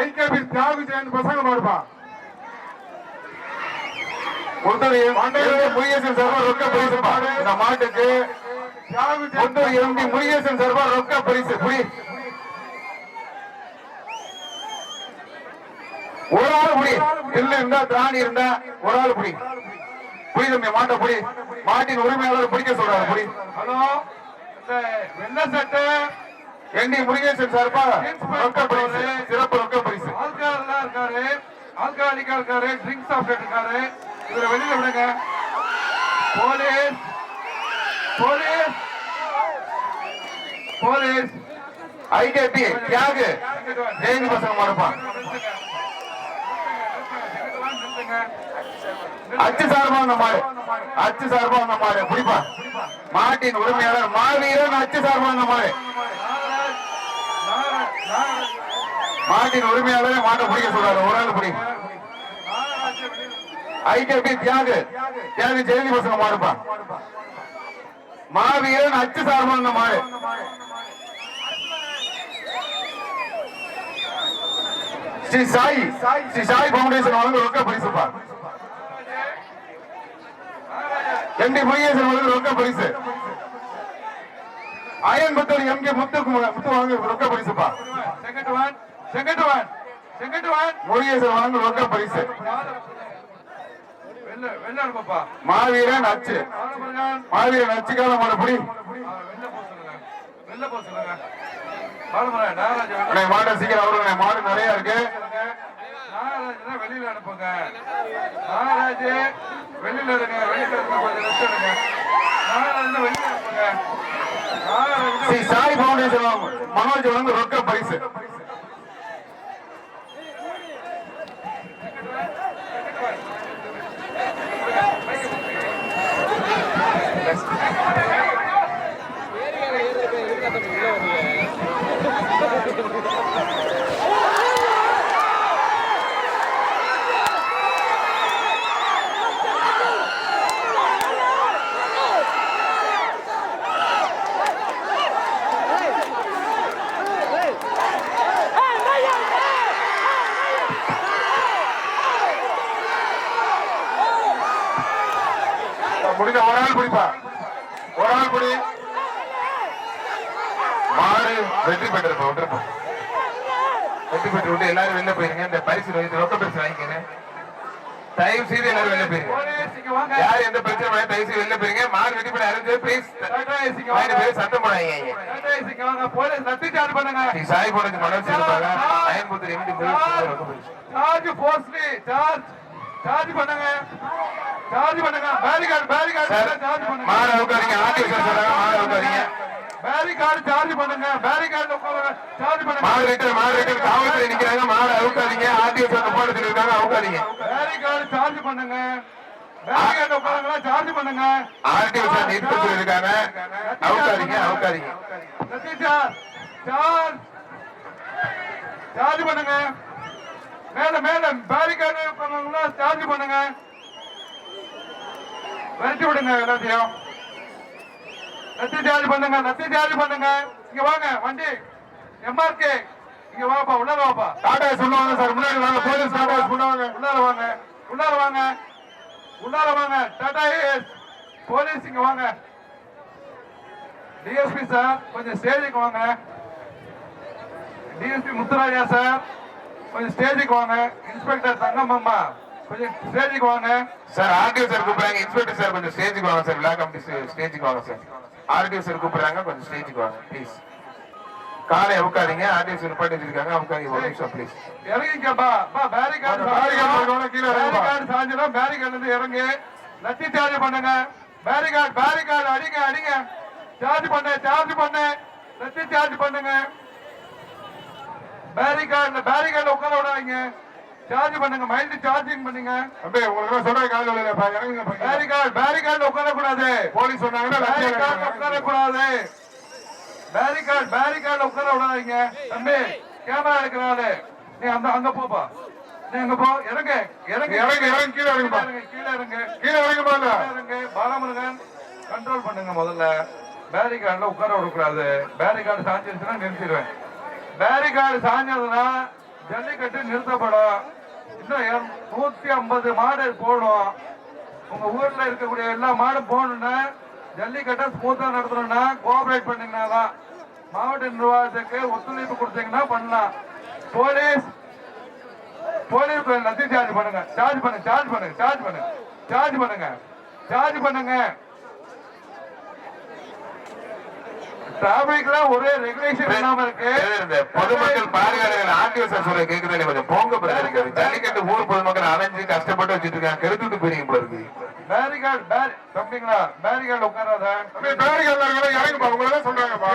ஐகேபி தியாகு ஜெயன் பசங்க மாடுப்பா. முருகேசன் சார்பா ரொக்க பரிசு இந்த மாட்டுக்கு. முருகேசன் சார்பா ரொக்க பரிசு. ஒரு ஆள் புடி. தில்லு இருந்தா திராணி இருந்தா ஒரு ஆள் புடி. புரியுது மாட்ட புடி. மாட்டின் உரிமையாளர் பிடிக்க சொல்றாரு புடி. ஹலோ, வெள்ள சட்டை எண்ணி முருகேசன் சார்பா ரொக்க பரிசு, சிறப்பு ரொக்க பரிசு. ஆல்கஹால் இருக்காரு, ஆல்கஹாலிக்கா இருக்காரு, ட்ரிங்க்ஸ் சாப்பிட்டு இருக்காரு. இவரை வெளியில விடுங்க. Police police police. IKP Thiyagu Jayanthi பசங்க மாடுப்பான். அச்சு சார்பா அந்த மாடு, அச்சு சார்பா அந்த மாடு பிடிப்பா. மாட்டின் உரிமையாளர் மாவீரன் அச்சு சார்பா அந்த மாடு. மாட்டின் உரிமையாளர் மாட்டை பிடிக்க சொல்றாரு. ஒரு ஆள் பிடி. ஐகேபி தியாகு ஜெயந்தி பசங்க மாடுப்பா. மாவீரன் அச்சு சார்பா அந்த மாடு. ஸ்ரீ சாய் பவுண்டேஷன் வழங்க ரொக்க பரிசுப்பா. எம்டி முருகேசன் வழங்க ரொக்க பரிசு. அயன்புத்தூர் எம்கே முத்து வாங்க ரொக்க பரிசுப்பா. முருகேசன் வழங்க ரொக்க பரிசு. மாவீரன் அச்சு, மாவீரன் அச்சுக்கால மறுபடி மாட சீக்கிரம் அவருங்க. மாடு நிறைய இருக்கு. வெளியில அனுப்புங்க. நாகராஜ் வெளியில இருங்க, வெளியில இருங்க, கொஞ்சம் ரெஸ்ட் எடுங்க. நாகராஜ் வெளியில அனுப்புங்க. ஸ்ரீ சாய் பவுண்டேஷன் மனோஜ் வந்து ரொக்க பரிசு. முடிஞ்ச ஒரு ஆள் பிடிப்பா. ஒரு ஆள் பிடி. மாடு வெற்றி பெற்றிருப்போம். வெற்றி பெற்று விட்டு எல்லாரும் வெளில போயிருங்க. இந்த பரிசு ரொக்க பரிசு வாங்கிக்கங்க. தயவு செய்து எல்லாரும் வெளில போயிருங்க. யார் எந்த பிரச்சனை தயவு செய்து வெளில போயிருங்க. மாடு வெற்றி பெற அறிஞ்சு பிளீஸ் சத்தம் போடாங்க. சாய் போனது மனோஜ் இருப்பாங்க. அயன்புத்தூர் எம்டி சார்ஜ் போஸ்ட்லி சார்ஜ் பண்ணுங்க. சார்ஜ் பண்ணுங்க. பேரிகார்டு சார்ஜ் பண்ணுங்க. மாடு உட்காருங்க. ஆர்டிஃபிஷியல் சொல்றாங்க. மாடு உட்காருங்க. பேரிகார்டு சார்ஜ் பண்ணுங்க. பேரிகார்டு உட்காருங்க. சார்ஜ் பண்ணுங்க. மாடு காவல்துறை நிக்கிறாங்க. மாடு அவுக்காதீங்க. ஆர்டிஃபிஷியல் போட்டு இருக்காங்க. அவுக்காதீங்க. பேரிகார்டு சார்ஜ் பண்ணுங்க. பேரிகார்டு உட்காருங்க. சார்ஜ் பண்ணுங்க. ஆர்டிஃபிஷியல் நிறுத்தி இருக்காங்க. அவுக்காதீங்க. சார்ஜ் பண்ணுங்க. மேல பேரிகார்டு உட்காருங்களா சார்ஜ் பண்ணுங்க. விரட்டி விடுங்க. எல்லாத்தையும் சார்ஜ் பண்ணுங்க. இங்க வாங்க. வண்டி எம்ஆர்கே இங்க வாப்பா. உள்ளார வாப்பா. டாடா சொல்லுவாங்க சார். முன்னாடி வாங்க. போலீஸ் டாடா சொல்லுவாங்க. உள்ளார வாங்க. டாடா போலீஸ் இங்க வாங்க. டிஎஸ்பி சார் கொஞ்சம் ஸ்டேஜுக்கு வாங்க. டிஎஸ்பி முத்துராஜா சார் கொஞ்சம் ஸ்டேஜுக்கு வாங்க. இன்ஸ்பெக்டர் தங்கம்மா கொஞ்சம் ஸ்டேஜுக்கு வாங்க. சார் ஆர்டிஓ சார் கூப்பிடுறாங்க. இன்ஸ்பெக்டர் சார் கொஞ்சம் ஸ்டேஜுக்கு வாங்க சார். விழா கமிட்டி ஸ்டேஜுக்கு வாங்க சார். ஆர்டிஓ சார் கூப்பிடுறாங்க. கொஞ்சம் ஸ்டேஜுக்கு வாங்க ப்ளீஸ். காலை அவுக்காதீங்க. ஆர்டிஓ சார் நிப்பாட்டி வச்சிருக்காங்க. அவுக்காதீங்க. ஒரு நிமிஷம் ப்ளீஸ். இறங்கிக்கப்பா. பேரிகார்டு சாஞ்சினா பேரிகார்டு இருந்து இறங்கு. லத்தி சார்ஜ் பண்ணுங்க. பேரிகார்டு அடிங்க. சார்ஜ் பண்ணு. லத்தி சார்ஜ் பண்ணுங்க. பேரிகார்டு உட்கார விடாதீங்க. சார்ஜ் பண்ணுங்க. மைல்டு சார்ஜிங் பண்ணுங்க. அப்படியே உங்களுக்கு சொல்ற கால இறங்குங்க. பேரிகார்டு உட்கார கூடாது. போலீஸ் சொன்னாங்கன்னா உட்கார கூடாது. பேரிகார்டு உட்கார விடாதீங்க. தம்பி கேமரா எடுக்கிறாரு. நீ அங்க போப்பா. நீ அங்க போ. இறங்கு. கீழே இறங்கு. பாலமுருகன் கண்ட்ரோல் பண்ணுங்க. முதல்ல பேரிகார்டுல உட்கார விடக்கூடாது. பேரிகார்டு சாஞ்சிருச்சுன்னா நிறுத்திடுவேன். பேரிகார்டு சாஞ்சதுன்னா ஜல்லிக்கட்டு நிறுத்தப்படும். இன்னும் 150 மாடு போடும். உங்க ஊர்ல இருக்கக்கூடிய எல்லா மாடும் போகணும்னா ஜல்லிக்கட்டை ஸ்மூத்தா நடத்தணும்னா கோஆபரேட் பண்ணீங்கன்னா தான். மாவட்ட நிர்வாகத்துக்கு ஒத்துழைப்பு கொடுத்தீங்கன்னா பண்ணலாம். போலீஸ் எல்லாத்தையும் சார்ஜ் பண்ணுங்க. டிராபிக்ல ஒரே ரெகுலேஷன் இல்லாம இருக்கு. பொதுமக்கள் பாதுகாப்பு ஆர்டிஓ சார் சொல்ற கேக்குறது கொஞ்சம் போங்க பிரதர். ஜல்லிக்கட்டு ஊர் பொதுமக்கள் அலைஞ்சு கஷ்டப்பட்டு வச்சுட்டு இருக்காங்க. கெடுத்துட்டு போறீங்க போல இருக்கு. தம்பிங்களா பேரிகார்டு உட்காராத. பேரிகார்டு இறங்குப்பா. உங்களை தான் சொல்றாங்கப்பா.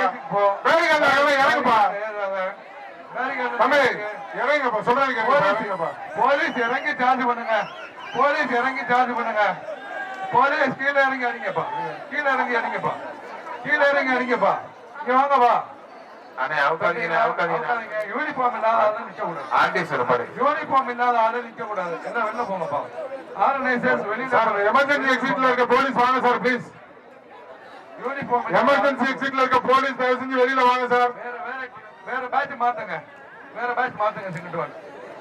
பேரிகார்டு இறங்குப்பா. இறங்குப்பா சொல்றாங்க. போலீஸ் இறங்கி சார்ஜ் பண்ணுங்க. போலீஸ் கீழே இறங்கி அடிங்கப்பா. இங்க வாங்கப்பா. யூனிஃபார்ம் இல்லாத ஆளு நிக்க கூடாது. யூனிஃபார்ம் இல்லாத ஆளு நிக்க கூடாது. எல்லாம் வெளில போங்கப்பா. ஆர்கனைசர்ஸ் வெளியில. எமர்ஜென்சி எக்ஸிட்ல இருக்க போலீஸ் வாங்க சார் ப்ளீஸ். யூனிஃபார்ம் எமர்ஜென்சி எக்ஸிட்ல இருக்க போலீஸ் தயவு செஞ்சு வெளியில வாங்க சார். வேற பேட்ச் மாத்துங்க.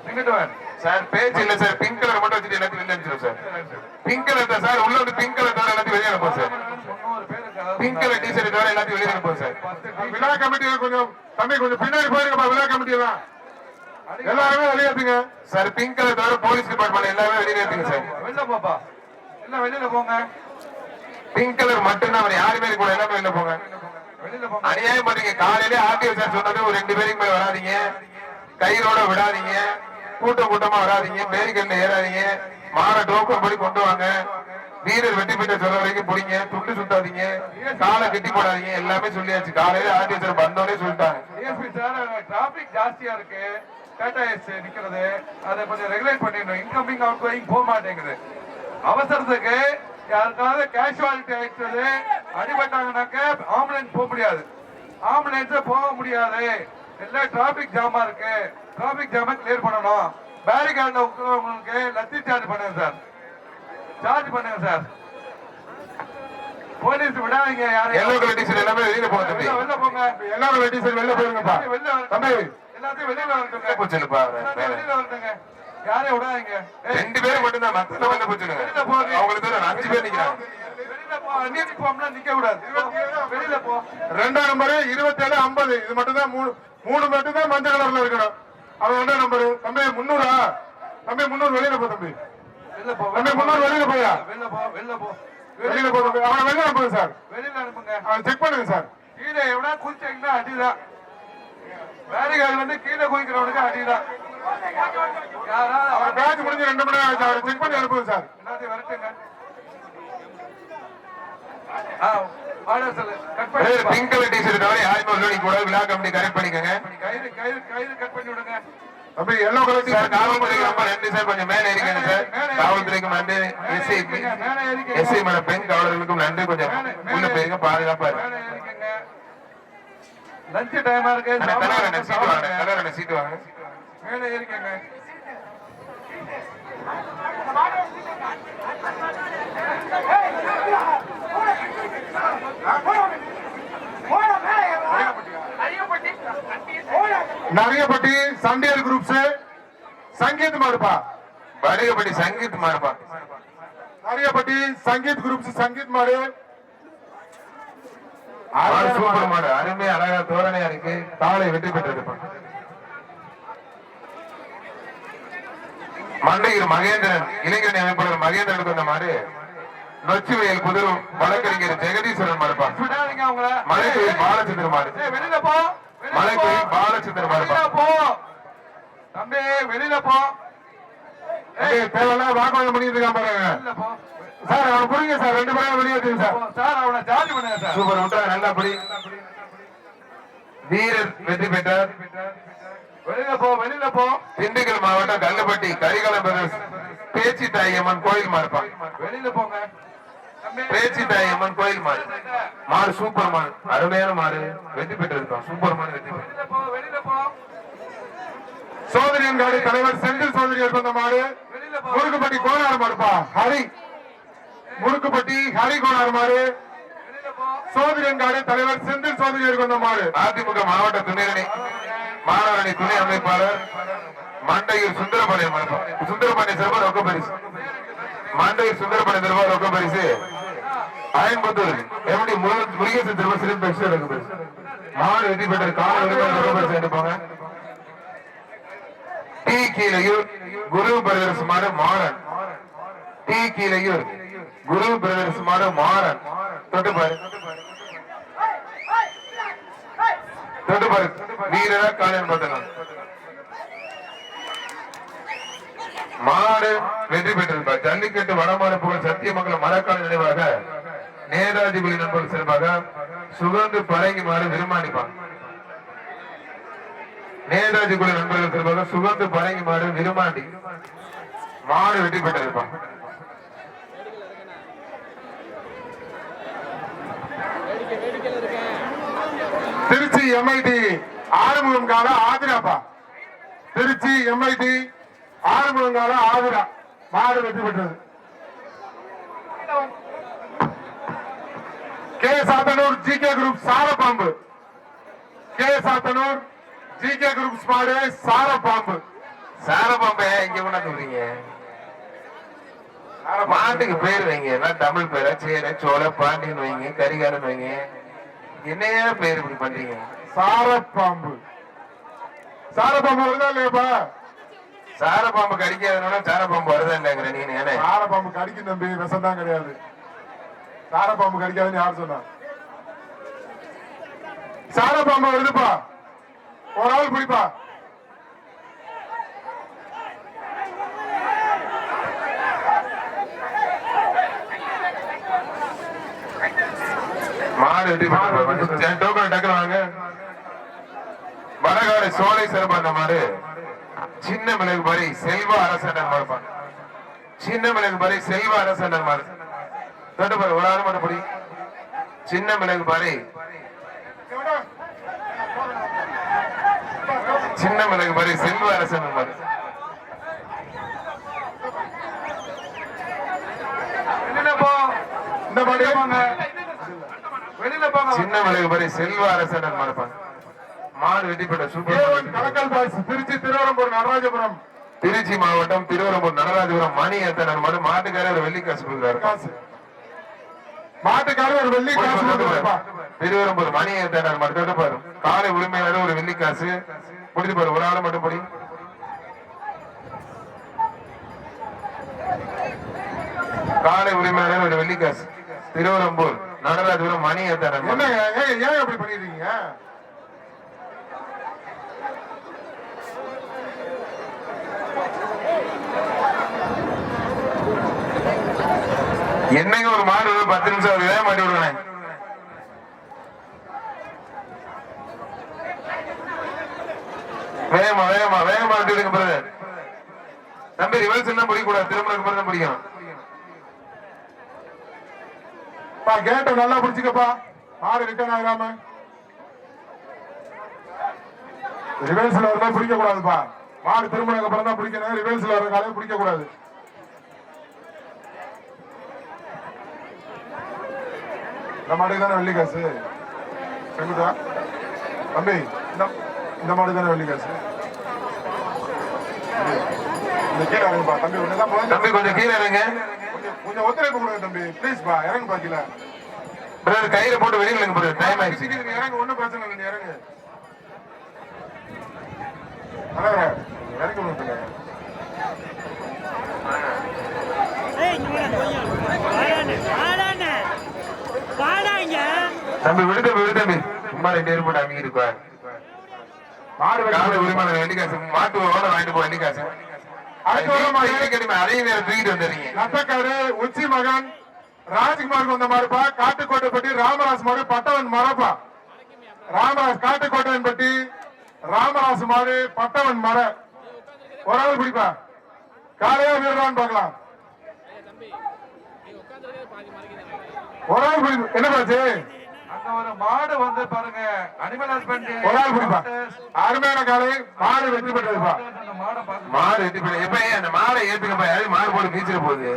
சிங்கிட்டு வாங்க சார். பேச்சு இல்ல சார். பிங்க் கலர் மட்டும் வச்சுட்டு எல்லாத்தையும் வெளில அனுப்பிச்சிடும் சார். பிங்க் கலர் தான் சார். உள்ள வந்து பிங்க் கலர் தவிர எல்லாத்தையும் வெளியே அனுப்பும் சார். பிங்க் கலர் டிஷர்ட் தவிர எல்லாத்தையும் வெளியே அனுப்பும் சார். விழா கமிட்டி கொஞ்சம் தம்பி கொஞ்சம் பின்னாடி போயிருக்கப்பா. விழா கமிட்டி எல்லாம் எல்லாருமே வெளியேற்றுங்க சார். பிங்க் கலர் தவிர போலீஸ் டிபார்ட்மெண்ட் எல்லாமே வெளியேற்றுங்க சார். வெளில போப்பா. எல்லாம் வெளியில போங்க. பிங்க் கலர் மட்டும் தான் யாருமே கூட எல்லாமே வெளில போங்க. அநியாயம் பண்றீங்க. காலையிலே ஆர்டிஓ சார் சொன்னது ஒரு 2 பேருக்கு மேல வராதீங்க, கைரோட விடாதீங்க, கூட்டமா வராதீங்க, பேரிகல்ல ஏறாதீங்க, மாற டோக்கன் படி கொண்டு வாங்க, வீரர் வெற்றி பெற்ற சொல்ற வரைக்கும் பிடிங்க, துண்டு சுத்தாதீங்க, காலை கட்டி போடாதீங்க, எல்லாமே சொல்லியாச்சு. காலையில ஆர்டிஓ சார் வந்தோடனே சொல்லிட்டாங்க. டிராபிக் ஜாஸ்தியா இருக்கு. டாடா ஏஸ் நிக்கிறது அதை கொஞ்சம் ரெகுலேட் பண்ணிடணும். இன்கமிங் அவுட் கோயிங் போக மாட்டேங்குது. அவசரத்துக்கு யாருக்காவது கேஷுவாலிட்டி ஆயிடுச்சு அடிபட்டாங்கன்னாக்க ஆம்புலன்ஸ் போக முடியாது. எல்லாம் டிராபிக் ஜாமா இருக்கு. டிராபிக் ஜாம கிளியர் பண்ணணும். பேரிகார்ட்ல உங்களுக்கு லத்தி சார்ஜ் பண்ணுங்க சார். போலீஸ் விடாதீங்க. யாரும் எல்லோ கலர் டிஷர்ட் எல்லாமே வெளியில போங்க தம்பி. வெளில போங்க. எல்லோ கலர் டிஷர்ட் வெளில போயிருங்கப்பா. தம்பி எல்லாத்தையும் வெளியில வரட்டுங்க. போச்சுப்பா. வெளியில வரட்டுங்க. யாரையும் விடாதீங்க. 2 பேர் மட்டும் தான் மத்தல வெளில போச்சுங்க. அவங்களுக்கு 5 பேர் நிக்கிறாங்க. வெளியில போ. யூனிஃபார்ம்ல நிக்க கூடாது. வெளியில போ. 2ஆம் நம்பர் 27 50. இது மட்டும் தான் 3 மட்டும் தான் மஞ்சள் கலர்ல இருக்கணும். அவன் 2ஆம் நம்பர். தம்பி 300. தம்பி 300 வெளியில போ தம்பி. வெளியில போ. தம்பி 300 வெளியில போயா. வெளியில போ. அவனை வெளியில அனுப்புங்க சார். வெளியில அனுப்புங்க. அவன் செக் பண்ணுங்க சார். கீழே எவனா குதிச்சீங்கன்னா அடிதான். பேரிகார்ட்ல இருந்து கீழே குதிக்கிறவனுக்கு அடிதான். அவன் பேட்ச் முடிஞ்சு 2 மணி நேரம் ஆச்சு. அவரை செக் பண்ணி அனுப்புங்க சார். எல்லாத்தையும் வரட்டுங்க. பிங்க் கலர் டிஷர்ட் தவிர யாருமே உள்ளடி கூட விழா கமிட்டி கரெக்ட் பண்ணிக்கங்க. கயிறு கட் பண்ணி விடுங்க. அப்படி எல்லோ கலர் டிஷர்ட் காவல்துறைக்கு ரொம்ப நன்றி சார். கொஞ்சம் மேல ஏறிக்கங்க சார். காவல்துறைக்கும் நன்றி. எஸ்ஐ மேடம் பெண் காவலர்களுக்கும் நன்றி. கொஞ்சம் உள்ள போயிருங்க. பாதுகாப்பா இருக்கு. லஞ்ச் டைமா இருக்கு. சீட்டு வாங்க. மேலே ஏறிக்கங்க. நரியப்பட்டி சண்டியர் குரூப்ஸ் சங்கீத் மாடுப்பா. நரியப்பட்டி சங்கீத் மாடுப்பா. நரியப்பட்டி சங்கீத் குரூப்ஸ் சங்கீத் மாடு. சூப்பர் மாடு. அருமை அழகா தோரணையா இருக்கு. காலை வெற்றி பெற்றிருப்பா. மண்டையூர் மகேந்திரன் இளைஞரணி அமைப்பாளர் மகேந்திரனுக்கு வந்த மாடு. நொச்சிவயல் புது வழக்கறிஞர் ஜெகதீஸ்வரன் மாடுப்பா. மலைக்கோயில் பாலச்சந்திர மாடு. வெளியில போ. மலைக்கோயில் பாலச்சந்திர மாடுப்பா. தம்பி வெளியில போ. தேவையில்ல வாக்குவாதம் பண்ணிட்டு இருக்கான் பாருங்க சார். அவனை புரியுங்க சார். 2 பேரும் வெளியேற்றுங்க சார். சார் அவனை ஜாலி பண்ணுங்க சார். சூப்பர் விட்டா நல்லா படி. வீரர் வெற்றி பெற்றார். வெளியில போ. திண்டுக்கல் மாவட்டம் கல்லுப்பட்டி கரிகாலம் பிரதர்ஸ் பேச்சி தாயம்மன் கோயில் மாடுப்பா. வெளியில போங்க. பேச்சி தாயம்மன் கோயில் மாடு. மாடு சூப்பர் மாடு. அருமையான மாடு. வெற்றி பெற்றிருக்கான். சூப்பர் மாடு வெற்றி பெற்று. வெளியில போ. சோதரியன் காடி தலைவர் செந்தில் சோதரியர் வந்த மாடு. முருக்குப்பட்டி கோனார் மாடுப்பா. ஹரி முருக்குப்பட்டி ஹரி கோனார் மாடு. சோதரியன் காடி தலைவர் செந்தில் சோதரியர் வந்த மாடு. அதிமுக மாவட்ட துணையணி மாணவரணி துணை அமைப்பாளர் மாண்டையூர் சுந்தரபாளையம் சுந்தரபாண்டிய சிறப்பா ரொக்க பரிசு. மாண்டையூர் சுந்தரபாண்டிய சிறப்பா ரொக்க பரிசு. அயன்புத்தூர் எப்படி முருகேசன் திரும்ப சிறப்பு எக்ஸ்ட்ரா ரொக்க பரிசு. மாடு வெற்றி பெற்ற கால ரொக்க பரிசு எடுப்பாங்க. டி கீழையூர் குரு பிரதர்ஸ் மாடு மாறன். டி கீழையூர் குரு பிரதர்ஸ் மாடு மாறன். தொட்டுப்பாரு தொட்டுப்பாரு வீரரா காலையில் பார்த்தலாம். மாடு வெற்றி பெற்றிருப்பார். ஜல்லிக்கட்டு வடமாடு புகழ் சத்தியமங்கலம் மரக்கால நினைவாக நேதாஜி குழி நண்பர்கள் சிறப்பாக சுகந்து பழங்கி மாடு விரும்பாணிப்பான். நேதாஜி குழு நண்பர்கள் சிறப்பாக சுகந்து பழங்கி மாடு விரும்பாண்டி மாடு வெற்றி பெற்றிருப்பான். திருச்சி எம்ஐடி ஆறுமுகம் கால ஆதிராப்பா. திருச்சி எம்ஐடி ஆறுமுகம் கால ஆதிரா மாடு வெற்றி பெற்றது. கே சாத்தனூர் ஜிகே குரூப் சாரப்பாம்பு. கே சாத்தனூர் ஜிகே குரூப் மாடு சாரப்பாம்பு. சாரப்பாம்பை இங்க கொண்டாந்து விடுறீங்க. மாட்டுக்கு பேர் வைங்க. எல்லாம் தமிழ் பேரா சேர சோழ பாண்டியன் வைங்க, கரிகாலன் வைங்க. என்னையா பேர் இப்படி பண்றீங்க? சாரப்பாம்பு. சாரப்பாம்பு வருதா இல்லையாப்பா? சாரப்பாம்பு கடிக்காதனால சாரப்பாம்பு வருதா இல்லைங்கிற நீ? சாரப்பாம்பு கடிக்கும் தம்பி, விஷம் தான் கிடையாது. சாரப்பாம்பு கடிக்காதுன்னு யார் சொன்னா? சாரப்பாம்பு வருதுப்பா, ஒரு ஆள் பிடிப்பா. மாடு வெட்டி டோக்கன் டக்குனு வாங்க. வடகாடு சோலை சிறப்பு அந்த மாடு சின்ன மிளகு பறி செல்வ அரசன் மாடுப்பான். சின்ன மிளகு பறி செல்வ அரசன் மாடு தொட்டு பாரு. ஒரு ஆள் மட்டும் பிடி. சின்ன மிளகு பறி சின்ன மிளகு பறி செல்வ அரசன் மாடு. இந்த மாடு வெளியில போங்க. சின்ன மிளகு பறி செல்வ அரசன் மாடுப்பான். மாடு வெட்டி பெற்ற சூப்பர். கலக்கல் பாய்ஸ் திருச்சி திருவரம்பூர் நடராஜபுரம். திருச்சி மாவட்டம் திருவரம்பூர் நடராஜபுரம் மணி எத்தனை மாடு. மாட்டுக்காரர் ஒரு வெள்ளி காசு கொடுக்குறாரு. மாட்டுக்காரர் ஒரு வெள்ளி காசு கொடுக்குறாருப்பா. திருவரம்பூர் மணி எத்தனை மாடு தொட்டு பாரு. காலை உரிமையாளர் ஒரு வெள்ளி காசு முடிச்சு பாரு. ஒரு ஆள் மட்டும் படி. காலை உரிமையாளர் ஒரு வெள்ளி காசு. திருவரம்பூர் நடராஜபுரம் மணி எத்தனை மாடு. ஏன் அப்படி பண்ணிடுறீங்க? என்னங்க ஒரு மாடு 10 நிமிஷம் வேக மாட்டி விடுவேன். வேகமா வேகமா வேகமா விட்டுடுங்க பிரதர். தம்பி ரிவர்ஸ் எல்லாம் பிடிக்க கூடாது. திருமணத்துக்கு பிறகு பிடிக்கணும். கேட்ட நல்லா பிடிச்சுக்கப்பா. மாடு ரிட்டர்ன் ஆகாம ரிவர்ஸ்ல வரதா பிடிக்க கூடாதுப்பா. மாடு திருமணத்துக்கு அப்புறம் தான் பிடிக்கணும். ரிவர்ஸ்ல வர காலையும் பிடிக்க கூடாது. இந்த மாடு தானே வெள்ளி காசு செங்குதா தம்பி? இந்த மாடு தானே வெள்ளி காசு. இந்த கீழே இறங்குப்பா தம்பி. ஒண்ணுதான் தம்பி கொஞ்சம் கீழே இறங்க. கொஞ்சம் ஒத்துழைப்பு கொடுங்க தம்பி பிளீஸ் பா. இறங்கு பாக்கல பிரதர் கையில போட்டு வெளியில இறங்க பிரதர். டைம் ஆயிடுச்சு. நீ இறங்கு, ஒண்ணும் பிரச்சனை இல்லை. நீ இறங்கு. இறங்க முடியல. தம்பி விடு தம்பி சும்மா 2 பேர் போட்டு அமைக்க இருக்கா. மாடு உரிமையாளர் வெள்ளி காசு. மாட்டு ஓட வாங்கிட்டு போ வெள்ளி காசு. அதையும் நேரம் தூக்கிட்டு வந்துடுறீங்க. நத்தக்காடு உச்சி மகன் ராஜ்குமாருக்கு வந்த மாதிரிப்பா. காட்டுக்கோட்டைப்பட்டி ராமராஜ் மாடு பட்டவன் மரப்பா. ராமராஜ் காட்டுக்கோட்டையன் பட்டி ராமராஜ் மாடு பட்டவன் மர. ஒரு ஆள் பிடிப்பா. காலையா வீரரான்னு பாக்கலாம். ஒரு ஆள் பிடி. என்ன பாச்சு? அங்க ஒரு மாடு வந்து பாருங்க. அனிமல் ஹஸ்பண்ட் ஒரு ஆள் பிடிப்பா. அருமையான காலை. மாடு வெற்றி பெற்றதுப்பா. மாடு வெற்றி பெற்ற எப்ப அந்த மாடை ஏத்துக்கப்பா. யாரும் மாடு போட்டு மீச்சிட போகுது.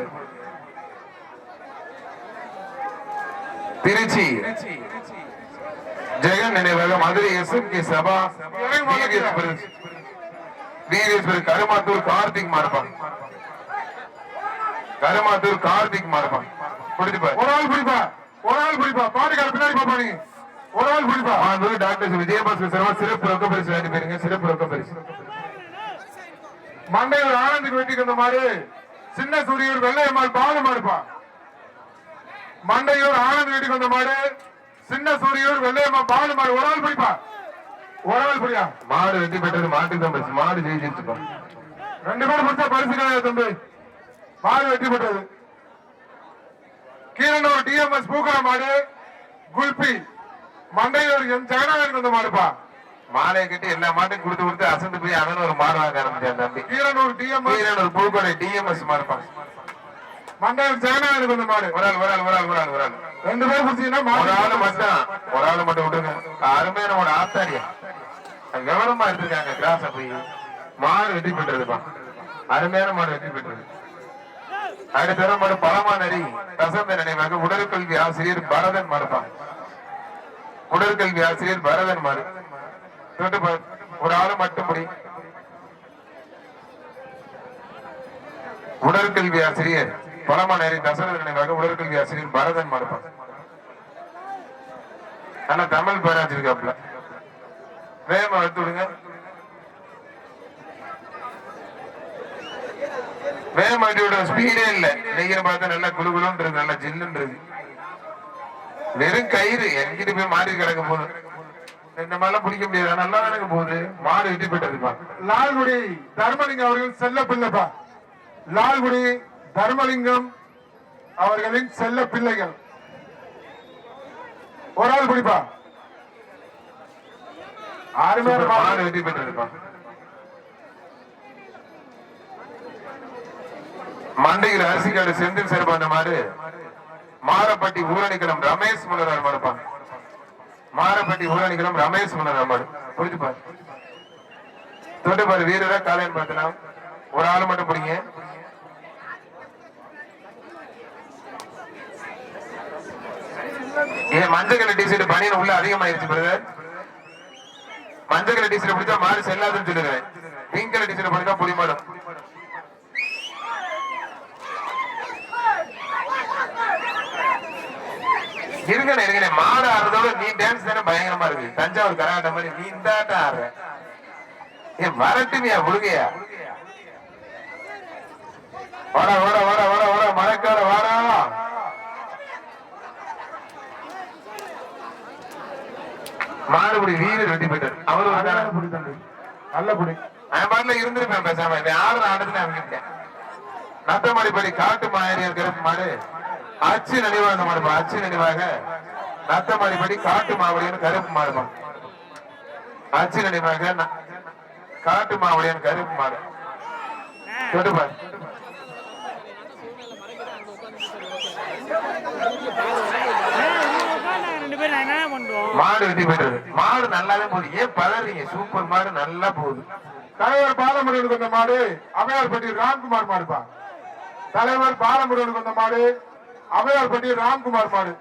திருச்சி ஜெகன் நினைவாக மதுரை SMK சபா வீரேஸ்வரர் கருமாத்தூர் கார்த்திக் மாறுப்பான். கருமாத்தூர் கார்த்திக் மாறுப்பான். பிடிச்சுப்பா, ஒரு ஆள் பிடிப்பா, ஒரு ஆள் பிடிப்பா, பாட்டுக்கார பின்னாடி பாப்பா, நீ ஒரு ஆள் பிடிப்பா. டாக்டர் விஜயபாஸ்கர் சர்மா சிறப்பு ரொக்க பரிசு வாங்கி போயிருங்க. சிறப்பு ரொக்க பரிசு. மண்டையூர் ஆனந்துக்கு வெட்டிக்கு வந்த மாதிரி சின்ன சூரியூர் வெள்ளையம்மாள் பாலு மாடுப்பா. மண்டையூர் ஆனந்த் வீட்டுக்கு வந்த மாடு சின்ன சூரியூர் வெள்ளையம்மா பாலு மாடு. ஒரு ஆள் பிடிப்பா, ஒரு ஆள் பிடியா. மாடு வெட்டி பெற்றது மாட்டுக்கு தான் பரிசு. மாடு ஜெயிச்சிருச்சுப்பா. 2 பேர் பிடிச்சா பரிசு கிடையாது தம்பி. மாடு வெற்றி பெற்றது. கீழனூர் டிஎம்எஸ் பூக்கர மாடு குல்பி. மண்டையூர் எம் ஜெகநாதனுக்கு வந்த மாடுப்பா. மாலையை கட்டி எல்லா மாட்டையும் கொடுத்து அசந்து போய் அவன் ஒரு மாடு வாங்க ஆரம்பிச்சான் தம்பி. கீழனூர் டிஎம்எஸ், கீழனூர் பூக்கடை டிஎம்எஸ் மாடுப்பான். மண்டையூர் ஜெகநாதனுக்கு வந்த மாடு. ஒரு ஆள் 2 பேர் பிடிச்சீங்கன்னா ஒரு ஆளு மட்டும் விட்டுருங்க. அருமையான ஒரு ஆத்தாரியா விவரமா எடுத்திருக்காங்க. கிராஸ போய் மாடு வெற்றி பெற்றதுப்பா. அருமையான மாடு வெற்றி பெற்றது. அடுத்த மாடு பழமானரி ரசந்த நினைவாக உடற்கல்வி ஆசிரியர் பரதன் மாடுப்பான். உடற்கல்வி ஆசிரியர் பரதன் மாடு. ஒரு ஆளு மட்டும் முடி. உடற்கல்வி ஆசிரியர் பழமானரி தசரத நினைவாக உடற்கல்வி ஆசிரியர் பரதன் மாடுப்பான். ஆனா தமிழ் பேராச்சு இருக்காப்ல. வேகமா எடுத்து விடுங்க. வேகமாட்டியோட ஸ்பீடே இல்ல. நெய்கிற பார்த்தா நல்லா குழுகுலும் இருக்கு, நல்லா ஜில்லுன்னு இருக்கு. வெறும் கயிறு என்கிட்ட போய் மாறி கிடக்க போகுது. இந்த மாதிரிலாம் பிடிக்க முடியாது. நல்லா எனக்கு போகுது. மாடு வெட்டி போயிட்டதுப்பா. லால்குடி தர்மலிங்கம் அவர்கள் செல்ல பிள்ளைப்பா. லால்குடி தர்மலிங்கம் அவர்களின் செல்ல பிள்ளைகள். ஒரு ஆள் பிடிப்பா. மாடு வெட்டி போயிட்டதுப்பா. மண்டையில் அரிசி காடு செந்தில் சிறப்பான மாடு மாரப்பட்டி ஊரணிக்குளம் ரமேஷ் முன்னரார் மாடுப்பான். மாரப்பட்டி ஊரணிக்குளம் ரமேஷ் முன்னரார் மாடு. புரிஞ்சுப்பா. தொட்டுப்பாரு வீரரா காலைன்னு பார்த்தலாம். ஒரு ஆள் மட்டும் பிடிங்க. ஏன் மஞ்சள் கலர் டிஷர்ட் பனியன் உள்ள அதிகமாயிருச்சு பிரதர். மஞ்சள் கலர் டிஷர்ட் பிடிச்சா மாடு செல்லாதுன்னு சொல்லுறேன். பிங்க் கலர் டிஷர்ட் பிடிச்சா புடி மாடும். இருங்க மாடு ஆடுறதோட நீ டான்ஸ் தானே பயங்கரமா இருக்கு. தஞ்சாவூர் கராட்ட மாதிரி நீ இந்த ஆட்டம் ஆடுற. ஏன் வரட்டுமியா முழுகையா? வாடா வாடா வாடா வாடா வாடா மழைக்கார வாடா. மாடுபடி வீரர் வெட்டி போயிட்டார். அவரு நல்ல குடி. அவன் பாட்டுல இருந்திருப்பேன் பேசாம. ஆடுற ஆடுறதுன்னு அவங்க நத்தமாடிப்படி காட்டு மாயறியார் கருப்பு மாடு அச்சு நினைவாக மாடுப்பா. அச்சு நினைவாக நத்தமாடிப்படி காட்டு மாவடியான கருப்பு மாடுமா. அச்சு நினைவாக காட்டு மாவடியான கருப்பு மாடு. தொட்டுப்பாரு. மாடு வெட்டி போயிட்டது. மாடு நல்லாவே போகுது. ஏன் பதறீங்க? சூப்பர் மாடு நல்லா போகுது. தலைவர் பாலமுருகனுக்கு வந்த மாடு அவையார்பட்டி ராம்குமார் மாடுப்பா. தலைவர் பாலமுருகனுக்கு வந்த மாடு அவையார்பட்டி ராம்குமார் மாடு.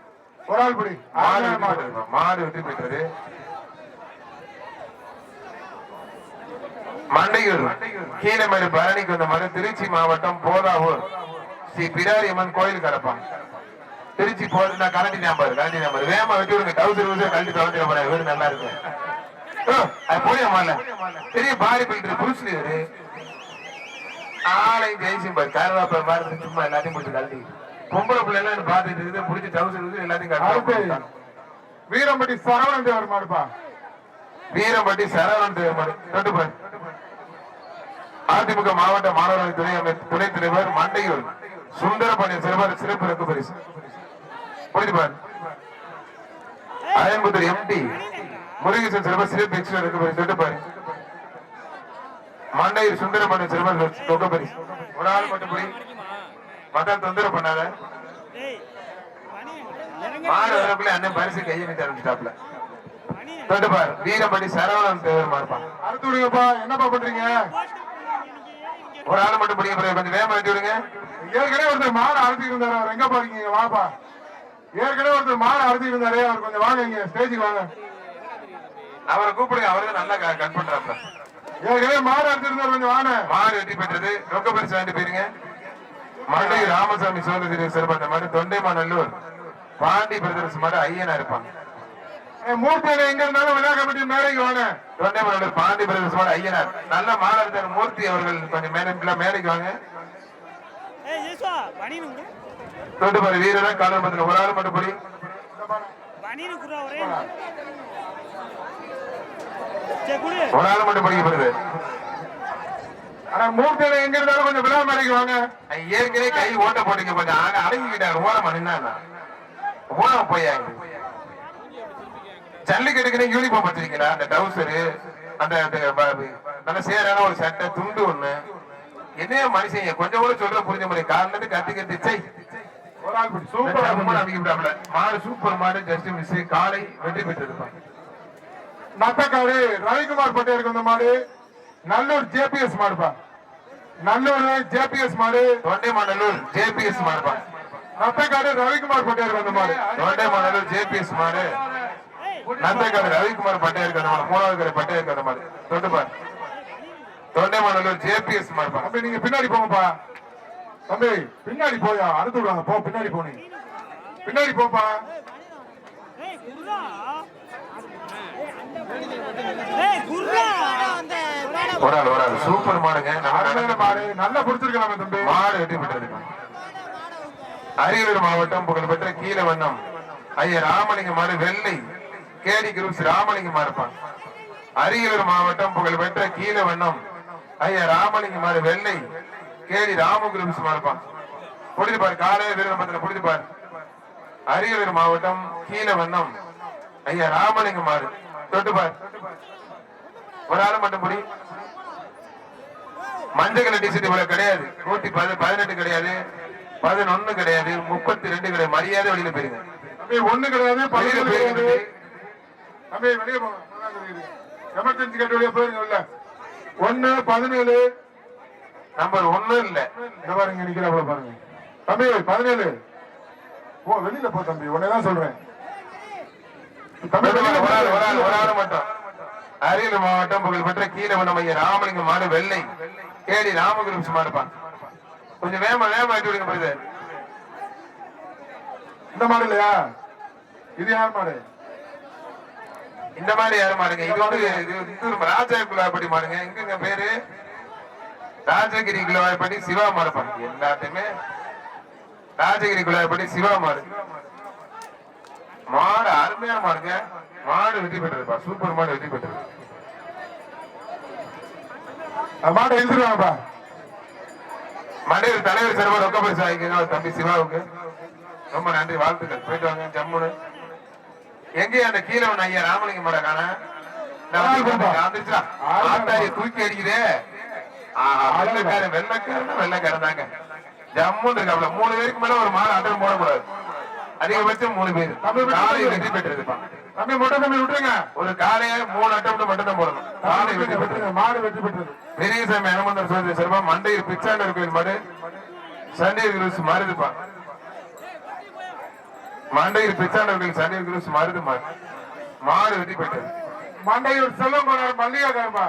ஒரு ஆள் படி. மாடு வெட்டி போயிட்டது. மண்டையூர் கீழமேடு பழனிக்கு வந்த மாடு திருச்சி மாவட்டம் போதாவூர் ஸ்ரீ பிடாரி அம்மன் கோயில் கடப்பான். திருச்சி போறது நான் கலட்டி நம்பர் வேமா வெட்டி விடுங்க. டவுசர் கழட்டி தொலைஞ்சிட போறேன். வீடு நல்லா இருக்கும். போய் பெரிய பாடி பில்டர் புருஷன் ஆளையும் ஜெயிச்சும் பாரு. கருவாப்ப மாதிரி சும்மா எல்லாத்தையும் முடிச்சு கழட்டி பொம்பளை பிள்ளை எல்லாம் பாத்துட்டு இருக்குது. புடிச்சு டவுசர் எல்லாத்தையும் கழட்டி. வீரம்பட்டி சரவணன் தேவர் மாடுப்பா. வீரம்பட்டி சரவணன் தேவர் மாடு. தொட்டுப்பாரு. அதிமுக மாவட்ட மாணவர்கள் துணைத் தலைவர் மண்டையூர் சுந்தரபாண்டியன் சிறப்பாக சிறப்பு ரக்கு பரிசு. புரிஞ்சுப்பாரு. அயன்புத்தூர் எம்டி முருகேசன் சிறப்பாக சிறப்பு எக்ஸ்ட்ரா ரக்கு பரிசு. தொட்டுப்பாரு. மண்டையூர் சுந்தரபாண்டியன் சிறப்பாக தொக்க பரிசு. ஒரு ஆள் மட்டும் போய் மதம் தொந்தரவு பண்ணாத. மாடு வரப்புல அண்ணன் பரிசு கையை நீட்டு ஆரம்பிச்சிட்டாப்ல. தொட்டுப்பாரு. வீரம்பட்டி சரவணன் தேவர் மாடுப்பான். அறுத்து விடுங்கப்பா. என்னப்பா பண்றீங்க? ஒரு ஆள் மட்டும் பிடிக்க போறேன். கொஞ்சம் வேகமா வெட்டி விடுங்க. ஏற்கனவே ஒருத்தர் மாடு அறுத்திட்டு இருந்தாரு. அவர் எங்க பாருங்க? வாப்பா. ஏற்கனவே ஒருத்தர் மாடு அறுத்திட்டு இருந்தாரு. அவர் கொஞ்சம் வாங்க, இங்க ஸ்டேஜுக்கு வாங்க. அவரை கூப்பிடுங்க. அவருக்கு நல்லா கட் பண்றாப்ல. ஏற்கனவே மாடு எடுத்திருந்தா கொஞ்சம் வாங்க. மாடு வெற்றி பெற்றது. ரொக்க பரிசு வாங்கிட்டு போயிருங்க. மண்டை ராமசாமி சோதரி சிறப்பான மாடு தொண்டைமாநல்லூர் பாண்டி பிரதர்ஸ் மாடு ஐயனா இருப்பாங்க. மூர்த்தியில எங்க இருந்தாலும் விழா கமிட்டி மேடைக்கு வாங்க. தொண்டைமாநல்லூர் பாண்டி பிரதர்ஸ் மாடு ஐயனார் நல்ல மாடு மூர்த்தி அவர்கள் கொஞ்சம் மேடைக்கு வாங்க. தொண்டு பாரு வீரரா காலம் பத்தின ஒரு ஆள் மட்டும் போய் ஒரு ஆள் மட்டும் படிக்கப்படுது. ஆனா மூர்த்தியில எங்க இருந்தாலும் கொஞ்சம் விழா மேடைக்கு வாங்க. ஏற்கனவே கை ஓட்ட போட்டீங்க கொஞ்சம் அடங்கிக்கிட்டாங்க. ஓரமா நின்னா ஓரம் போயாங்க. ஜல்லிக்கட்டுக்கு யூனிஃபார்ம் வச்சிருக்கீங்களா? அந்த டவுசரு அந்த நல்ல சேரான ஒரு சட்டை துண்டு ஒண்ணு என்னைய மனுஷங்க கொஞ்சம் கூட சொல்ற புரிஞ்ச மாதிரி காரணத்து கத்தி ஒரு ஆள் சூப்பர் மாடு சூப்பர் மாடு ஜஸ்ட் மிஸ் காலை வெற்றி பெற்றிருப்பாங்க. நத்தக்காடு ரவிக்குமார் பட்டேருக்கு வந்த மாடு நல்லூர் ஜேபிஎஸ் மாடுப்பா. நல்லூர் ஜேபிஎஸ் மாடு தொண்டைமாநல்லூர் ஜேபிஎஸ் மாடுப்பா. நத்தக்காடு ரவிக்குமார் பட்டேருக்கு வந்த மாடு தொண்டைமாநல்லூர் ஜேபிஎஸ் மாடு. நந்தக்காடு ரவிக்குமார் பட்டேருக்கு வந்த மாடு. மூணாவது கடை பட்டேருக்கு வந்த மாடு. தொண்டுபார் தொண்டைமாநல்லூர் ஜேபிஎஸ் மாடுப்பா. அப்ப நீங்க பின்னாடி போங்கப்பா. தம்பி பின்னாடி போயா அடுத்து விடுவாங்க. போ பின்னாடி போனீங்க பின்னாடி போப்பா. ஒரு ஆள் சூப்பர் மாடுங்க. மாடு நல்லா பிடிச்சிருக்கலாமே தம்பி. மாடு வெற்றி பெற்றிருக்காங்க. அரியலூர் மாவட்டம் புகழ்பெற்ற கீழவண்ணம் ஐயா ராமலிங்க மாடு வெள்ளை கேடி குரூப்ஸ் ராமலிங்க மாடுப்பாங்க. அரியலூர் மாவட்டம் புகழ்பெற்ற கீழவண்ணம் ஐயா ராமலிங்க மாடு வெள்ளை கேடி ராம குரூப்ஸ் மாடுப்பாங்க. புடிச்சுப்பாரு காலைய வீரர் பத்திர புடிச்சுப்பாரு. அரியலூர் மாவட்டம் கீழவண்ணம் ஐயா ராமலிங்க மாடு தொட்டுப்பார். ஒரு ஆள் மட்டும் புடி. மஞ்சள் கலர் டிஷர்ட் இவ்வளவு கிடையாது. 118 கிடையாது, 11 கிடையாது, 32 கிடையாது. மரியாதை வெளியில போயிருங்க. ஒண்ணு கிடையாது, 11 கிடையாது. தம்பி வெளியே போங்க. எமர்ஜென்சி கேட்டு வெளியே போயிருங்க. இல்ல 1 17 நம்பர் 1 இல்ல. இந்த பாருங்க நிக்கிறாப்ல பாருங்க. தம்பி 17 ஓ வெளியில போ தம்பி. உடனேதான் சொல்றேன். ஒரு ஆள் மட்டும். அரியலூர் மாவட்டம் புகழ்பெற்ற கீழவண்ணம் ஐயா ராமலிங்க மாடு வெள்ளை கேடி ராமகுருப்ஸ் மாடுப்பான். கொஞ்சம் வேகமா ஆட்டி விடுங்க போயிது. இந்த மாடு இல்லையா? இது யார் மாடு? இந்த மாதிரி யாரும் மாடுங்க. இது வந்து ராஜா குலாப்பட்டி மாடுங்க. எங்க பேரு ராஜகிரி குலாப்பட்டி சிவா மாடுப்பாங்க. எல்லாத்தையுமே ராஜகிரி குலாப்பட்டி சிவா மாடு. மாடு அருமையான மாடுங்க. மாடு வெற்றி பெற்றதுப்பா. சூப்பர் மாடு வெற்றி பெற்றது. மாடு எழுதிருவாங்கப்பா. மண்டையூர் தலைவர் சார்பா ரொக்க பரிசு வாங்கிக்கோங்க தம்பி சிவாவுக்கு. ரொம்ப நன்றி, வாழ்த்துக்கள். போயிட்டு வாங்க ஜம்முன்னு. எங்கே அந்த கீழவன் ஐயா ராமலிங்க மாட காண ஆத்தாரிய தூக்கி அடிக்குதே. வெள்ளக்காரன் தாங்க. ஜம்முன்னு இருக்காப்ல. 3 பேருக்கு மேல ஒரு மாடு அட்டன் போடக்கூடாது. அதிகபட்சம் 3 பேர். காலை வெற்றி பெற்றிருப்பான். தம்பி மொட்டை தம்பி விட்டுருங்க. ஒரு காலைய 3 அட்டம் மட்டும் தான் போடணும். காலை வெற்றி பெற்றது. மாடு வெற்றி பெற்றது. பெரியசாமி அனுமந்தர் சோதரி சிறப்பா மண்டையூர் பிச்சாண்டர் கோயில் மாடு சண்டீர் குரூஸ் மருதுப்பான். மண்டையூர் பிச்சாண்டர் கோயில் சண்டீர் குரூஸ் மருது மாடு வெற்றி பெற்றது. மண்டையூர் செல்வம் மல்லிகா கருப்பா.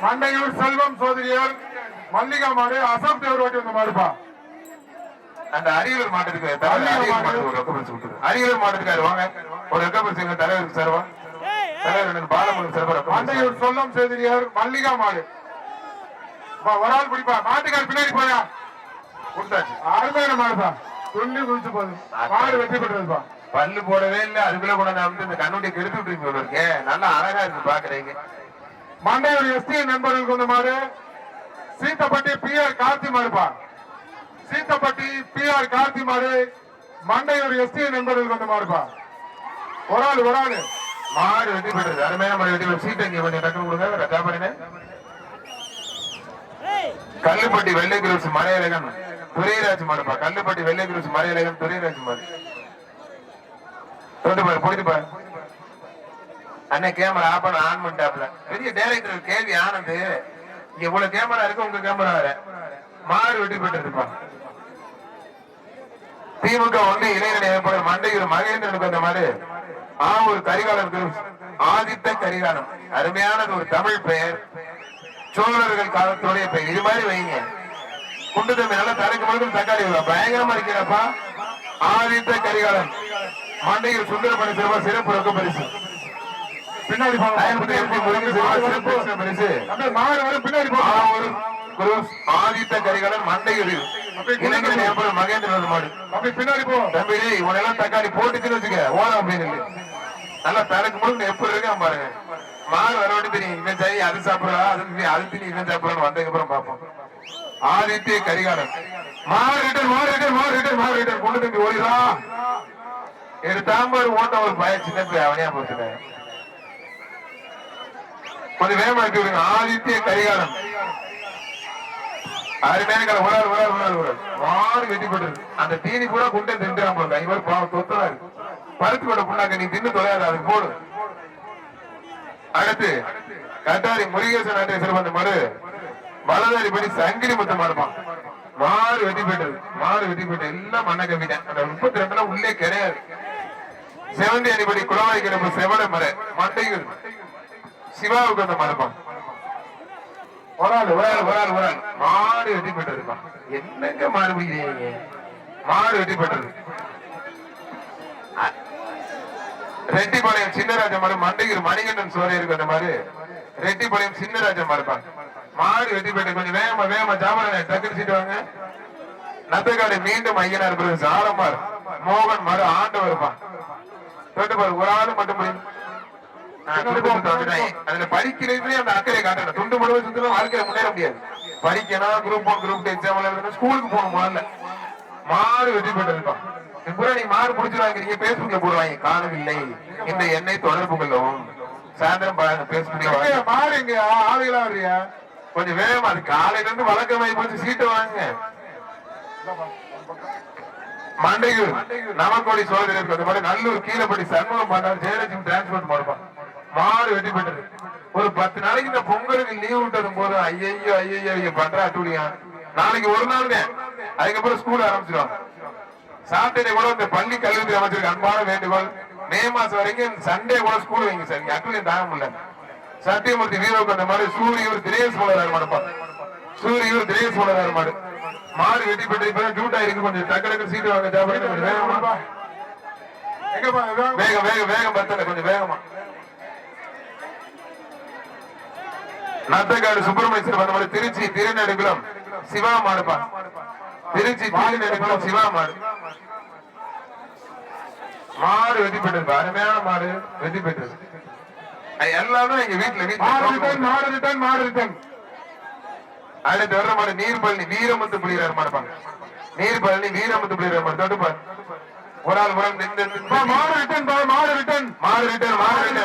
மண்டையூர் செல்வம் சோதரியார் மல்லிகா மாடு அசம் தேவர் வாட்டி வந்த மாடுப்பா. அந்த அரியலூர் மாட்டுக்கு அரியலூர் மாட்டுக்காரு வாங்க. ஒரு ரெக்கபரிசு தலைவருக்கு சார்வா தலைவர் பாலமுருகன் சார்பா மண்டையூர் செல்வம் சோதரியார் மல்லிகா மாடு. ஒரு ஆள் பிடிப்பா. மாட்டுக்கார் பின்னாடி போயா கொடுத்தாச்சு. அருமையான மாடுப்பா. துள்ளி குதிச்சு போகுது. மாடு வெற்றி பெற்றதுப்பா. பல்லு போடவே இல்லை. அதுக்குள்ள கூட நான் வந்து இந்த கண்ணுடைய கெடுத்து விட்டுருக்கீங்க இருக்கேன். நல்லா அழகா இருக்கு பாக்குறீங்க. மண்டையூர் எஸ்டி நண்பர்களுக்கு வந்த மாடு சீத்தப்பட்டி PR கார்த்தி மாடுப்பா. சீத்தப்பட்டி PR கார்த்தி மாடு மண்டையூர் எஸ்டி நண்பர்களுக்கு வந்த மாடுப்பா. ஒரு ஆள் மாடு வெற்றி பெற்றது. அருமையான மாடு வெற்றி பெற்று சீட்டை இங்க கொஞ்சம் டக்கு கொடுங்க. ரஜாபடினே கல்லுப்பட்டி வெள்ளை குரூஸ் மலையழகன் துரைராஜ் மாடுப்பா. கல்லுப்பட்டி வெள்ளை குரூஸ் மலையழகன் துரைராஜ் மாடு. தொட்டு பாரு போயிட்டு பாரு. அண்ணன் கேமரா ஆன் பண்ணிட்டாப்ல. பெரிய டைரக்டர் கேள்வி ஆனது. இங்க இவ்வளவு கேமரா இருக்கு. உங்க கேமரா வேற. மாடு வெற்றி பெற்றிருப்பா. திமுக ஒன்று இளைஞர் ஏற்பாடு மண்டையூர் மகேந்திரனுக்கு வந்த மாடு ஆவூர் கரிகாலர் குரூப்ஸ் ஆதித்த கரிகாலம். அருமையானது ஒரு தமிழ் பெயர், சோழர்கள் காலத்துடைய பெயர். இது மாதிரி வைங்க. குண்டு தம்பி நல்லா தலைக்கு முழுக்க தக்காளி பயங்கரமா இருக்கிறப்பா. ஆதித்த கரிகாலன் மண்டையில் சுந்தரமணி சிறப்பா சிறப்பு ரொக்க பரிசு. பின்னாடி பரிசு மாடு வரும் பின்னாடி ஆதித்த கரிகாலன் மண்டையில் இளைஞர் ஏற்படும் மகேந்திரன் மாடு. அப்படி பின்னாடி போ தம்பி. உனெல்லாம் தக்காளி போட்டுச்சுன்னு வச்சுக்க ஓரம் அப்படின்னு நல்லா தலைக்கு முழுக்க எப்படி இருக்கான் பாருங்க. மாடு வரவாட்டி தெரியும் இவன் சரி அது சாப்பிடறா அது திணி இவன் சாப்பிடறான்னு வந்ததுக்கு அப்புறம் பார்ப்போம். ஆதித்ய கரிகாலன் மாடு ரிட்டர் கொண்டு தம்பி ஓடிடா. எடுத்தாம்பர் ஓட்ட ஒரு பய சின்ன போய் அவனையா போச்சுட்ட கொஞ்சம் வேகமா எடுத்து விடுங்க. ஆதித்ய கரிகாலன் அருமையான ஒரு மாடு வெட்டி போட்டுருக்கு. அந்த தீனி கூட குண்டை தின்றான் போல. இவர் பாவம் தொத்தலா இருக்கு. பருத்தி கொண்ட புண்ணாக்க நீ தின்னு தொலையாது, அதுக்கு போடு. அடுத்து கட்டாரி முருகேசன் நாட்டை சிறந்த மாடு வலதாரி படி சங்கிலி முத்தம் இருப்பான். மாடு வெட்டி போயிட்டு எல்லாம் மண்ண கவிட்டேன். அந்த 32 உள்ளே கிடையாது. செவந்தி அணிபடி குளவாய் கிடப்பு செவட மர மண்டைகள் சிவாவுக்கு அந்த மரப்பான். ஒரு ஆள் மாடு வெட்டி போயிட்டு என்னங்க மாடு பிடிக்கிறீங்க? மாடு வெட்டி போயிட்டது. ரெட்டிப்பாளையம் சின்னராஜ மாடு மண்டையூர் மணிகண்டன் சோழ இருக்கு. அந்த மாதிரி ரெட்டிப்பாளையம் சின்னராஜ மாடுப்பாங்க. மாடு வெட்டி போயிட்டு கொஞ்சம் வேகமா ஜாமரன் டக்குனு சீட்டு வாங்க. நத்தக்காடு மீண்டும் ஐயனார் பிரதேச ஆரம்பார் மோகன் மாடு ஆண்டவர் இருப்பான். தொட்டு பாரு ஒரு ஆளு மட்டும் முடியும். அதுல படிக்கிறதுலயே அந்த அக்கறை காட்டணும். துண்டு முழுவதும் சுத்தலாம் வாழ்க்கையில முன்னேற முடியாது. படிக்கணும், குரூப் 1 குரூப் 2 எக்ஸாம் எழுதணும், ஸ்கூலுக்கு போகணும். முதல்ல மாடு வெட்டி போயிட்டு இருப்பான். நீ மாடு புடிச்சிருவாங்க, பேஸ்புக்ல போடுவாங்க காணவில்லை இந்த எண்ணெய் தொடர்பு கொள்ளவும். சாயந்தரம் பாருங்க பேஸ்புக்ல மாடு இங்க ஆளுகளா வர்றியா? கொஞ்சம் வேகமா அது காலையில இருந்து வழக்கமாயி போச்சு. சீட்டை வாங்க. மண்டையூர் நமக்கோடி சோதனை அந்த மாதிரி நல்லூர் கீழப்படி சண்முகம் பண்ணார் ஜெயலட்சுமி டிரான்ஸ்போர்ட் மாடுப்பான். மாடு வெட்டி போயிட்டது. ஒரு 10 நாளைக்கு இந்த பொங்கலுக்கு லீவ் விட்டதும் போது ஐயோ பண்ற அட்டூழியா. நாளைக்கு ஒரு நாள் தான், அதுக்கப்புறம் ஸ்கூல் ஆரம்பிச்சிடும். சாட்டர்டே கூட இந்த பள்ளி கல்வித்துறை அமைச்சருக்கு அன்பான வேண்டுகோள், மே மாசம் வரைக்கும் சண்டே கூட ஸ்கூல் வைங்க சார். அட்டூழியம் தாங்க முடியல. சத்தியமூர்த்தி வீரோக்கு அந்த மாதிரி சூரியூர் திரேஷ் போலரார் மாடுப்பான். சூரியூர் திரேஷ் போலரார் மாடு மாடு வெட்டி போட்டு இப்ப ஜூட் ஆயிருக்கு. கொஞ்சம் டக்கு சீட்டு வாங்க. வேகம் பத்தல கொஞ்சம் வேகமா. நத்தக்காடு சுப்பிரமணியன் அந்த மாதிரி திருச்சி திருநெடுங்குளம் சிவா மாடுப்பான். திருச்சி திருநெடுங்குளம் சிவா மாடு மாடு வெட்டி போயிட்டு அருமையான மாடு வெட்டி போயிட்டு எல்லாமே எங்க வீட்டுல மாடு. அடுத்து வர்ற மாடு நீர்பழனி வீரமுத்து புலியார் மாடுப்பாங்க. நீர்பழனி வீரமுத்து புலியார் மாடு தொட்டுப்பாரு. ஒரு ஆள்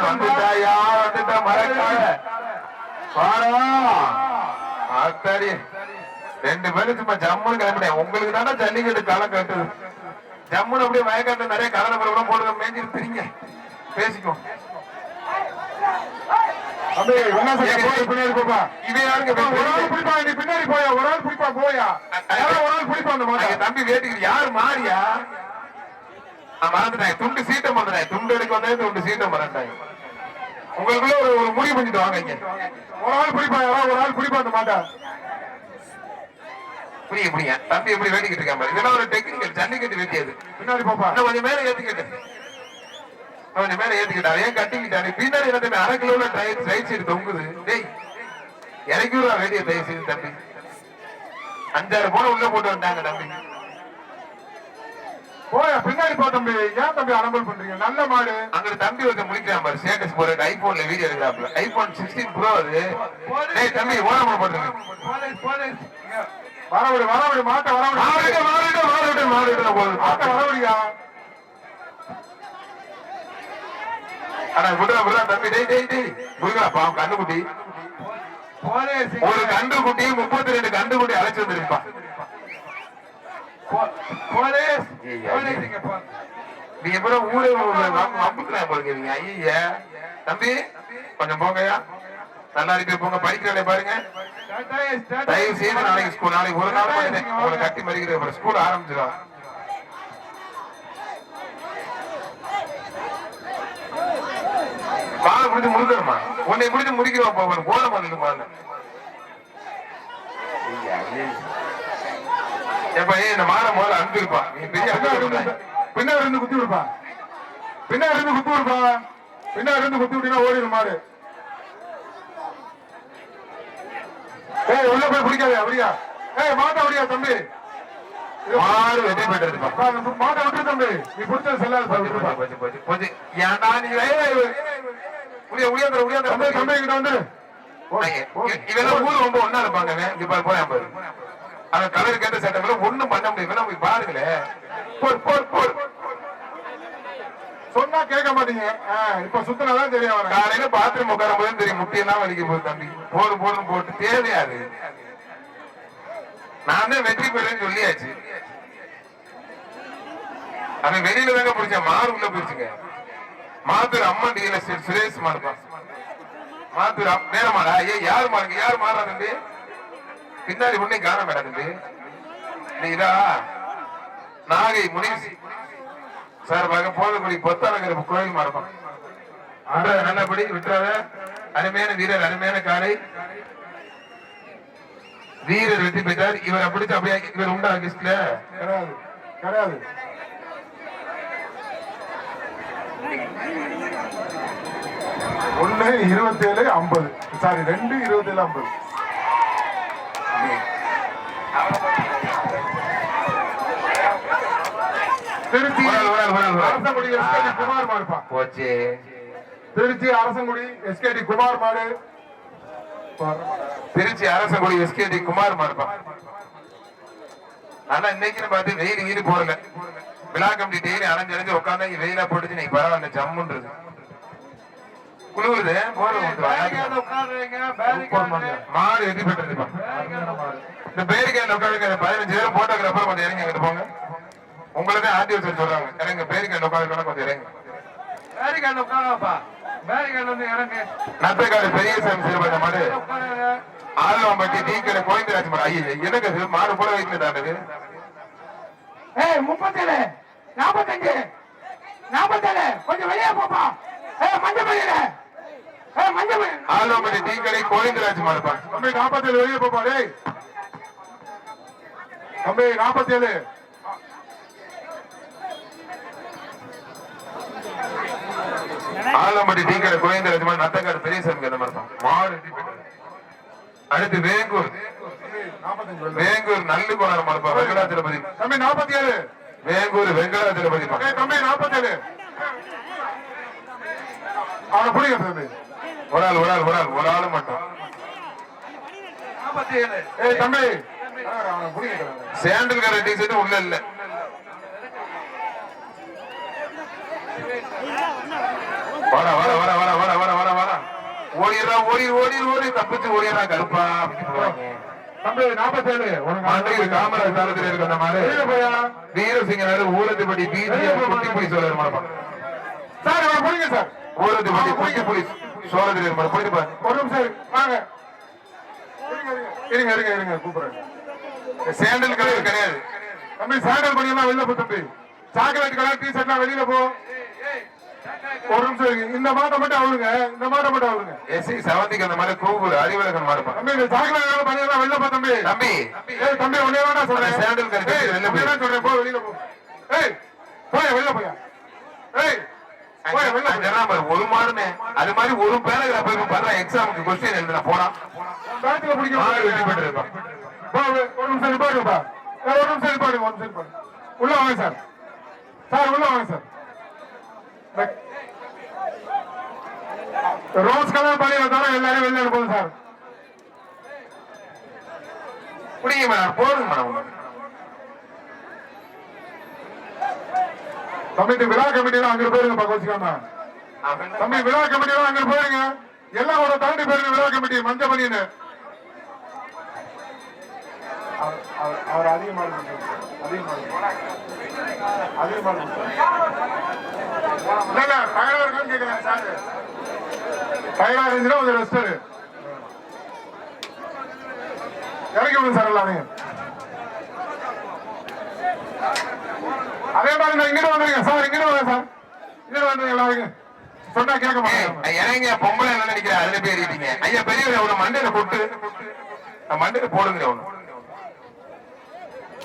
வந்துட்டாயா வந்துட்டா மறக்காத பாரா அத்தாடி 2 பேரும் சும்மா ஜம்முன்னு கிளம்பிட்டேன். உங்களுக்கு தானே ஜல்லிக்கட்டு களை கட்டுது. ஜம்முன்னு அப்படியே வயக்காட்டு நிறைய கலனை பரவலாம் போடுங்க. மேஞ்சிட்டு திரிங்க பேசிக்கோ. பின்னாடி போப்பா. இவன் யாருங்க? பின்னாடி போயா ஒரு ஆள் பிடிப்பா போயா. ஒரு ஆள் பிடிப்பா. தம்பி வேட்டிக்கு யாரு மாறியா? மறந்துட்டாங்க. துண்டு சீட்டை மறந்துட்டாங்க. துண்டு எடுக்க வந்தே துண்டு சீட்டை மறந்துட்டாங்க. உங்களுக்குள்ள ஒரு முடிவு பண்ணிட்டு வாங்க. ஒரு ஆள் பிடிப்பா. ஒரு ஆள் பிடிப்பா அந்த மாட்டா. புரியுங்க. தம்பி எப்படி வேட்டிக்கிட்டு இருக்காங்க. இதெல்லாம் ஒரு டெக்னிக்கல் ஜல்லிக்கட்டு வேட்டியது. பின்னாடி போப்பா. கொஞ்சம் மேல ஏத்திக்கிட்டு கொஞ்சம் மேல ஏத்திக்கிட்டா ஏன் கட்டிக்கிட்டாரு. பின்னாடி என்ன 1/2 கிலோல ரைட் சைடு தொங்குது. டேய் இறக்கி விடுவா வேட்டிய தயவு செய்து தம்பி. 5-6 போன உள்ள போட்டு வந்தாங்க தம்பி. போயா பின்னாடி போ தம்பி. ஏன் தம்பி அலம்பல் பண்றீங்க? நல்ல மாடு. அங்க தம்பி ஒருத்தர் முடிக்கிறான் பாரு. ஸ்டேட்டஸ் போற ஐபோன்ல வீடியோ எடுக்கிறாப்ல. ஐபோன் 16 ப்ரோ அது. டேய் தம்பி ஓரமா போடுங்க. வரவிடு மாட்ட வரவிடு மாட்ட வரவிடியா. ஆனா விடுறா தம்பி. டேய் முருகா பாவம் கண்டுகுட்டி. ஒரு கண்டுகுட்டி 32 கண்டுகுட்டி அழைச்சு வந்திருப்பான். நீங்க கூட ஊரே அம்புக்கலாம் போறீங்க. ஐயா தம்பி கொஞ்சம் போங்கயா. நல்லா இருக்கு போங்க. படிக்கிறானே பாருங்க. தயவு செய்து நாளைக்கு ஸ்கூல் நாளைக்கு ஒரு நாள் உங்களை கட்டி மறிக்கிற ஸ்கூல் ஆரம்பிச்சிடும். மாலை முடிச்சு முடிக்கணுமா? உன்னை முடிச்சு முடிக்கிறோம் போகணும். போன பண்ணு மாலை. எப்ப இந்த மாலை முதல்ல அனுப்பிருப்பா. நீ பெரிய பின்னாடி இருந்து குத்தி விடுப்பா. பின்னாடி இருந்து குத்தி விடுப்பா. பின்னாடி இருந்து குத்தி விட்டீங்கன்னா ஓடிடும் மாடு. ஏய் உள்ள போய் பிடிக்காது அப்படியா? ஏய் மாட்ட அப்படியா தம்பி? மாடு வெற்றி பெற்றது. மாட்ட விட்டு தம்பி, நீ பிடிச்சது செல்லாது. ஏன்டா நீ தம்பி தம்பி கிட்ட வந்து இதெல்லாம் ஊர் ரொம்ப ஒன்னா இருப்பாங்க. இப்ப போய் அந்த கலருக்கு ஏற்ற சட்டம் ஒண்ணும் பண்ண முடியும். போய் பாருங்களேன். சொன்னா கேட்க மாட்டீங்க. இப்ப சுத்தினாதான் தெரியும். காலையில பாத்ரூம் உட்காரும் போது தெரியும் முட்டியெல்லாம் வலிக்க போகுது தம்பி. போதும் போட்டு தேவையாது. நான் தான் வெற்றி பெறேன்னு சொல்லியாச்சு. அவன் வெளியில தாங்க பிடிச்சேன். மாறு உள்ள போயிடுச்சுங்க. மாத்தூர் அம்மன் ரியல் எஸ்டேட் சுரேஷ் மாடுப்பான். மாத்தூர் நேரமாடா. யாரு மாறுங்க? யாரு மாறா தம்பி? பின்னாடி ஒண்ணே காண மேடம் தம்பி. இதா நாகை முனிசி சார் போதக்குடி பொத்தானங்கிற கோயில் மாறுப்பான். நல்லபடி விட்டுறாத. அருமையான வீரர், அருமையான காலை வீரர் வெற்றி பெற்றார். இவர் பிடிச்ச அப்படியே இவர் உண்டா லிஸ்ட்ல? கிடையாது கிடையாது. 1:27:50. சாரி 2:27:50. திருச்சி அரசங்குடி எஸ்கேடி குமார் மாடுப்பா. போச்சு. திருச்சி அரசங்குடி எஸ்கேடி குமார் மாடு. திருச்சி அரசங்குடி எஸ்கேடி குமார் மாடுப்பா. ஆனா இன்னைக்கு பார்த்து வெயில் ஈடு போடல. விழா கமிட்டி டெய்லி அரைஞ்சு உட்காந்து வெயிலா போட்டுச்சு. நீ பரவாயில்ல ஜம்முன்றது குழுவுது. மாடு வெற்றி பெற்றது. இந்த பேரிக்கான உட்காந்து 15 பேரும் போட்டோகிராஃபர் கொஞ்சம் இறங்கி அங்கிட்டு போங்க. உங்களதே ஆர்டிஓ சார் சொல்றாங்க இறங்க. பேரிக்கான உட்காந்து கொஞ்சம் இறங்க. பேரிக்கான உட்காரப்பா. பேரிக்கான வந்து இறங்க. நத்தக்காடு பெரிய சாமி சிறுபட்ட மாடு. ஆலம்பட்டி டீக்கடை கோயந்தராஜ் மாடு. ஐயா எனக்கு மாடு போல வைக்கல தாண்டது. 37 45 47 கொஞ்சம் வெளியே போப்பா. ஆலம்பட்டி டீக்கடை கோயந்தராஜ் மாடுப்பா. தம்பி 47 வெளியே போப்பா. டேய் தம்பி 47. ஆலம்பட்டி டீக்கடை கோயந்தராஜ் மாடு. நத்தக்காடு பெரிய சாமி மாடு. அடுத்து வேங்கூர் நல்லு கோணம் மாடுப்பா. வெங்கடாச்சலபதி தம்பி 47. வேங்கூர் வெங்கடாச்சலபதி தம்பி 47. அவனை பிடிக்க தம்பி. ஒரு ஆள் மட்டும். தம்பி சாண்டல் கலர் டிஷர்ட் உள்ள இல்ல. வர ஓடி தப்பிச்சு ஓடிடுறா கருப்பா. தம்பி 47. காமராஜ் தளத்தில் இருக்கிற மாதிரி வீரசிங்கர் ஊரத்துப்படி குட்டி புலி சோழர் மாடுப்பான். சார் அவன் பிடிங்க சார். ஊரத்துப்படி குட்டி புலி சோழர் மாடு போயிட்டு பாரு. ஒரு நிமிஷம் வாங்க. இருங்க கூப்பிடுறேன். சாண்டல் கலர் கிடையாது தம்பி. சாண்டல் பண்ணியெல்லாம் வெளில போ தம்பி. சாக்லேட் கலர் டி ஷர்ட்லாம் வெளியில போ. ஒரு நிமிஷம் இருக்கு. இந்த மாட்டை மட்டும் அவளுங்க. எஸ்சி செவந்திக்கு அந்த மாதிரி கூகுள் அறிவழகன் மாடுப்பான். தம்பி இந்த சாக்லேட் கலர் பண்ணியெல்லாம் வெளில போ தம்பி. தம்பி ஒன்னே வேண்டாம் சொல்றேன். சாண்டல் கலர் வெளில போய் சொல்றேன். போ வெளியில போ. போய் வெளில போயா. ஒரு மாடுமே அது மாதிரி ஒரு பேராகிராஃப் பண்ற எக்ஸாமுக்கு கொஸ்டின் எழுதுனா போறான். வெற்றி பெற்றிருப்பான். ஒரு நிமிஷம் நிப்பாடுப்பா. ஒரு நிமிஷம் நிப்பாடு. உள்ள வாங்க சார். உள்ள வாங்க சார். ரோஸ் கலர் பண்ணியில தவிர எல்லாரும் வெளில போகுது சார். புரியுங்க மேடம். போடுங்க மேடம். தம்பி விழா கமிட்டிலாம் அங்க போயிருங்க கோச்சிக்காம. தம்பி விழா கமிட்டிலாம் அங்க போயிருங்க. எல்லாம் ஒரு தாண்டி போயிருங்க. விழா கமிட்டி மஞ்ச பண்ணின்னு அவர் அதிகமா டயர்டா இருக்கான்னு கேட்கிறேன் சார். டயர்டா இருந்துச்சுன்னா கொஞ்சம் ரெஸ்ட் இறக்கி விடுங்க சார் எல்லாமே. அதே மாதிரி இங்கிட்டு வந்துருங்க சார். இங்கிட்டு வாங்க சார். இங்கிட்டு வந்துருங்க எல்லாருங்க. சொன்னா கேட்க மாட்டாங்க. இறங்க பொம்பளை என்ன நினைக்கிறேன் அதுல போய் ஏறிட்டீங்க. ஐயா பெரியவர் அவனை மண்டையில போட்டு மண்டையில போடுங்க ஒண்ணு.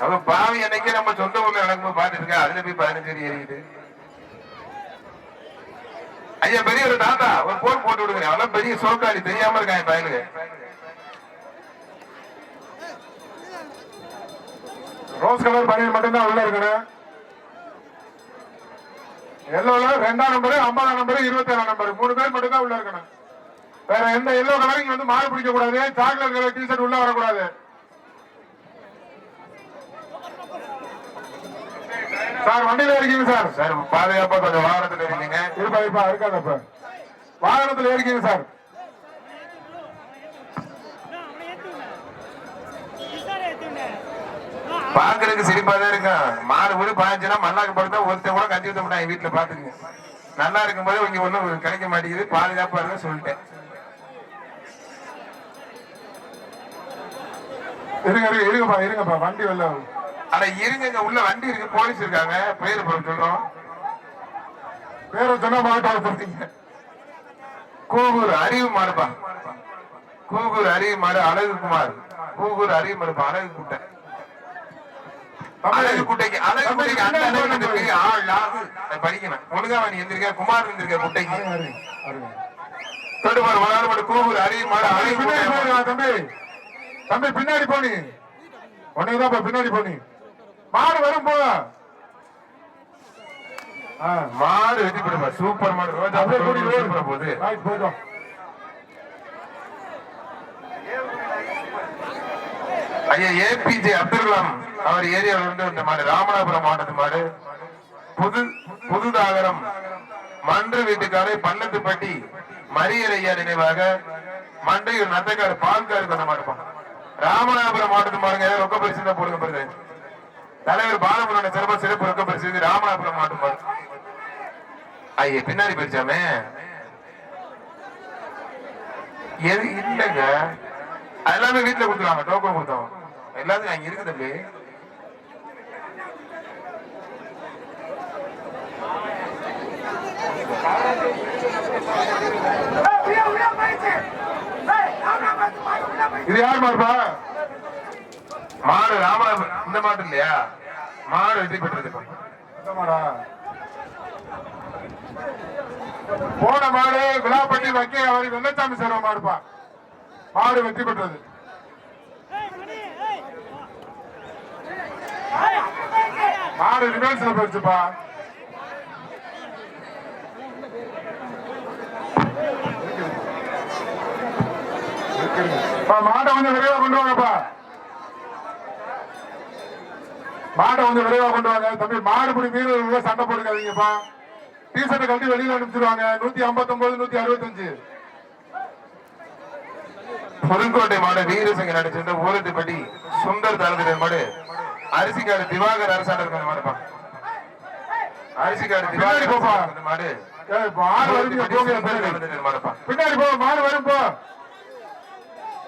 அவன் பாவி அன்னைக்கு நம்ம சொந்த ஊர்ல நடக்கும்போது பாத்துட்டு இருக்கா, அதுல போய் 15 அடி ஏறிட்டு. ஐயா பெரியவர் தாத்தா ஒரு போர் போட்டு விடுங்க. அவன் பெரிய சோக்காளி தெரியாம இருக்கான் பயனுங்க. ரோஸ் கலர் பனியன் மட்டும்தான் உள்ள இருக்கணும். எல்லோல 2ஆம் நம்பர், 50ஆம் நம்பர், 27ஆம் நம்பர் 3 பேர் மட்டும் தான் உள்ள இருக்கணும். வேற எந்த எல்லோ கலரும் இங்க வந்து மாறு பிடிக்க கூடாது. சாக்லேட் கலர் டிஷர்ட் உள்ள வரக்கூடாது. சார் வண்டியில இருக்கீங்க சார். சார் பாதுகாப்பா கொஞ்சம் வாகனத்துல இருக்கீங்க. இருப்பா இருக்காதப்ப வாகனத்துல இருக்கீங்க சார். பாக்குறதுக்கு சிரிப்பா தான் இருக்கும். மாடு வீடு பாய்ச்சுன்னா மண்ணாக்கு படுத்தா ஒருத்தன் கூட கஞ்சி ஊத்த மாட்டாங்க வீட்டுல பாத்துக்குங்க. நல்லா இருக்கும் போது இங்க ஒண்ணும் கிடைக்க மாட்டேங்குது. பாதுகாப்பா இருக்க சொல்லிட்டேன். இருங்கப்பா வண்டி வரல. ஆனா இருங்க உள்ள வண்டி இருக்கு, போலீஸ் இருக்காங்க. பேரு சொல்றோம். பேரை சொன்னா மாட்டாங்க. கூகூர் அறிவு மாடுப்பா. கூகூர் அறிவு மாடு அழகுக்குமார். கூகூர் அறிவு மாடுப்பா அழகு கூட்ட. அழகு குட்டைக்கு அந்த அளவுக்கு பெரிய ஆள் படிக்கணும். ஒழுங்கா நீ எந்திருக்க குமார் இருந்திருக்க குட்டைக்கு தொடுமாறு மலர் கூகூர் அறிவு மாடு அழகு. தம்பி பின்னாடி போனி உடனேதான் பின்னாடி போனி மாடு வரும் போ. மாடு வெற்றி பெறுமா சூப்பர் மாடு. ரோஜா சூப்பரா போகுது. போதும். ஐயா ஏபிஜே அப்துல் கலாம் அவர் ஏரியாவில் இருந்து இந்த மாடு ராமநாதபுரம் மாவட்டத்து மாடு. புதுதாகரம் மன்று வீட்டுக்காரை பள்ளத்துப்பட்டி மரியரையா நினைவாக மண்டையூர் நத்தக்காடு பால்காருக்கு அந்த மாடுப்பான். ராமநாதபுரம் மாவட்டத்து மாடுங்க. ரொக்க பரிசு தான் போடுங்க பாருங்க. தலைவர் பாலமுருகன் சிறப்பு சிறப்பு ரொக்க பரிசு ராமநாதபுரம் மாவட்டம் மாடு. ஐயா பின்னாடி பரிச்சாமே எது இல்லைங்க. எல்லாமே வீட்டுல கொடுத்துருவாங்க. டோக்கன் கொடுத்தோம் எல்லாத்துக்கும் அங்க இருக்குது. தம்பி இது யார் மாடுப்பா? மாடு ராமநாதபுரம் இந்த மாடு இல்லையா? மாடு வெற்றி பெற்றது. போன மாடு விழாப்பட்டி வைக்க அவர் வெள்ளச்சாமி சேர்வ மாடுப்பா. மாடு வெற்றி பெற்றது. மாடு ரிவர்ஸ்ல போயிடுச்சுப்பா. மாட்டை வந்து விரைவா கொண்டு வாங்கப்பா. மாட்டை வந்து விரைவா கொண்டு வாங்க. தம்பி மாடுபிடி வீரர்கள் சண்டை போட்டுக்காதீங்கப்பா. டிஷர்ட்டை கட்டி வெளியில அனுப்பிச்சிருவாங்க. 159 165. புதுக்கோட்டை மாடு வீரசிங்க நடிச்சிருந்த ஊரத்துப்பட்டி சுந்தர் தளத்தின் மாடு அரிசிக்காடு திவாகர் அரசாண்டர் மாடுப்பா. அரிசிக்காடு திவாகர் மாடு பின்னாடி போ. மாடு வரும் போ.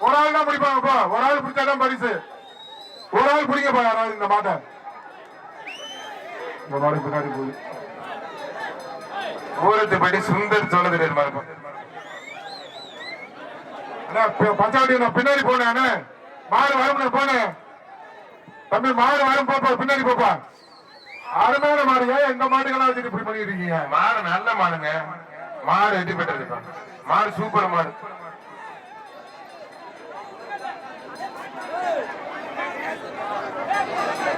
ஒரு ஆள் தான் பிடிப்பாங்கப்பா. ஒரு ஆள் பிடிச்சாதான் பரிசு. ஒரு ஆள் பிடிங்கப்பா. யாராவது இந்த மாட்டை இந்த மாடு பின்னாடி போகுது. ஊரத்துப்பட்டி சுந்தர் சோழதிரர் மாடுப்பா. பஞ்சாவட்டி நான் பின்னாடி போனேன். மாடு வரும் போனேன். தம்பி மாடு வரும் போப்பா. பின்னாடி போப்பா. அருமையான மாடு. ஏன் இந்த மாடுகள்லாம் வச்சுட்டு இப்படி பண்ணிட்டு இருக்கீங்க? மாடு நல்ல மாடுங்க. மாடு வெற்றி பெற்றது. மாடு சூப்பர் மாடு.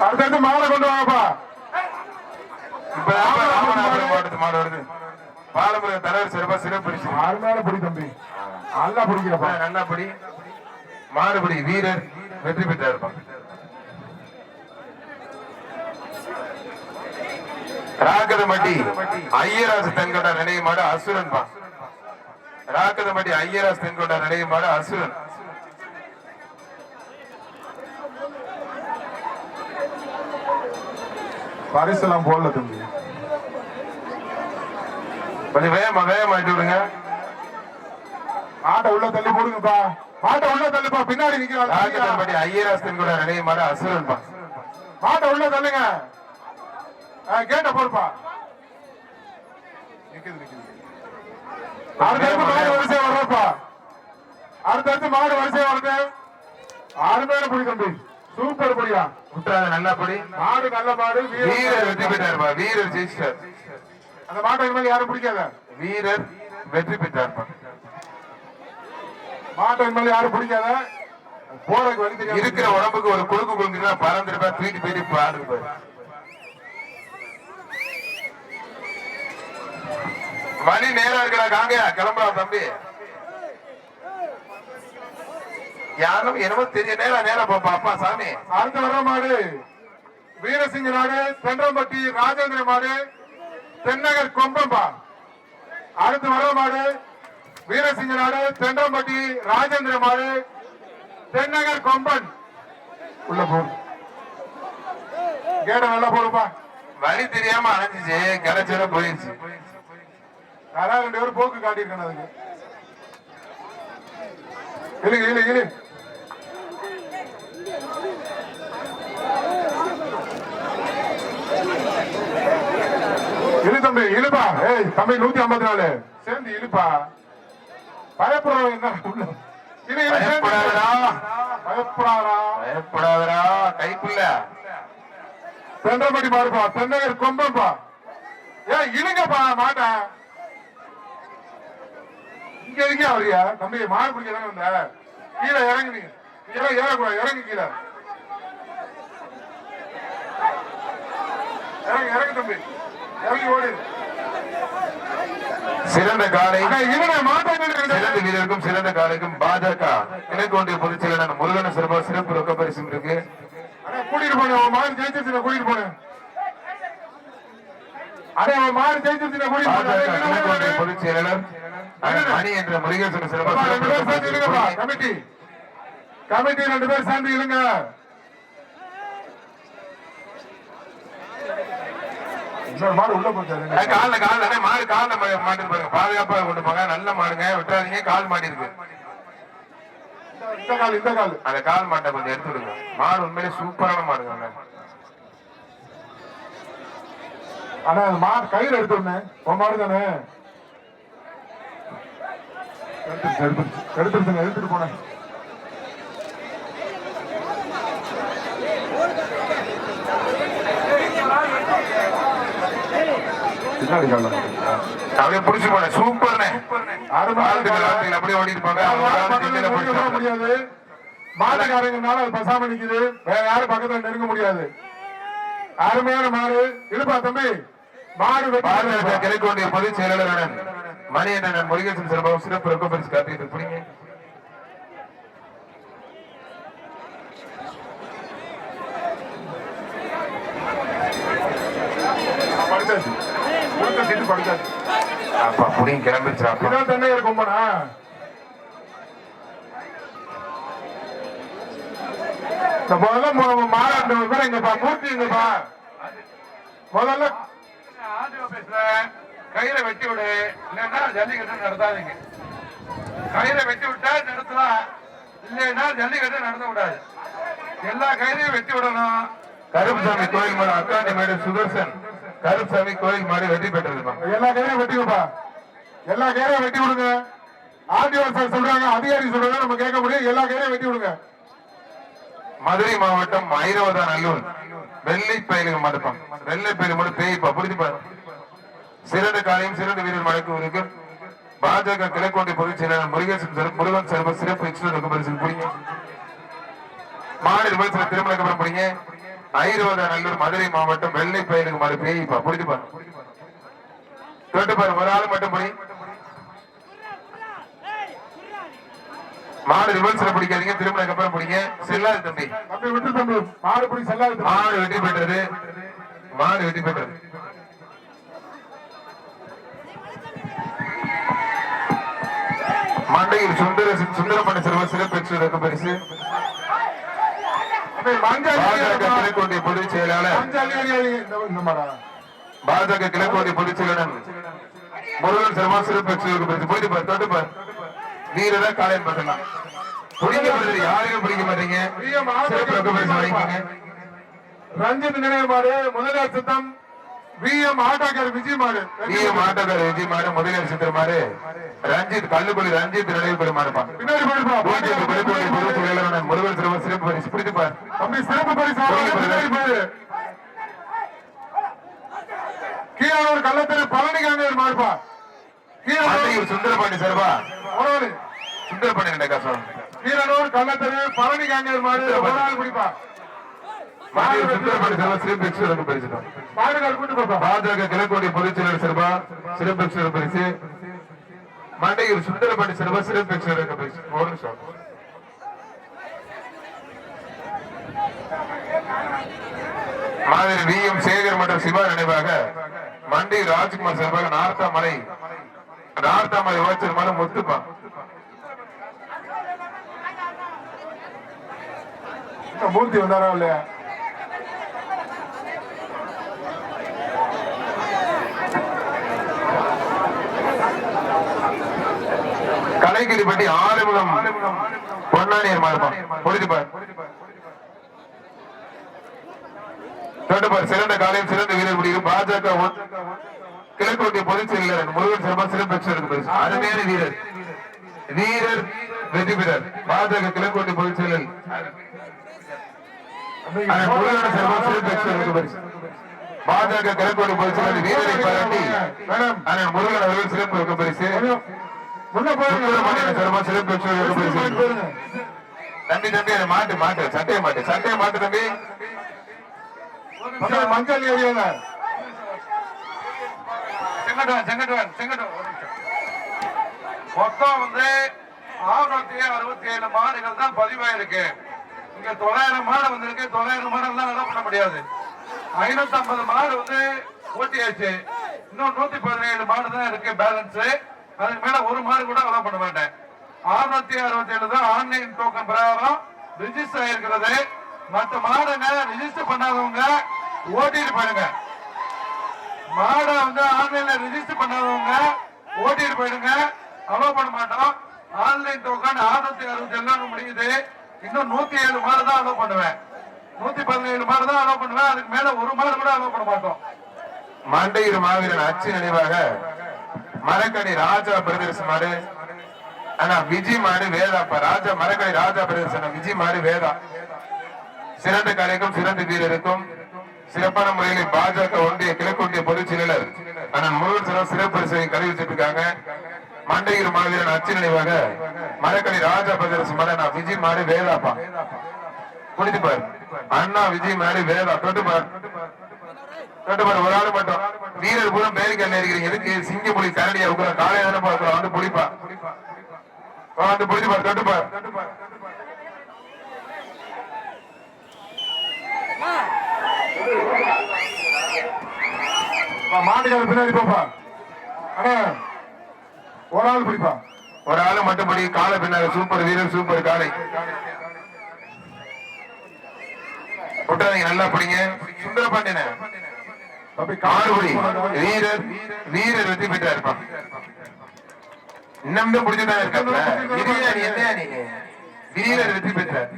அடுத்தடுத்து மாடை கொண்டு வாங்கப்பா. இப்ப ராமநாதபுரம் மாவட்டத்து மாடு வருது. பாலமுருகன் தலைவர் சிறப்பா சிறப்பு பரிசு. அருமையான பிடி தம்பி. நல்லா பிடிக்கிறப்பா. நல்லா படி. மாடுபடி வீரர் வெற்றி பெற்றார். ராக்கதமட்டி ஐயராசு தென்கொண்டா நினைவு மாடு அசுரன் பா. ராக்கதமட்டி ஐயராசு தென்கொண்டா நினைவு மாடு அசுரன். பரிசெல்லாம் போடல தம்பி. கொஞ்சம் வேகமாட்டி விடுங்க. மாட்டை உள்ள தள்ளி போடுங்கப்பா. மாட்டை உள்ள தள்ளுப்பா. பின்னாடி நிக்கிறாங்க. ராக்கதமட்டி ஐயராசு தென்கொண்டா நினைவு மாடு அசுரன் பா. மாட்டை உள்ள தள்ளுங்க. கேட்ட போடுப்பா. அடுத்தடுத்து மாடு வரிசையா வர்றப்பா. அடுத்தடுத்து மாடு வரிசையா வருது. அருமையான புடி தம்பி, சூப்பர் புடியா. விட்டுறாத, நல்லா படி. மாடு நல்ல மாடு. வீரர் வெற்றி பெற்றார்ப்பா, வீரர் ஜெயிச்சிட்டார். அந்த மாட்டை இனிமேல் யாரும் பிடிக்காத. வீரர் வெற்றி பெற்றார்ப்பா. மாட்டை இனிமேல் யாரும் பிடிக்காத. போறதுக்கு வழி தெரியாது. இருக்கிற உடம்புக்கு ஒரு குறுக்கு குறுக்கு பறந்துருப்பா, தூக்கிட்டு போயிட்டு பாருங்க பாரு. மணி நேரம் இருக்கிறா, காங்க கிளம்பலாம் தம்பி. யாரும் என்னமோ தெரிய நேரம் பாப்பா. அப்பா சாமி, அடுத்து வர மாடு வீரசிங்க நாடு தென்றம்பட்டி ராஜேந்திர மாடு தென்னகர் கொம்பம்பா. அடுத்து வர மாடு வீரசிங்க நாடு தென்றம்பட்டி ராஜேந்திர மாடு தென்னகர் கொம்பன். உள்ள போ, கேட நல்லா போடுப்பா. வழி தெரியாம அணைஞ்சிச்சு, கிடைச்சோட போயிடுச்சு. யாராவது 2 பேரும் போக்கு காட்டியிருக்கேன் அதுக்கு. இழு இழு இழு. இழு தம்பி, இழுப்பா. ஏய் தம்பி, 154 சேர்ந்து இழுப்பா. பயப்படுறோம் என்ன உள்ள. இழு இழு. பயப்படாதடா, பயப்படாதா, பயப்படாதடா, கைப்புள்ள. தென்றம்பட்டி மாடுப்பா, தென்னகர் கொம்பம்பா. ஏன் இழுங்கப்பா மாட்டா. இங்க எதுக்கே வரியா தம்பி? மாடு பிடிக்க தானே வந்த. கீழே இறங்கு. நீ இதெல்லாம் ஏறக்கூடாது, இறங்கு கீழே. இறங்கு இறங்கு தம்பி, இறங்கி ஓடு. சிறந்த காலை சிறந்த வீரருக்கும் சிறந்த காலைக்கும் பாஜக கிழக்கு ஒன்றிய பொதுச் செயலாளர் முருகன் சிறப்பு ரொக்க பரிசு இருக்கு. கூட்டிட்டு போனேன், மாடு ஜெயிச்சிருச்சு, கூட்டிட்டு போனேன். அதே மாடு ஜெயிச்சிருச்சு, கூட்டிட்டு கிழக்கு ஒன்றிய போனேன். பொதுச் செயலாளர் மணி என்ற முருகேசன் சிறப்பு கமிட்டி கமிட்டி 2 பேர் சேர்ந்து இழுங்க. மாடு உள்ள போச்சாரு. கால மாடு கால மாட்டு பாருங்க, பாதுகாப்பா கொண்டு போங்க. நல்ல மாடுங்க, விட்டுறாதீங்க. கால் மாடி இருக்கு, இந்த கால் அந்த கால் மாட்டை கொஞ்சம் எடுத்து விடுங்க. மாடு உண்மையிலே சூப்பரான மாடுங்க. ஆனா அந்த மாடு கையில் எடுத்துருந்தேன். உன் மாடு தானே எடுத்துருச்சுங்க, எடுத்துட்டு போனேன். அப்படியே புடிச்சு போன சூப்பர்னே. அப்படியே ஓடிட்டு போங்க. முடியாது, மாட்டுக்காரங்கனால அது பசாம நிக்குது. வேற யாரும் பக்கத்துல நெருங்க முடியாது. அருமையான மாடு. இழுப்பா தம்பி. மாடு கிழக்கு ஒன்றிய பொதுச் செயலாளருடன் மணி என்ற முருகேசன் சிறப்பாக சிறப்பு ரொக்க பரிசு காப்பீட்டு புரியுங்க. அப்பா புடிங்க, கிளம்பிடுச்சா? தென்னை இருக்கும்பனா முதல்ல மாறாட்டு இங்கப்பா, மூர்த்தி இங்கப்பா. முதல்ல கையில வெட்டி விடு, இல்லைன்னா ஜல்லிக்கட்டு நடத்தாதீங்க. கையில வெட்டி விட்டா நடத்தலாம், இல்லைன்னா ஜல்லிக்கட்டு நடத்த கூடாது. எல்லா கையிலையும் வெட்டி விடணும். கருப்புசாமி கோயில் மாடு அக்காண்டி மேடு சுதர்சன் கருப்புசாமி கோயில் மாடு வெற்றி பெற்றது. எல்லா கையிலையும் வெட்டி விடுப்பா, எல்லா கையிலையும் வெட்டி விடுங்க. ஆர்டிஓ சார் சொல்றாங்க, அதிகாரி சொல்றாங்க, நம்ம கேட்க முடியும். எல்லா கையிலையும் வெட்டி விடுங்க. மதுரை மாவட்டம் ஐராவதாநல்லூர் வெள்ளை பயிலுக்கு மடுப்பான். வெள்ளை பயிலு மட்டும் பேய்ப்பா, புரிஞ்சு பாரு. சிறந்த காலையும் சிறந்த வீரர் மடக்கு பாஜக கிழக்கோட்டை பொதுச் செயலாளர் முருகன் சிறப்பு சிறப்பு எக்ஸ்ட்ரா பரிசு புரியுங்க. மாநில விமர்சன திருமணம் புரியுங்க. ஐராவதாநல்லூர் மதுரை மாவட்டம் வெள்ளை பயிலுக்கு மடு பேய்ப்பா, புரிஞ்சு பாரு. கேட்டு பாரு, ஒரு ஆள் மட்டும் புரி. மாடு விமர்சனம் பிடிக்காதீங்க, திருமணம் அப்புறம் பிடிங்க. செல்லாது தம்பி, விட்டு தம்பி. மாடு பிடி செல்லாது. மாடு வெற்றி பெற்றது, மாடு வெற்றி பெற்றது. மண்டையில் சுந்தரமணி சிறுவ சிறப்பு எக்ஸ்ட்ரா பரிசு கிழக்கோட்டை பொதுச் செயலாளர் பாஜக கிழக்கோட்டை பொதுச் செயலாளர் முருகன் சிறமா சிறப்பு எக்ஸ்ட்ரா பரிசு. போயிட்டு பாரு, தொட்டு பாரு. வீரரா காலையில் பார்த்தலாம். பிடிக்க மாட்டேங்க, யாரையும் பிடிக்க மாட்டீங்க. சிறப்பு ரொக்க பரிசு வாங்கிக்கோங்க. ரஞ்சித் நினைவு மாடு முதலார் சித்தம் விஎம் ஆட்டோக்கார விஜய் மாடு விஎம் ஆட்டோக்கார விஜய் மாடு முதலியார் சித்திர மாடு ரஞ்சித் கல்லுக்குழி ரஞ்சித் நினைவு பெறும் மாடுப்பா பின்னாடி போயிருப்பா முருகன் சிறப்பு சிறப்பு பரிசு பிடித்துப்பார் தம்பி சிறப்பு பரிசு பின்னாடி போயிரு கீழூர் கள்ளத்தெரு பழனிக்காங்க மாடுப்பா கீழூர் சுந்தரபாண்டி சார்பா பரவாயில்ல சுந்தரபாண்டி ரெண்டு காசம் கீழூர் கள்ளத்தெரு பழனிக்காங்க மாடு ஒரு ஆள் பிடிப்பா சுந்தரபாண்டி சார்பா சிறப்பு எக்ஸ்ட்ரா பரிசு மாடுகள் கூட்டு போப்பா பாஜக கிழக்கோடி பொதுச் செயலர் சார்பா சிறப்பு எக்ஸ்ட்ரா பரிசு மண்டையூர் சுந்தரபாண்டி சார்பா சிறப்பு எக்ஸ்ட்ரா பரிசு ஒரு நிமிஷம் மாதிரி விஎம் சேகர் மற்றும் சிவா நினைவாக மண்டி ராஜ்குமார் சார்பாக நார்த்தாமலை ஓச்சர் மலை முத்துப்பா மூர்த்தி வந்தாரா இல்லையா கலைக்கிரிப்பட்டி ஆறுமுகம் பொன்னானியர் மாறுப்பா பொழுதுபார் சிறந்த காலையில் சிறந்த வீரர் முடியும் பாஜக கிழக்கோட்டிய பொதுச் செயலர் முருகன் சர்மா சிறப்பு அருமையான வீரர் வெற்றி பெறார் பாஜக கிழக்கோட்டிய பொதுச் செயலர் முருகன் சர்மா சிறப்பு பாஜக கிழக்கோட்டி பொதுச் செயலர் வீரரை பாராட்டி முருகன் அவர்கள் சிறப்பு பரிசு சர்மா சிறப்பு பரிசு தம்பி அதை மாட்டு சட்டையை மாட்டு தம்பி மஞ்சள் ஏரியால மொத்தம் 667 மாடுகள் தான் பதிவாயிருக்கு. இங்க 900 மாடு வந்திருக்கு. 900 மாடு எல்லாம் அலோவ் பண்ண முடியாது. 550 மாடு ஓட்டியாச்சு. இன்னும் 117 மாடு தான் இருக்கு பேலன்ஸ். அதுக்கு மேல ஒரு மாடு கூட அலோவ் பண்ண மாட்டேன். 667 தான் ஆன்லைன் டோக்கன் பிரகாரம் ரிஜிஸ்டர் ஆயிருக்கிறது. மற்ற மாடுங்க ரிஜிஸ்டர் பண்ணாதவங்க ஓட்டிட்டு போயிடுங்க. மாடை ஆன்லைன்ல ரிஜிஸ்டர் பண்ணாதவங்க ஓட்டிட்டு போயிடுங்க. அலோவ் பண்ண மாட்டோம். ஆன்லைன் டோக்கன் 667 முடியுது. இன்னும் 107 மாடு தான் அலோவ் பண்ணுவேன். 117 மாடு தான் அலோவ் பண்ணுவேன். அதுக்கு மேல ஒரு மாடு கூட அலோவ் பண்ண மாட்டோம். மண்டையூர் மாவீரன் அச்சு நினைவாக மரக்கடி ராஜா பிரதர்ஸ் மாடு விஜய் மாடு வேதாப்பா ராஜா மரக்கடி ராஜா பிரதர்ஸ் விஜய் மாடு வேதா சிறந்த கலைக்கும் சிறந்த வீரருக்கும் சிறப்பான முறையில் பாஜக ஒன்றிய கிழக்கொன்றிய பொதுச் செயலர் அண்ணன் முருகன் சிறப்பு பரிசை கருவிச்சிட்டு இருக்காங்க. மண்டையூர் மாவீரன் அச்சு நினைவாக மரக்கடி ராஜா பிரதர்ஸ் மாடு விஜய் மாடு வேதாப்பா குடித்துப்பார். அண்ணா விஜய் மாடு வேதா தொட்டுப்பார் ஒரு ஆளு மட்டும் வீரர் பூரா பேரிக்கல்ல இருக்கிறீங்க. எதுக்கு சிங்கமொழி கரடியா உட்கார காலையில பார்க்கலாம் பிடிப்பா பிடிச்சுப்பார் தொட்டுப்பார். மாட்டுக்கார பின்னாடி போப்பா. ஒரு ஆள் பிடிப்பா. ஒரு ஆளு மட்டும்படி காலை பின்னாடி சூப்பர் வீரர் சூப்பர் காலை விட்டாதீங்க. நல்லா பிடிங்க. சுந்தரபாண்டியன வீரர் வீரர் வெற்றி பெற்றா இருப்பான். இன்னும் பிடிச்சதான் இருக்காங்க. வீரர் வெற்றி பெற்றார்.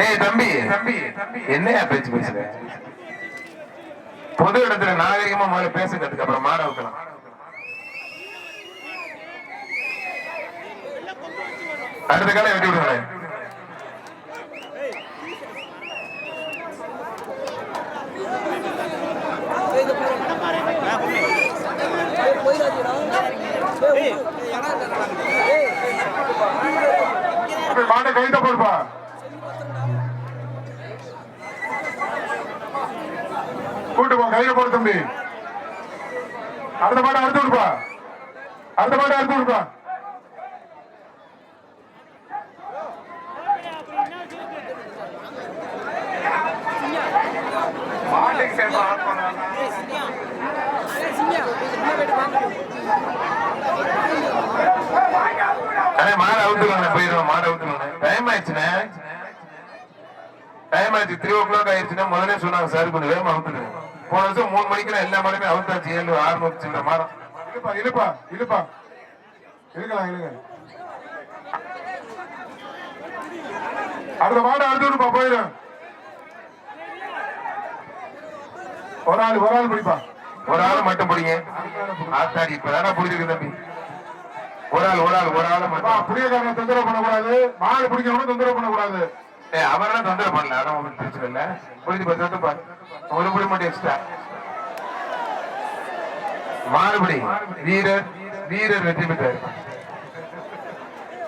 ஏய் தம்பி என்னையா பேச்சு பேசுற? பொது இடத்துல நாகரிகமா முதல்ல பேசுறதுக்கு அப்புறம் மாட வைக்கலாம். அடுத்த காலம் வெட்டி விடுங்களேன். மாட்டை கைத போடுப்பா. கூட்டு போ கையில போடு தம்பி. அடுத்த மாட்டை அறுத்து விடுப்பா. அடுத்த மாட்டை அறுத்து விடுப்பா. மாட அவுத்துக்கணும் போயிடும். மாட அவுத்துக்கணும். டைம் ஆயிடுச்சுண்ணே. டைம் ஆயிடுச்சு. 3 o'clock ஆயிடுச்சுன்னா முதலே சொன்னாங்க சார் கொஞ்சம் வேகமா அவுத்துடுங்க. போன வருஷம் 3 மணிக்கு எல்லா மாடமே அவுத்தாச்சு. 7 6 சில்லற மாடம். இழுப்பா இழுப்பா இழுப்பா இழுக்கலாம் இழுங்க. அடுத்த மாடு அடுத்து விடுப்பா போயிடும். ஒரு ஆள் பிடிப்பா. ஒரு ஆள் மட்டும் பிடிங்க. ஆத்தாடி இப்பதானே பிடிச்சிருக்கு தம்பி. ஒரு ஆள் மட்டும். புரியக்காரனை தொந்தரவு பண்ணக்கூடாது. மாடு பிடிக்கணும் தொந்தரவு பண்ணக்கூடாது. அவரெல்லாம் தொந்தரவு பண்ணல. அதான் ஒன்றும் பிரச்சனை இல்லை. புரிஞ்சு பார்த்து ஒரு புடி மட்டும் எக்ஸ்ட்ரா. மாறுபடி வீரர் வெற்றி பெற்றார்.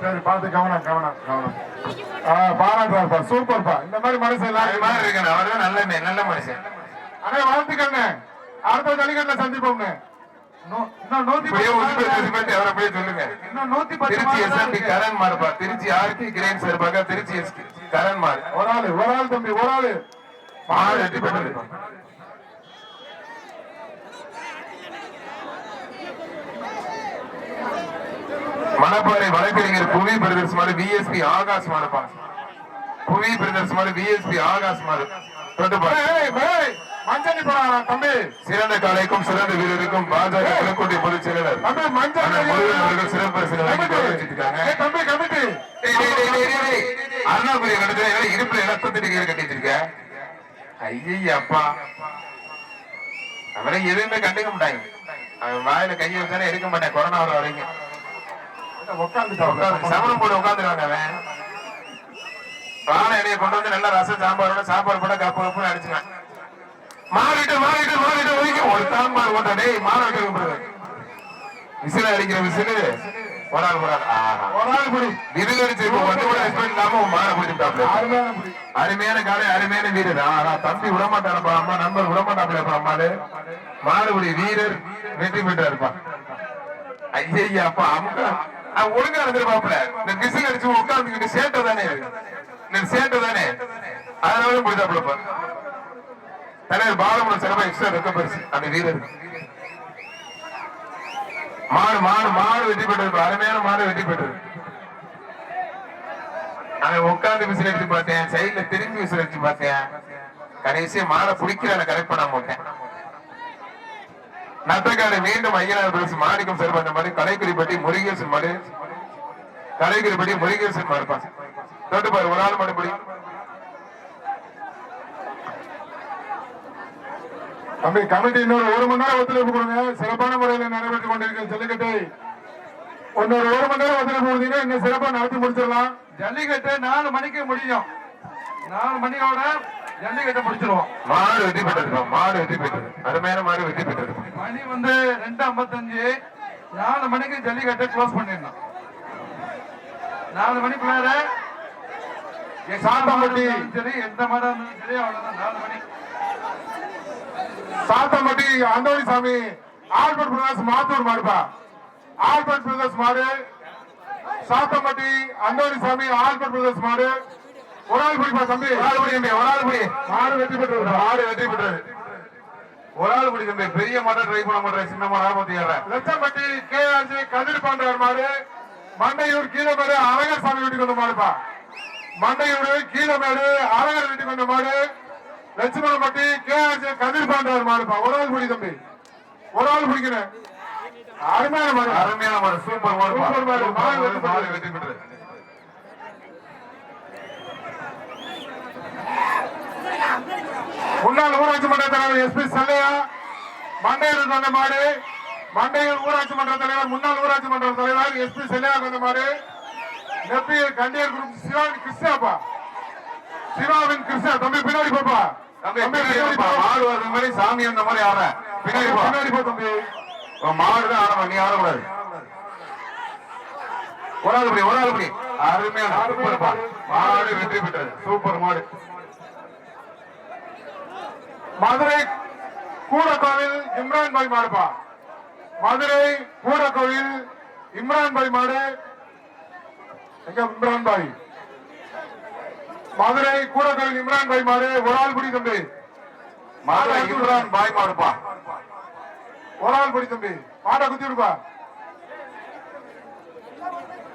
சரி பார்த்து கவனம். பாராட்டுறாருப்பா, சூப்பர்ப்பா. இந்த மாதிரி மனுஷன் இருக்கணும். அவர்தான் நல்ல மனுஷன். அண்ணே வாழ்த்துக்கண்ணே. அடுத்த ஜல்லிக்கட்டுல சந்திப்போம்னு. திருச்சி எஸ்எம்பி கரண் மாறுப்பா. திருச்சி ஆர்கி கிரேன் சார்பாக திருச்சி எஸ்பி கரண் மாறு. ஒரு ஆள் தம்பி, ஒரு ஆளு மாடு வெற்றி பெற்றது. மணப்பாறை வழக்கறிஞர் புவி பிரதர்ஸ் மாறு விஎஸ்பி ஆகாஷ் மாறுப்பா. புவி பிரதர்ஸ் மாறு விஎஸ்பி ஆகாஷ் மாறு. மஞ்சள் போறாங்க தம்பி. சிறந்த காலைக்கும் சிறந்த வீரருக்கும் பாஜக கிழக்குடி பொதுச் செயலர் அவர்கள் சிறப்பு தம்பி கமிட்டி அண்ணாபுரி நடத்துல இருப்புல ரத்தத்துக்கு கட்டி வச்சிருக்க. ஐயப்பா அவரை எதுவுமே கண்டுக்க மாட்டாங்க. அவன் வாயில கையை வச்சானே எடுக்க மாட்டேன். கொரோனா வர வரைக்கும் சமணம் போட்டு உட்காந்துருவாங்க. அவன் வாழை இலையை கொண்டு வந்து நல்லா ரசம் சாப்பாடு போட கப்பு அடிச்சுக்கான். மாறிட்டு ஒரு தாம்பார் ஓட்டாடே மாறிட்டு விசில அடிக்கிற விசிலு ஒரு ஆள் புடி விருது அடிச்சு இல்லாம மாற பிடிச்சிட்டாப்ல. அருமையான காலை அருமையான வீரர். தம்பி விடமாட்டாரப்பா. அம்மா நண்பர் விடமாட்டாப்ல. அம்மாடு மாறுபடி வீரர் வெற்றி பெற்றா இருப்பான். ஐயா அப்பா அமுக்கா ஒழுங்கா இருந்திருப்பாப்ல. இந்த விசில் அடிச்சு உட்கார்ந்துக்கிட்டு சேட்டை தானே அதனால முடிதாப்லப்பா. தலைவர் பாலமுடன் சிறப்பா எக்ஸ்ட்ரா ரொக்க பரிசு அந்த வீரர். மாடு வெற்றி பெற்றது. அருமையான மாடு வெற்றி பெற்றது. அவன் உட்கார்ந்து விசில் அடிச்சு பார்த்தேன். சைட்ல திரும்பி விசில் அடிச்சு பார்த்தேன். கடைசியா மாடை பிடிக்கிற கரெக்ட் பண்ண மாட்டேன். நத்தக்காடு மீண்டும் ஐயனார் பரிசு மாணிக்கம் சிறப்பு. அந்த மாதிரி கலைக்குறிப்பட்டி முருகேசன் மாடு. கலைக்குறிப்பட்டி முருகேசன் மாடுப்பா. தொட்டு பாரு ஒரு ஆள் மட்டும் பிடி. தம்பி கமிட்டி இன்னொரு 1 மணி நேரம் ஒத்துழைப்பு கொடுங்க. சிறப்பான முறையில் நடைபெற்றுக் கொண்டிருக்கிற ஜல்லிக்கட்டை இன்னொரு 1 மணி நேரம் ஒத்துழைப்பு கொடுத்தீங்கன்னா இன்னும் சிறப்பா நடத்தி முடிச்சிடலாம். ஜல்லிக்கட்டு 4 மணிக்கு முடியும். 4 மணியோட ஜல்லிக்கட்டை முடிச்சிருவோம். மாடு வெற்றி பெற்றது. அருமையான மாடு வெற்றி பெற்றது. மணி வந்து 2:55. 4 மணிக்கு ஜல்லிக்கட்டை க்ளோஸ் பண்ணிடணும். 4 மணிக்குள்ளார சாத்தம்பட்டி சரி எந்த மாடா இருந்தாலும் சரி அவ்வளவுதான். 4 மணி சாத்தம்பட்டி அந்தோணிசாமி ஆல்பர்ட் பிரதர்ஸ் மாத்தூர் மாடுப்பா. ஆல்பர்ட் பிரதர்ஸ் மாடு. சாத்தம்பட்டி அந்தோணிசாமி ஆல்பர்ட் பிரதர்ஸ் மாடு. ஒரு ஆள் பிடிப்பா தம்பி. மாடு வெற்றி பெற்றது. ஒரு ஆள் பிடி தம்பி. பெரிய மாடை ட்ரை பண்ண மாட்டேன். சின்ன மாடா பாத்தீங்க. லட்சம்பட்டி கேஆர்ஜி கதிர் பாண்டார் மாடு. மண்டையூர் கீழமேடு அழகர் சாமி வீட்டுக்கு வந்த மாடுப்பா. மண்டையூர் கீழமேடு அழகர் வீட்டுக்கு வந்த மாடு. லட்சுமணப்பட்டி கேஆர்ஜி கதிர் பாண்டார் மாடுப்பா. ஒரு ஆள் பிடி தம்பி. ஒரு ஆள் பிடிக்கிறேன். அருமையான மாடு. சூப்பர் மாடு வெற்றி பெற்றது. முன்னாள் ஊராட்சி மன்ற தலைவர் எஸ்பி செல்லையா மண்டையூருக்கு வந்த மாடு. மண்டையூர் ஊராட்சி மன்ற தலைவர் முன்னாள் ஊராட்சி மன்ற தலைவர் எஸ்பி செல்லையா வந்த மாடு. நெப்பியூர் கண்டியர் குரூப் சிவாவின் கிருஷ்ணாப்பா. சிவாவின் கிருஷ்ணா தம்பி பின்னாடி போப்பா. மாடு வர்ற மாதிரி சாமி அந்த மாதிரி ஆற பின்னாடி போ தம்பி. மாடுதான் ஆடணும். நீ ஆடக்கூடாது. ஒரு ஆள் படி. அருமையான மாடு வெற்றி பெற்றது. சூப்பர் மாடு. மதுரை கூடக்கோவில் இம்ரான் பாய் மாடுப்பா. மதுரை கூடக்கோவில் இம்ரான் பாய் மாடு. எங்க இம்ரான் பாய்? மதுரை கூடக்கோவில் இம்ரான் பாய் மாடு. ஒரு ஆள் பிடி தம்பி. மதுரை இம்ரான் பாய் மாடுப்பா. ஒரு ஆள் பிடி தம்பி. மாட்டை குத்தி விடுப்பா.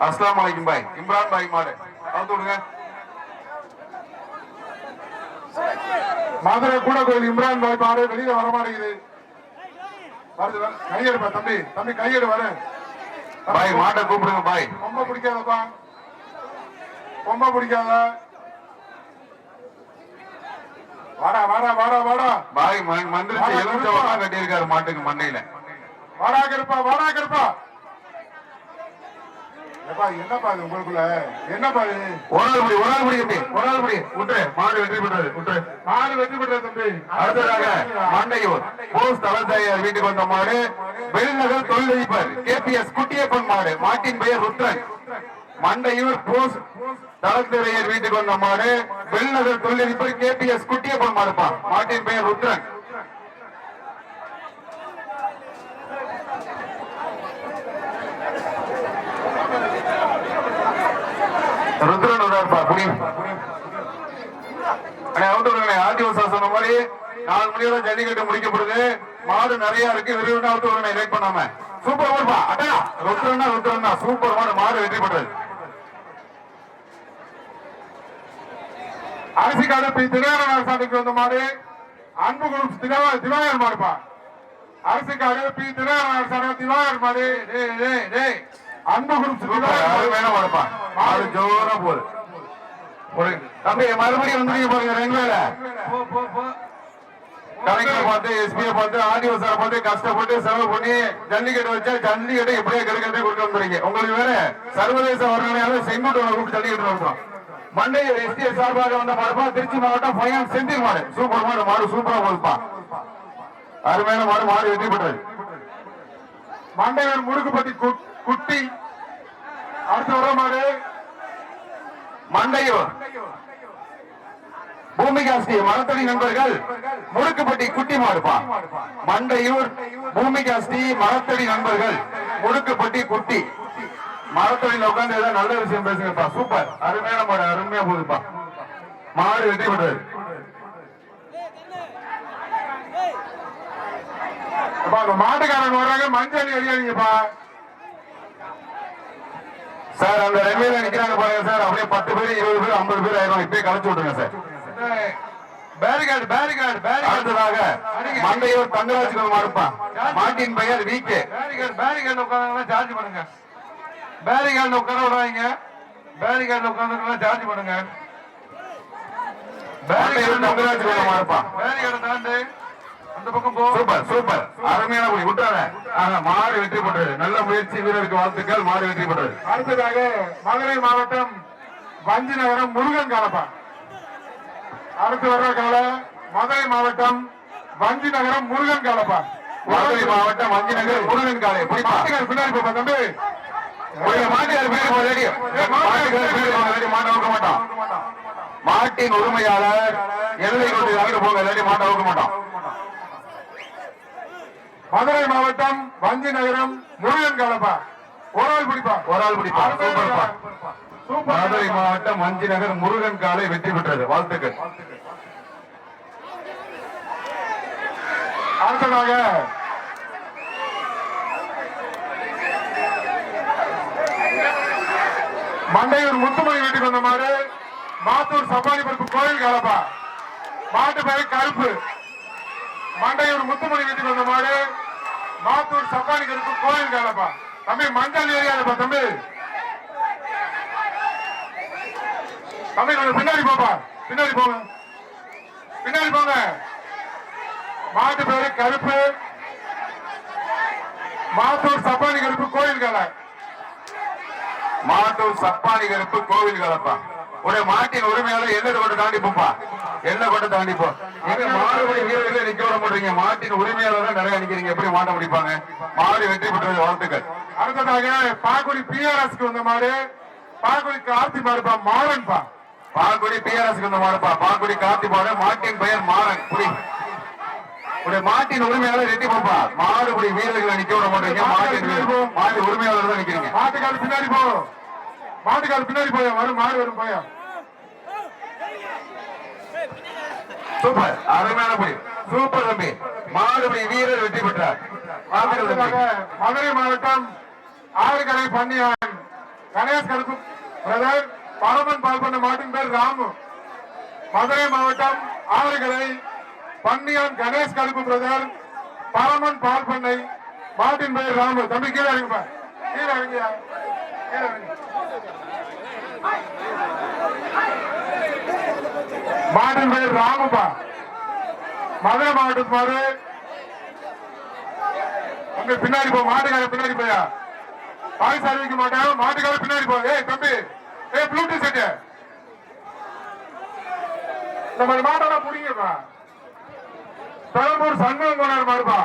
அஸ்லாம் வலைக்கும் பாய். இம்ரான் பாய் மாடு வந்து விடுங்க. மதுரை கூடக்கோவில் இம்ரான் பாய் மாடு வெளியில வர மாட்டேங்குது. கையெடுப்பா தம்பி. கையெடு வர பாய். மாட்டை கூப்பிடுங்க பாய். ரொம்ப பிடிக்காதப்பா. ரொம்ப பிடிக்காத. வாடா வாடா வாடா வாடா பாய் மந்திரிச்சு எலுமிச்சவா கட்டியிருக்காரு மாட்டுக்கு மண்டையில. வாடா கருப்பா வாடா கருப்பா. என்னப்பா இது உங்களுக்குள்ள என்னப்பா இது? ஒரு ஆள் முடி தம்பி, ஒரு ஆள் முடி விட்டுரு. மாடு வெற்றி பெற்றது விட்டுரு. மாடு வெற்றி பெற்றது தம்பி. அடுத்ததாக மண்டையூர் போஸ் தலதாயார் வீட்டுக்கு வந்த மாடு வெளிநகர் தொழிலதிபர் கேபிஎஸ் குட்டியப்பன் மாடு. மாட்டின் பெயர் ருத்ரன். மண்டையூர் போஸ் தலதாயார் வீட்டுக்கு வந்த மாடு வெளிநகர் தொழிலதிபர் கேபிஎஸ் குட்டியப்பன் மாடுப்பா. மாட்டின் பெயர் ருத்ரன். ருத்ரன் வருவார்ப்பா. சொன்ன மாதிரி 4 மணியோட ஜல்லிக்கட்டு முடிக்கப்படுது. மாடு நிறைய இருக்கு. விரும்பினா லேட் பண்ணாம சூப்பர் மாடுப்பா. அட்டா ருத்ரன்னா சூப்பர் மாடு. மாடு வெற்றி பெற்றது. அரசிக்காடு பி தினகரன் சாமிக்கு வந்த மாடு அன்பு குரூப் திவாகர் மாடுப்பா. அரசிக்காடு பி தினகரன் சாமி திவாகர் மாடு. அன்பு குரூப் வேணும் மாடுப்பா. மாடு ஜோரா போகுது. தம்பி மறுபடியும் வந்துருங்க பாருங்க. ரெங்குவேல கலெக்டரை பார்த்து எஸ்பியை பார்த்து ஆர்டிஓ சாரை பார்த்து கஷ்டப்பட்டு செலவு பண்ணி ஜல்லிக்கட்டு வச்சா ஜல்லிக்கட்டு எப்படியே கிடைக்கிறதே கொடுக்க வந்துறீங்க. உங்களுக்கு வேற சர்வதேச வர்ணனையால செங்குட்டோட கூப்பிட்டு ஜல்லிக்கட்டு நடத்துறோம். மண்டையூர் எஸ்டிஎஸ் சார்பாக வந்த மாடுப்பா. திருச்சி மாவட்டம் பையன் செந்தில் மாடு. சூப்பர் மாடு. மாடு சூப்பரா போகுதுப்பா. அருமையான மாடு. மாடு வெற்றி பெற்றது. மண்டையூர் முடுக்குப்பட்டி குட்டி அடுத்த வர மாடு மண்டையூர் பூமிகாஸ்டி மரத்தடி நண்பர்கள் முடுக்குப்பட்டி குட்டி மாடுப்பா. மண்டையூர் பூமிகாஸ்டி மரத்தடி நண்பர்கள் முடுக்குப்பட்டி குட்டி. மரத்தடியில் உட்கார்ந்து ஏதாவது நல்ல விஷயம் பேசுங்கப்பா. சூப்பர். அருமையான மாடு. அருமையா போகுதுப்பா. மாடு வெற்றி பெற்றது. மாட்டுக்காரங்க வர்றாங்க. மஞ்சள் அடியாதீங்கப்பா சார். அந்த ரெண்டு நிக்கிறாங்க பாருங்க சார். அப்படியே 10 பேர் 20 பேர் 50 பேர் ஆயிரம். இப்பயே கலைச்சு விட்டுருங்க சார். அடுத்ததாக மண்டையூர் தங்கராஜ் மாடுப்பா. மாட்டின் பெயர் விகே. பேரிகார்டு உட்காந்து சார்ஜ் பண்ணுங்க. பேரிகார்டு உட்கார விடாதீங்க. பேரிகார்டு உட்காந்து சார்ஜ் பண்ணுங்க. மண்டையூர் தங்கராஜ் மாடுப்பா. பேரிகார்டு தாண்டு அந்த பக்கம் போ. Super super. அருமையான குடி விட்டாங்க. மாடு வெற்றி பெற்றது. நல்ல முயற்சி. வீரருக்கு வாழ்த்துக்கள். மாடு வெற்றி பெற்றது. அடுத்ததாக மதுரை மாவட்டம் வஞ்சி நகரம் முருகன் காலப்பா. அடுத்து வர்ற கால மதுரை மாவட்டம் வஞ்சி நகரம் முருகன் காலப்பா. மதுரை மாவட்டம் வஞ்சி நகர் முருகன் காலை. பின்னாடி போப்பா தம்பி. மாட்டுக்கார் பேர் மாட்ட வைக்க மாட்டோம். மாட்டின் உரிமையாளர் எல்லை கொண்டு அங்கிட்டு போங்க. இல்லாட்டி மாட்ட வைக்க மாட்டோம். மதுரை மாவட்டம் வஞ்சி நகரம் முருகன் காலப்பா. ஒரு ஆள் பிடிப்பா. சூப்பர்ப்பா. மதுரை மாவட்டம் வஞ்சி நகர் முருகன் காலை வெற்றி பெற்றது. வாழ்த்துக்கள். அடுத்ததாக மண்டையூர் முத்துமணி வீட்டுக்கு வந்த மாடு மாத்தூர் சப்பானி பருப்பு கோயில் காலப்பா. மாட்டு பெயர் கருப்பு. மண்டையூர் முத்துமணி வீட்டுக்கு வந்த மாடு மாத்தூர் சப்பானி கருப்பு கோயில் காலப்பா. தம்பி மஞ்சள் ஏரியாப்பா. தம்பி தம்பி கொஞ்சம் பின்னாடி போப்பா. பின்னாடி போங்க. பின்னாடி போங்க. மாட்டு பேரு கருப்பு. மாத்தூர் சப்பானி கருப்பு கோயில் கால. மாட்டூர் சப்பானி கருப்பு கோவில் காலப்பா. ஒரு மாட்டின் உரிமையாளர் எல்லை கொண்டு தாண்டி போப்பா. எல்லை கொண்டு தாண்டி போ. எங்க மாடுபடி வீரர்களை நிக்க விட மாட்டீங்க. மாட்டின் உரிமையாளர் தான் நிறைய நிக்கிறீங்க. எப்படி மாட்ட முடிப்பாங்க? மாடு வெற்றி பெற்றது. வாழ்த்துக்கள். அடுத்ததாக பாக்குடி பிஆர்எஸ்க்கு வந்த மாடு பாக்குடி கார்த்தி மாடுப்பா. மாறன்பா. பாக்குடி பிஆர்எஸ்க்கு வந்த மாடுப்பா. பாக்குடி கார்த்தி மாடு. மாட்டின் பெயர் மாறன். மாட்டின் உரிமையாளர் ரெட்டி போப்பா. மாடுபடி வீரர்களை நிக்க விட மாட்டீங்க. மாட்டு உரிமையாளர் தான் நிக்கிறீங்க. மாட்டுக்கால் பின்னாடி போ. மாட்டுக்கால் பின்னாடி போய வரும். மாடு வரும் போய. சூப்பர். அருமையான படி. சூப்பர் தம்பி. மாடுபடி வீரர் வெற்றி பெற்றார். மதுரை மாவட்டம் ஆறுகரை பன்னியான் கணேஷ் கருப்பு பிரதர் பரமன் பால் பண்ண மாட்டின் பேர் ராமு. மதுரை மாவட்டம் ஆறுகரை பன்னியான் கணேஷ் கருப்பு பிரதர் பரமன் பால் பண்ணை மாட்டின் பேர் ராமு. தம்பி கீழே இறங்குப்பா. கீழே இறங்கியா. கீழே இறங்கி. மாட்டின் பேர் ராமுப்பா. மதுரை மாவட்டத்து மாடு தம்பி பின்னாடி போ, மாட்டுக்கார பின்னாடி போயா, பாய்ஸ் அறிவிக்க மாட்டேன், மாட்டுக்கார பின்னாடி போ. ஏய் தம்பி, ஏய் ப்ளூடூத் செட்டு இந்த மாதிரி மாட்டெல்லாம் புடிங்கப்பா. பெரம்பூர் சண்முகம் கோனார் மாடுப்பா,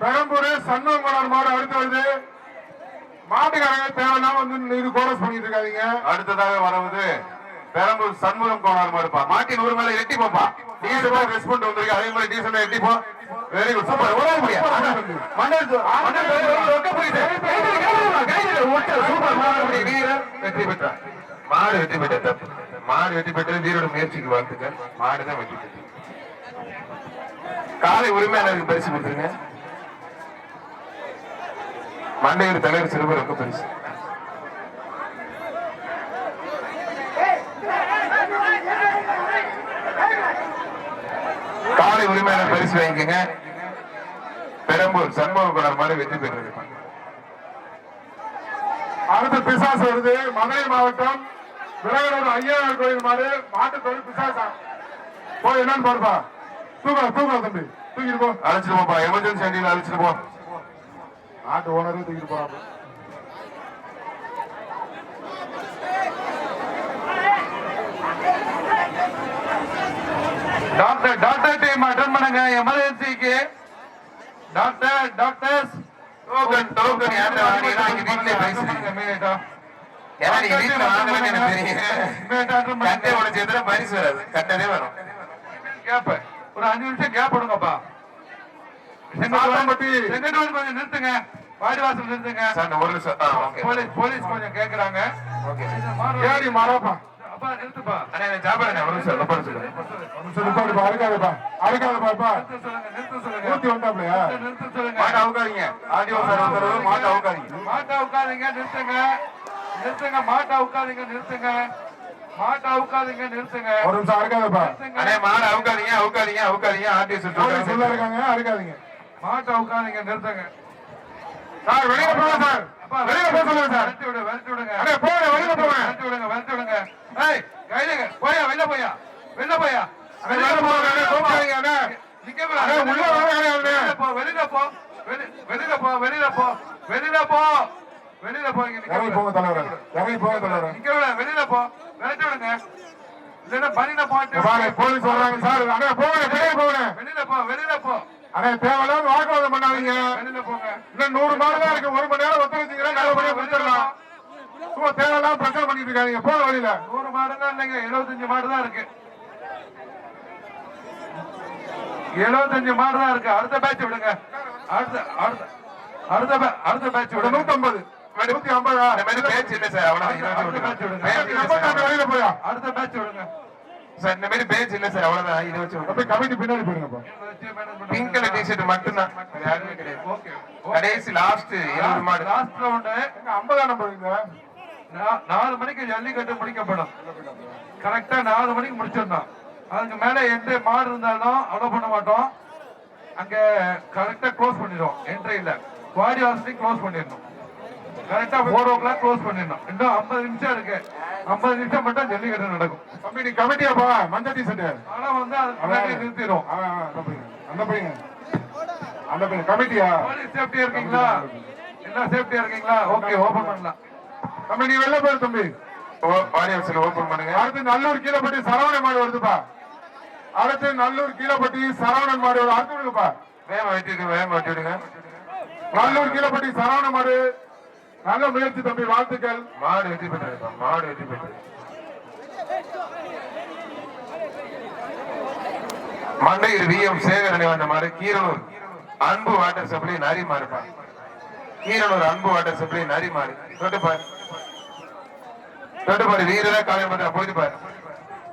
பெரம்பூர் சண்முகம் கோனார் மாடு அடுத்து வருது. மாட்டுக்காரங்க தேவையில்லாம வந்து இது கோரஸ் பண்ணிட்டு இருக்காதீங்க. அடுத்ததாக வரவது பெரம்பூர் சண்முகம் கோனார் மாடுப்பா. மாட்டின் ஒரு மேல எட்டி போப்பா. டீசலா ரெஸ்பாண்ட் வந்திருக்கு, அதே மாதிரி டீசலா எட்டி போ. Very good, super. ஓட முடியா மண்டல் ஒக்க போயிட்டு சூப்பர். மாடு வீரர் வெற்றி பெற்றார். மாடு வெற்றி பெற்ற தப்பு, மாடு வெற்றி பெற்ற வீரோட முயற்சிக்கு வாழ்த்துக்கள். மாடுதான் வெற்றி பெற்றது. காலை உரிமையாளருக்கு பரிசு கொடுத்துருங்க. மண்டையூர் தலைவர் சிறுவருக்கு பரிசு. காலை உரிமையாளர் பரிசு வாங்கிக்கங்க. பெரம்பூர் சண்முக குணர் மாதிரி வெற்றி பெற்றது. அடுத்து பிசாசு வருது. மதுரை மாவட்டம் விலகனூர் ஐயனார் கோயில் மாடு, மாட்டு தொழில் பிசாசா போய் என்னன்னு பாருப்பா. தூக்கலாம் தூக்கலாம் தம்பி, தூக்கிட்டு போ. அழைச்சிட்டு போப்பா, எமர்ஜென்சி வண்டியில் அழைச்சிட்டு போ. ஆட்டு ஓனரே தூக்கிட்டு போறாங்க. டாக்டர் டீம் அட்டெண்ட் பண்ணுங்க எமர்ஜென்சிக்கு. டாக்டர்ஸ் டோக்கன் யார்ட்ட வாங்கினா இங்க வீட்லயே பேசுறீங்க. ஏன்னா நீங்க வீட்டுல வாங்கலன்னு எனக்கு தெரியும். கட்டை உடைச்சு எதுல பரிசு வராது, கட்டதே வரும். கேப் ஒரு 5 நிமிஷம் கேப் விடுங்கப்பா. செங்கோட்டையன் கொஞ்சம் நிறுத்துங்க, வாடிவாசல் நிறுத்துங்க. சார் ஒரு நிமிஷம். ஓகே. போலீஸ் கொஞ்சம் கேக்குறாங்க. ஓகே. ஏடி மாறாப்பா. அப்பா நிறுத்துப்பா. அண்ணா நான் ஜாபரண்ணே ஒரு நிமிஷம் லப்பர் சொல்லுங்க. நிப்பாடுப்பா, அறுக்காதப்பா அறுக்காதப்பா. நிறுத்த சொல்லுங்க. ஊத்தி வந்தாப்லையா? நிறுத்த சொல்லுங்க. மாட்டை அவுக்காதீங்க. ஆடியோ சார் உத்தரவு, மாட்டை அவுக்காதீங்க. மாட்டை உட்காதீங்க, நிறுத்துங்க. மாட்டை உட்காதீங்க, நிறுத்துங்க. மாட்டை உட்காதீங்க, நிறுத்துங்க. ஒரு நிமிஷம் அறுக்காதப்பா. அண்ணே மாடை அவுக்காதீங்க. ஆடியோ சொல்ல சொல்லுங்க. இருக்காங்க, அறுக்காதீங்க. மாட்டை உட்காதீங்க, நிறுத்துங்க. சார் வெளியில போங்க சார், வெளியில போக சொல்லுங்க சார். விரட்டி விடுங்க. அண்ணே போங்க, வெளியில போங்க. விரட்டி விடுங்க. ஏய் கையில போயா, வெளில போயா. வெளியில போங்க, அண்ணே கூப்பிடாதீங்க அண்ணே. நிக்க கூடாது. அண்ணே உள்ள வாங்க அண்ணே. வெளியில போ. வெளியில போ. இங்க நிக்க இறங்கி போங்க தலைவரே, இறங்கி போங்க தலைவரே. நிக்க விட. வெளியில போ. விரட்டி விடுங்க. இல்லன்னா பனில போட்டு பாருங்க போலீஸ் வர்றாங்க சார். அண்ணே போங்க, வெளியே போங்க. வெளியில போ. அண்ணே தேவையில்லாம வாக்குவாதம் பண்ணாதீங்க. வெளியில போங்க. இன்னும் 100 மாடு தான் இருக்கு, 1 மணி நேரம் ஒத்துழைச்சிங்கன்னா நல்லபடியா கொடுத்துடலாம். சும்மா தேவையில்லாம பிரச்சனை பண்ணிட்டு இருக்காங்க. போங்க வெளியில. 100 மாடுதான் இல்லைங்க, 75 மாடு தான் இருக்கு. 75 மாடு தான் இருக்கு. அடுத்த பேட்ச் விடுங்க. அடுத்த பேட்ச் விடுங்க. 150 150. இந்த மாதிரி பேச்சு இல்ல சார், அவ்வளவுதான். வெளியில போயா. அடுத்த பேட்ச் விடுங்க. சார் இந்த மாதிரி பேச்சு இல்ல சார், அவ்வளவுதான். இதை வச்சு அப்படியே கமிட்டி பின்னாடி போயிருங்கப்பா. பிங்க் கலர் டிஷர்ட் மட்டும்தான், வேற யாருமே கிடையாது. ஓகே. கடைசி லாஸ்ட் 20 மாடு. லாஸ்ட் ரவுண்ட் எங்க 50 நம்பர் இங்க 4 மணிக்கு ஜல்லிக்கட்டு முடிக்கப்படும். கரெக்டா 4 மணிக்கு முடிச்சிடணும். அதுக்கு மேல எந்த மாடு இருந்தாலும் அலோ பண்ண மாட்டோம். அங்க கரெக்டா க்ளோஸ் பண்ணிடுவோம். என்ட்ரியில வாடி வாசலையும் க்ளோஸ் பண்ணிடணும். கரெக்டா 4 o'clock க்ளோஸ் பண்ணிடணும். இன்னும் 50 நிமிஷம் இருக்கு. 50 நிமிஷம் மட்டும் ஜல்லிக்கட்டு நடக்கும். தம்பி நீ கமிட்டியாப்பா, மஞ்சள் டிஷர்ட். ஆனா வந்து அதுக்கு முன்னாடி நிறுத்திடும். அந்த பையன் கமிட்டியா. போலீஸ் சேஃப்டியா இருக்கீங்களா? எல்லாம் சேஃப்டியா இருக்கீங்களா? ஓகே, ஓபன் பண்ணலாம். தம்பி நீ வெளில போயிரு தம்பி. ஆடியன்ஸ்ல ஓபன் பண்ணுங்க. அடுத்து நல்லூர் கீழப்பட்டி சரவணன் மாடு வருதுப்பா. அடுத்து நல்லூர் கீழப்பட்டி சரவணன் மாடு வருது. அடுத்து விடுங்கப்பா. வேகமா வெட்டிடுங்க. நல்லூர் கீழப்பட்டி சரவணன் மாடு. நல்ல முயற்சி தம்பி, வாழ்த்துக்கள். மாடு வெற்றி பெற்றது. மாடு வெற்றி பெற்றது. மண்டையில் விஎம் சேகரனை வந்த மாடு. கீரனூர் அன்பு வாட்டர் சப்ளை நரி மாடுப்பா. கீரனூர் அன்பு வாட்டர் சப்ளை நரி மாடு. தொட்டுப்பாரு வீரரா காலையில் மட்டும் போயிட்டு பாரு.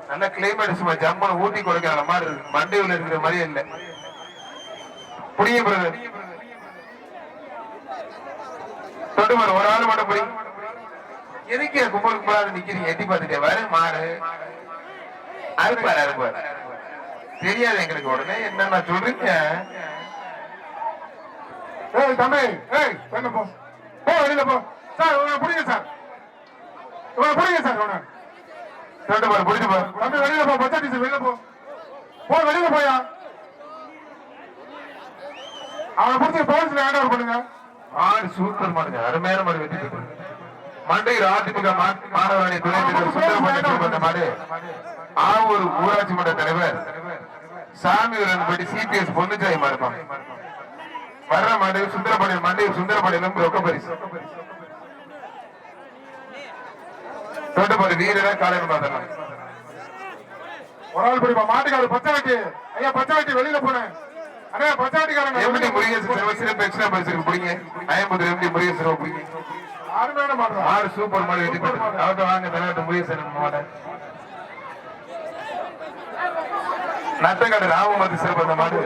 நல்ல கிளைமேட், சும்மா ஜம்மன் ஊட்டி கொடுக்கிற மாதிரி இருக்கு. மண்டையில் இருக்கிற மாதிரியே இல்லை. புடிங்க பிரதர், தொட்டுப்பாரு. ஒரு ஆள் மட்டும் புடி. எதுக்கு கும்பலுக்கு நிக்கிறீங்க? எட்டி பார்த்துட்டே வர மாடு அறுப்பாரு. தெரியாது எங்களுக்கு. உடனே என்னன்னா சொல்றீங்க? ஏய் தம்பி, ஏய் வெளில போ, வெளியில போ சார். உங்களை பிடிங்க சார், தொட்டுப்பாரு, பிடிச்சு பாரு. தம்பி வெளியில போ. பச்சை டீச்சர் வெளியில போ, வெளியில போயா. அவனை பிடிச்சி போலீஸ்ல ஹேண்ட் ஓவர் பண்ணுங்க. மாடு சூப்பர் மாடுங்க, அருமையான மாடு வெற்றி பெற்றது. மண்டையில் அதிமுக மாணவரணி துணை தலைவர் சுந்தரபாண்டியன் வந்த மாடு ஆவூர் ஊராட்சி மன்ற தலைவர் சாமியூரன் படி சிபிஎஸ் பொன்னுச்சாய் மாடுப்பாங்க. வர்ற மாடு சுந்தரபாண்டியன், மண்டையில் சுந்தரபாண்டியனும் ரொக்க பரிசு. தொண்டபாடு வீரரா காலையில் பார்த்தலாம். ஒரு ஆள் பிடிப்பா மாட்டுக்காரு பச்சை வெட்டி. ஐயா பச்சை வெட்டி வெளியில போனேன். அண்ணா பச்சை வெட்டிக்காரங்க எம்டி முருகேசன் சிறப்பு எக்ஸ்ட்ரா பரிசு பிடிங்க. 50 எம்டி முருகேசன் பிடிங்க. அருமையான மாடு. மாடு சூப்பர் மாடு வெற்றி பெற்றது. அவர்கிட்ட வாங்க தலைவர் முருகேசன் மாடு. நத்தக்காடு ராமமூர்த்தி சிறப்பு அந்த மாடு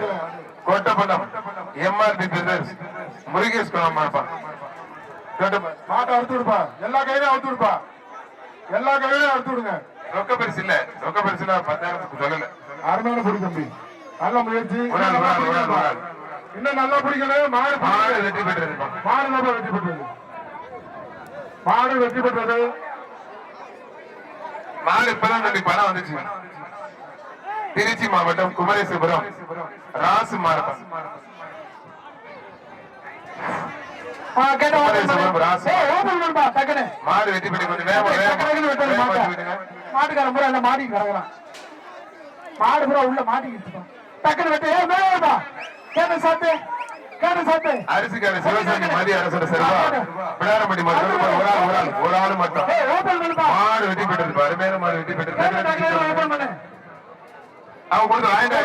கோட்டப்பள்ளம் எம்ஆர்பி பிரதர்ஸ் முருகேஷ் குளம் மாடுப்பான். மாட்டை அறுத்து விடுப்பா, எல்லா கையிலும் அறுத்து விடுப்பா, எல்லா கையிலும் அறுத்து விடுங்க. ரொக்க பரிசு இல்ல, ரொக்க பரிசுல 10,000 சொல்லல. அருமையான பிடி தம்பி, நல்ல முயற்சி. ஒரு ஆள் இன்னும் நல்லா பிடிக்கணும். மாடு வெற்றி பெற்றது. மாடு நல்லா வெற்றி பெற்றது. மாடு வெற்றி பெற்றது. மாடு இப்பதான் தம்பி பணம் வந்துச்சு. திருச்சி மாவட்டம் குமரேசபுரம் ராசு மாடுப்பான். மாடு வெற்றி பெற்று மாட்டுக்கார முறை எல்லாம் மாடி கிடக்குறான். மாடு பூரா உள்ள மாட்டிக்கிட்டு டக்குனு வெட்டு. கேட்ட சாத்து, கேட்ட சாத்து. அரிசிக்கார சிவசாமி மதிய அரசோட செல்வா பிடாரம்பட்டி மாடு ஒரு ஆளு மட்டும் மாடு வெற்றி பெற்றது. அருமையான மாடு வெற்றி பெற்றது. அவன் கொடுத்து வாங்கிட்டு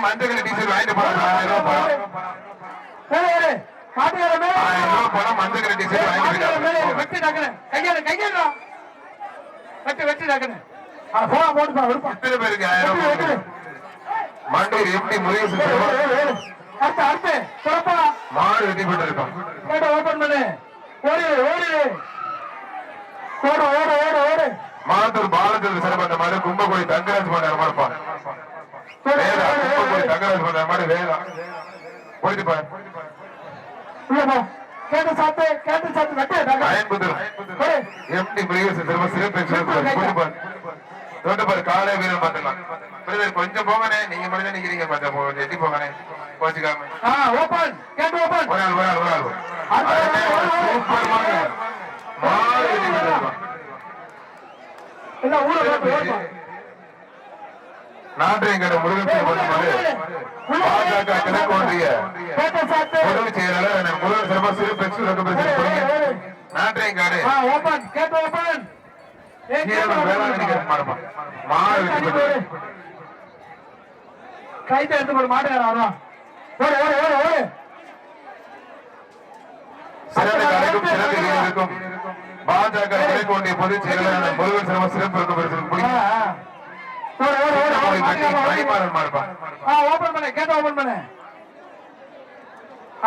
மஞ்சள் டீச்சர் வாங்கிட்டு போறாங்க. 1000 ரூபாய் பணம் மஞ்சள் டீச்சர் வாங்கிட்டு எத்தனை பேருக்கு 1000 ரூபாய் மண்டூர் எம்டி முருகேசன் மாடு வெற்றி பெற்றிருக்கான். மாத்தூர் பாலச்சந்திர சிறப்பான மாடு கும்பகோடி தங்கராஜ் மாடு இருப்பான். வேதா கும்பகோடி தங்கராஜ் மாடு மாடு வேதா போயிட்டு பாரு. எம்டி முருகேசன் சிறப்பு சிறப்பு தோட்டப்பாரு காலை வீரர் பார்த்துக்கலாம். கொஞ்சம் போங்கண்ணே, நீங்க மட்டும் நிக்கிறீங்க. கொஞ்சம் எட்டி போங்கண்ணே, கோச்சுக்காம. ஒரு ஆள் சூப்பர் மாடு நாட்டியங்கர முருகன் பாஜக கிழக்கு ஒன்றிய பொதுச் செயலாளர் முருகன் சிறப்பா சிறப்பு நாட்டியங்காடு கைத்தை எடுத்து மாட்டுக்கார சிறந்த பாஜக கிழக்கு ஒன்றிய பொதுச் செயலாளர் முருகன் சிறப்பு சிறப்பு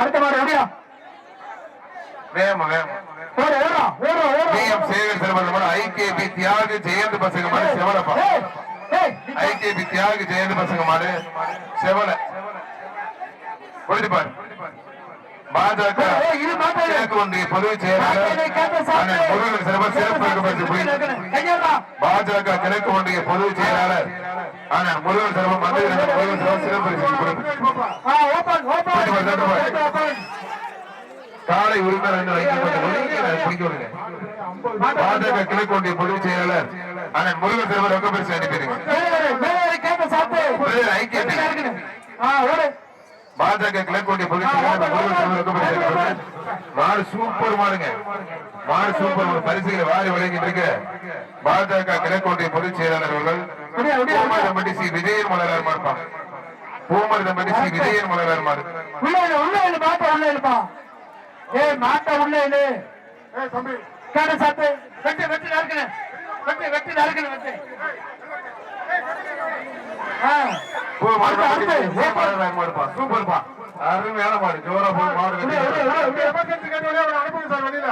அடுத்த மாடு எப்படியா ஐகேபி தியாகு ஜெயந்த் பசங்க மாடு செவலப்பா. ஐகேபி தியாகு ஜெயந்த் பசங்க மாடு செவல பாரு. பாஜக கிழக்கு ஒன்றிய பொதுச் செயலாளர் முருகன் சிறப்பு பாஜக கிழக்கு ஒன்றிய பொதுச் செயலாளர் ஆனால் முருகன் சிறப்பு மந்திரி சிறப்பு காலை உரிமையாளர் பாஜக கிழக்கு ஒன்றிய பொதுச் செயலாளர் ஆனால் முருகன் சிறப்பு ரொக்க பரிசு அனுப்பிடுங்க. பாஜக கிழக்கு ஒன்றிய பொதுச் செயலாளர் முருகன் சிறப்பு ரொக்க பரிசு அனுப்பிடுங்க. மாடு சூப்பர் மாடுங்க, மாடு சூப்பர் பரிசுகளை வாரி வழங்கிட்டு இருக்க பாஜக கிழக்கு ஒன்றிய பொதுச் செயலாளர் அவர்கள் பூமரதம்பட்டி சி விஜயன் மலரார் மாடுப்பாங்க. பூமரதம்பட்டி சி விஜயன் மலரார் மாடு மாட்ட உள்ள தம்பி கேட்ட சாத்து வெட்டி வெட்டி நடக்கணும், வெட்டி வெட்டி நடக்கணும், வெட்டி சூப்பர்பா அருமையான மாடு ஜோரா போய் மாடு அனுப்புங்க சார் வெளியில.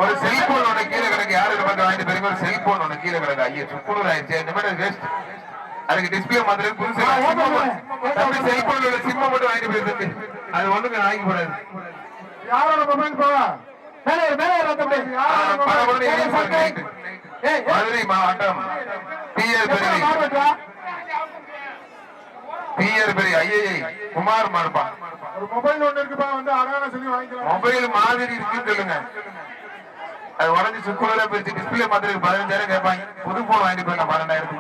ஒரு செல்போன் ஒண்ணு கீழே கிடக்கு, யாருக்கு பார்த்து வாங்கிட்டு போறீங்க? ஒரு செல்போன் ஒண்ணு கீழே கிடக்கு. ஐயா சுக்குனூர் ஆயிடுச்சு, நிமிடம் வேஸ்ட். அதுக்கு டிஸ்பிளே மாதிரி புதுசு செல்போன்ல சிம்ம மட்டும் வாங்கிட்டு போயிருக்கு. அது ஒண்ணுக்கு வாங்கி போறாது. யாரோட மொபைல் போவா மதுரை மாவட்டம் பிஆர் பெரிய ஐஏஐ குமார் மாடுப்பா. ஒரு மொபைல் ஒண்ணு இருக்குப்பா, வந்து அழகான சொல்லி வாங்கிக்கலாம். மொபைல் மாதிரி இருக்குன்னு சொல்லுங்க. அது உடஞ்சி சுக்குல போயிடுச்சு. டிஸ்பிளே மாத்திரம் 15,000 கேட்பாங்க. புது போன் வாங்கிட்டு போயிடலாம் 12,000.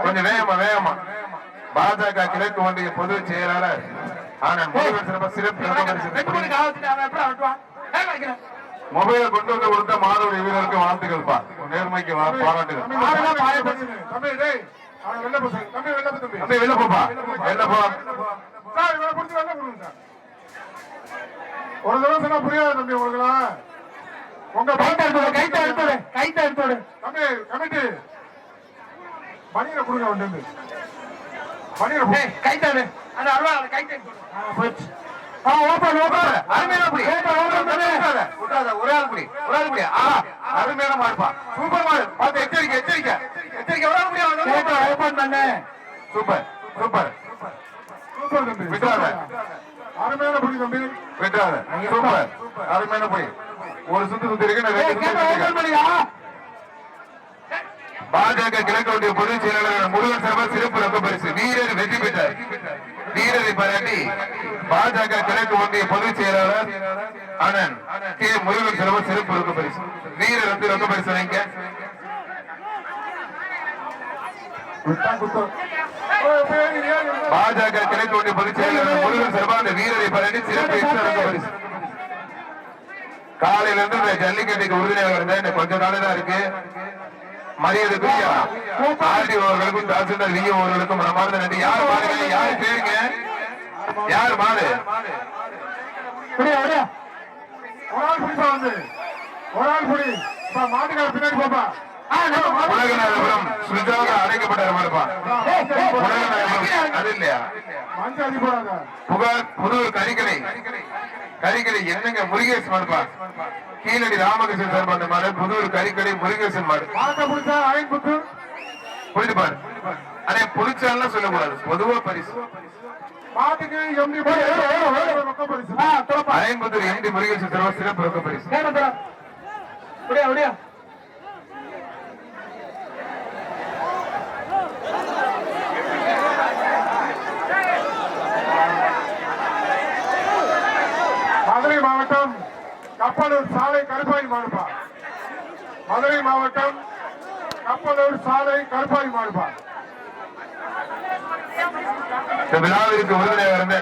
கொஞ்சம் வேகமா. பாஜக கிழக்கு ஒன்றிய பொதுச் செயலாளர் ஆனந்த் முருகன் சிறப்பு மொபைலை கொண்டு வந்து கொடுத்த மாணவ வீரருக்கு வாழ்த்துக்கள்ப்பா. நேர்மைக்கு பாராட்டுகள். வெளில போப்பா. ஒரு தடவை சொன்னா புரியாது தம்பி உங்களுக்கு. உங்க கைத்த எடுத்தோடு தம்பி கமிட்டி மணியில கொடுங்க. வந்து மணியில கைத்தாடு அந்த அருவா கைத்த போச்சு. அருமையான மாடுப்பா. சூப்பர் மாடு. பார்த்து எச்சரிக்கை. சூப்பர் தம்பி. விட்டுறாத. அருமையான புடி தம்பி. விட்டுறாத. சூப்பர். அருமையான புடி. ஒரு சுத்தி இருக்கு. பாஜக கிழக்கு ஒன்றிய பொதுச் செயலாளர் முருகன் சர்மா சிறப்பு ரொக்க பரிசு. வீரர் வெற்றி பெற்றார். வீரரை பாராட்டி பாஜக கிழக்கு ஒன்றிய பொதுச் செயலாளர் ஆனந்த் கே முருகன் சர்மா சிறப்பு ரொக்க பரிசு. வீரர் வந்து ரொக்க பரிசு வாங்கிக்க. பாஜக கிழக்கு ஒன்றிய பொதுச் செயலாளர் முருகன் சர்மா அந்த வீரரை பாராட்டி சிறப்பு ரொக்க பரிசு. காலையில இருந்து இந்த ஜல்லிக்கட்டுக்கு உறுதியாக இருந்த கொஞ்ச நாள் தான் இருக்கு. மரியாதைக்குரிய ஆர்டிஓ அவர்களுக்கும் தாசில்தார் விஓ அவர்களுக்கும் மனமார்ந்த நன்றி. யார் பாருங்க, யார் பேருங்க, யார் மாடு? ஒரு ஆள் புடிப்பா. வந்து ஒரு ஆள் புடி. மாட்டுக்கார பின்னாடி போப்பா. உலகநாதபுரம் சுஜாதா அடைக்கப்பட்டார் மாடுப்பா. உலகநாதபுரம் அது இல்லையா? மஞ்சாதி போறாங்க. புகார் புதூர் கரிக்கடை என்னங்க முருகேசன் மாடுப்பா. கீழடி ராமகிருஷ்ணன் சார் பண்ண மாடு. புதூர் கரிக்கடை முருகேசன் மாடு. புரிஞ்சு பாரு. ஆனா புடிச்சாலும் சொல்லக்கூடாது. பொதுவா பரிசு மாட்டுக்கு empty Ayanputhur empty Murugesan sir சிறப்பு ரொக்க பரிசு. மதுரை மாவட்டம் கப்பலூர் சாலை கருப்பாய் மாடுப்பா. மதுரை மாவட்டம் கப்பலூர் சாலை கருப்பாய் மாடுப்பா. இந்த விழாவிற்கு உறுதியாக இருந்த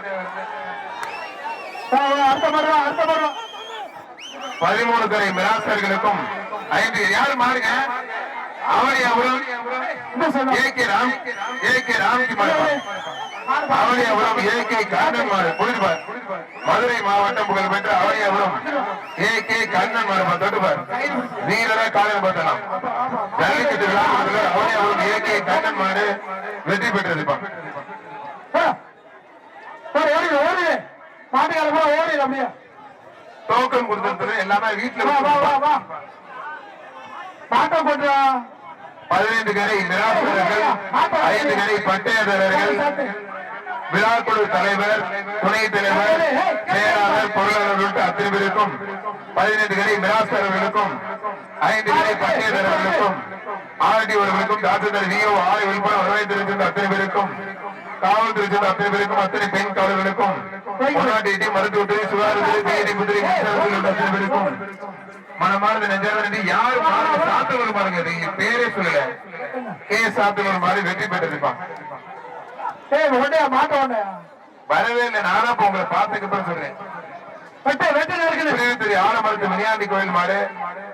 13 கரை மிராஸ்தர்களுக்கும் 5 யாரு மாடுங்க? அவனியாபுரம் ஏகே ராம்கி மாடு. அவனியாபுரம் ஏகே கண்ணன் மாடு. புரிஞ்சுப்பார். மதுரை மாவட்டம் புகழ்பெற்ற அவனியாபுரம் ஏகே கண்ணன் மாடு. தொட்டுப்பார். வீரரா காலையில் பார்த்தலாம். ஜல்லிக்கட்டு விழாவில் அவனியாபுரம் ஏகே கண்ணன் மாடு வெற்றி பெற்றதுப்பா. டோக்கன் கொடுத்தது எல்லாமே வீட்டுல 15 கரை மிராஸ்தர்கள், 5 கரை பட்டயதாரர்கள், விழாக்குழு தலைவர், துணைத் தலைவர், செயலாளர், பொருளாளர் உள்ளிட்ட அத்தனை பேருக்கும் 15 கரை மிராஸ்தர்களுக்கும் 5 கரை பட்டயதாரர்களுக்கும் ஆர்டிஓர்களுக்கும் தாசில்தார் விஓ ஆலை உள்பட வருவாய் தெரிவித்த அத்தனை பேருக்கும் காவல்துறை சேர்ந்த அத்தனை பேருக்கும் அத்தனை பெண் காவலர்களுக்கும் பொன்னாட்டி மருத்துவத்துறை சுகாதாரத்துறை பிஐடி புத்திரை அத்தனை பேருக்கும் மனமார்ந்த நெஞ்சார்ந்த யார் சாத்தவர் பாருங்க. நீங்க பேரே சொல்லுங்க. கே சாத்தவர் மாதிரி வெற்றி பெற்றிருப்பான். வரவே இல்லை. நானா இப்ப உங்களை பார்த்துக்கு சொல்றேன். ஆலமரத்து விளையாண்டி கோயில் மாடு,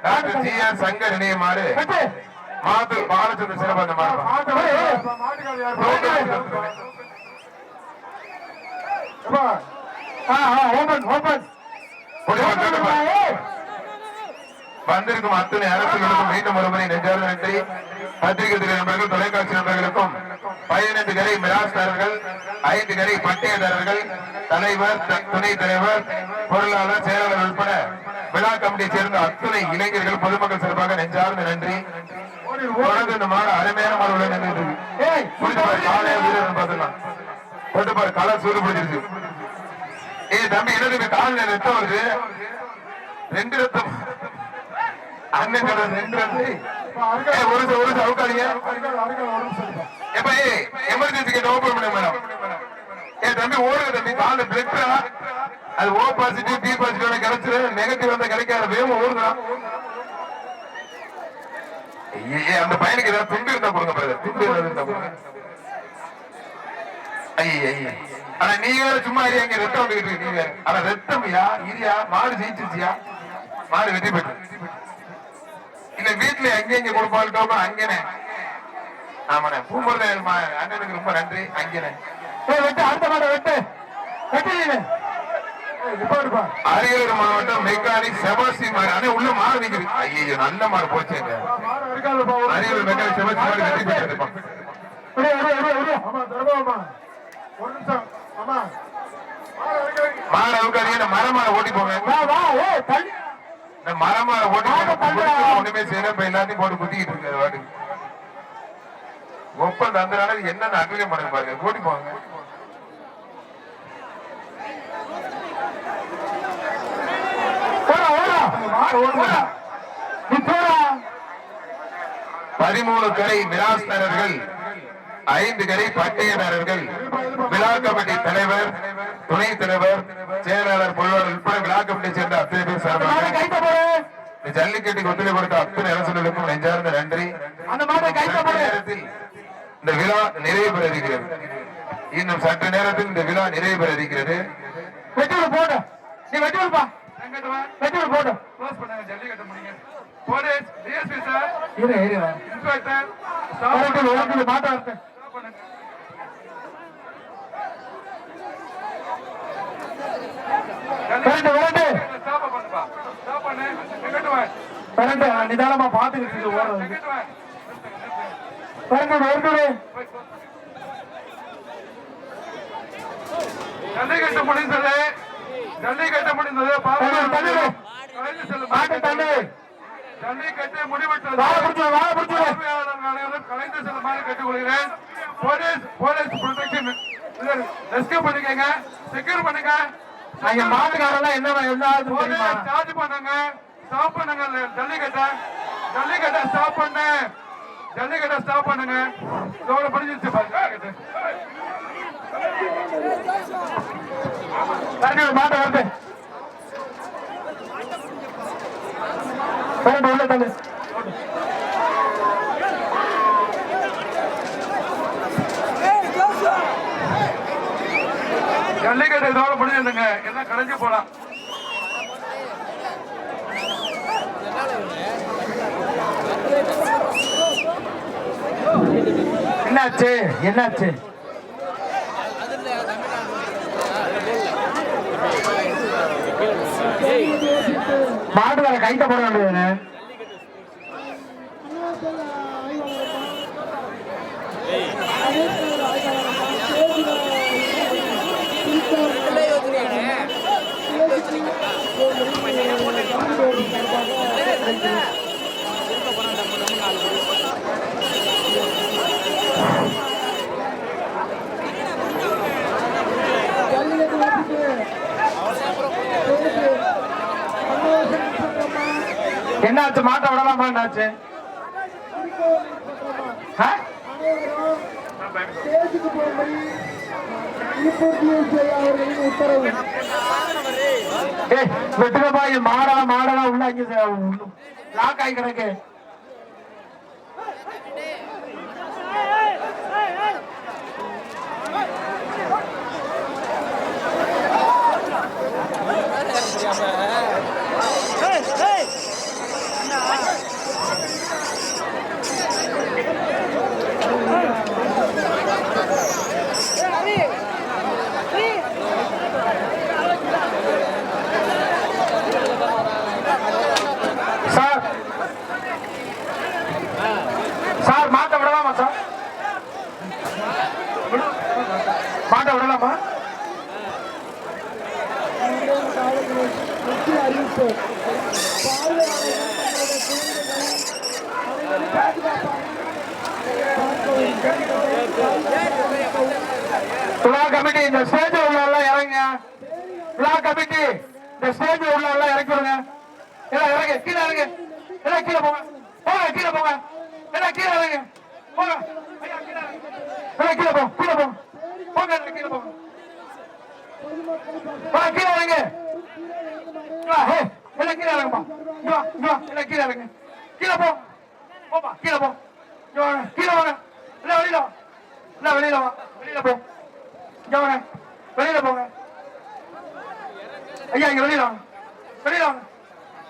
டாக்டர் ஜி ஆர் சங்கர் இணைய மாடு, மாத்தூர் பாலச்சந்திர சிறப்பான மாடு. வந்திருக்கும் அத்தனை அரசுகளுக்கும் மீண்டும் ஒருமுறை நெஞ்சார்ந்த நன்றி. பத்திரிகை துறை நண்பர்கள், தொலைக்காட்சி நண்பர்களுக்கும் 15 கரை மிராஸ்தாரர்கள், 5 கரை பட்டயதாரர்கள், தலைவர், துணைத் தலைவர், பொருளாளர், செயலாளர் உட்பட விழா கமிட்டியை சேர்ந்த அத்தனை இளைஞர்கள், பொதுமக்கள் சிறப்பாக நெஞ்சார்ந்த நன்றி. தொடர்ந்து இந்த மாடு அருமையான மாடு நின்றுட்டு காலையா வீரர் பார்த்துக்கலாம். போட்டு பாரு, களை சூடு பிடிச்சிருச்சு. தம்பி என்னது காலில் ரத்தம் வருது? 2 ரத்தம் அண்ணன் 2 ரத்தம். ஒரு சவுக்காளிங்க எப்ப எமர்ஜென்சி கேட்ட ஓபன் பண்ண மேடம். ஏன் தம்பி ஓடுங்க தம்பி, கால பிளட்டா அது ஓ பாசிட்டிவ் பி பாசிட்டிவ் கிடைச்சிரு, நெகட்டிவ் வந்தா கிடைக்காத வேகம் ஓடுங்க. அந்த பையனுக்கு ஏதாவது துண்டு இருந்தா கொடுங்க பிரதர், துண்டு ஏதாவது இருந்தா கொடுங்க. ஐயா ஆனா நீங்க வேற சும்மா ஐயா இங்க ரத்தம் வந்துகிட்டு இருக்கு. நீங்க ஆனா ரத்தம்யா இரியா மாடு ஜெயிச்சிருச்சியா, மாடு வெற்றி பெற்று இல்ல வீட்டுல எங்க கொடுப்பாங்க அங்கனே. ஆமாண்ணே பூம்புறது அண்ணனுக்கு ரொம்ப நன்றி. அங்கனே வெட்டு, அடுத்த மாட வெட்டு வெட்டு. அரியலூர் மாவட்டம் மெக்கானிக் செபாஸ்டின் மாடு அண்ணே உள்ள மாடு நிக்குது. ஐயோ நல்ல மாடு போச்சுங்க. அரியலூர் மெக்கானிக் செபாஸ்டின் மாடு வெற்றி பெற்றது. மாடு அவுக்காதீங்க, மரமாட ஓட்டி போங்க. மரமாட ஓட்டி ஒண்ணுமே செய்யல, இப்ப எல்லாத்தையும் போட்டு குத்திக்கிட்டு இருக்காரு வாடு. ஒப்பந்த அந்த நாளைக்கு என்னென்ன அக்ரியம் பண்ண பாருங்க, ஓட்டி போங்க. பதிமூணு கரை மிராஸ்தாரர்கள், 5 கரை பட்டயதாரர்கள், விழா கமிட்டி தலைவர், துணைத் தலைவர், செயலாளர், பொருளாளர் உட்பட விழா கமிட்டியை சேர்ந்த அத்தனை பேர் சார்பாக ஜல்லிக்கட்டுக்கு ஒத்துழைப்பு கொடுத்த அத்தனை அரசுகளுக்கும் நெஞ்சார்ந்த நன்றி. நேரத்தில் இந்த விழா நிறைவு பெற இருக்கிறது. இன்னும் சற்று நேரத்தில் இந்த விழா நிறைவு பெற இருக்கிறது. போடு, நீ வெட்டுப்பா, வெட்டு போடு. ஜல்லிக்கட்டு முடிங்க. போலீஸ் டிஎஸ்பி சார், இன்ஸ்பெக்டர் மாட்டாரு. நிதானமா பாத்துக்கிட்டு ஜல்லிக்கட்டு முடிந்தது, ஜல்லிக்கட்டு முடிந்தது. ஜல்லிக்கட்டு முடிவெற்றது. கலைந்து செல்லுமாறு கேட்டுக்கொள்கிறேன். போலீஸ் ப்ரொடெக்ஷன் ரெஸ்கியூ பண்ணிக்கங்க, செக்யூர் பண்ணுங்க. மாட்டுக்காரெல்லாம் என்ன சார்ஜ் பண்ணுங்க, ஸ்டாப் பண்ணுங்க. ஜல்லிக்கட்டை ஸ்டாப் பண்ணு, ஜல்லிக்கட்டை ஸ்டாப் பண்ணுங்க. இதோட முடிஞ்சிருச்சு. மாட்டை வருது உள்ள தள்ளு. ஜல்லிக்கட்டு இதோட முடிஞ்சிருந்துங்க, எல்லாம் கலைஞ்சு போலாம். என்னாச்சு என்னாச்சு? மாடு வர கைத்த போட வேண்டியது. என்னாச்சு? மாட்ட விடலாமா? என்னாச்சு? வெட்டுக்கப்பா, மாடா உள்ள லாக் ஆகி கிடக்கு. சார் மாட்ட விடலாமா? சார் மாட்ட விடலாமா? விழா கமிட்டி இந்த ஸ்டேஜ் உள்ள இறங்க. விழா கமிட்டி இந்த ஸ்டேஜ் உள்ள இறக்கி விடுங்க. எல்லாம் இறங்க, கீழே இறங்க. எல்லாம் கீழே போங்க, போங்க கீழே போங்க. எல்லாம் கீழே இறங்க, போங்க. கீழே போ கீழே போ போங்க கீழே போங்க கீழே இறங்க எல்லாம் கீழே இறங்குப்பா எல்லாம் கீழே இறங்க கீழே போ போப்பா கீழே போ வாங்க கீழே வாங்க இல்ல வெளியில வா இல்ல வெளியில வா வெளியில போ இங்க வாங்க வெளியில போங்க ஐயா இங்க வெளியில வாங்க வெளியில வாங்க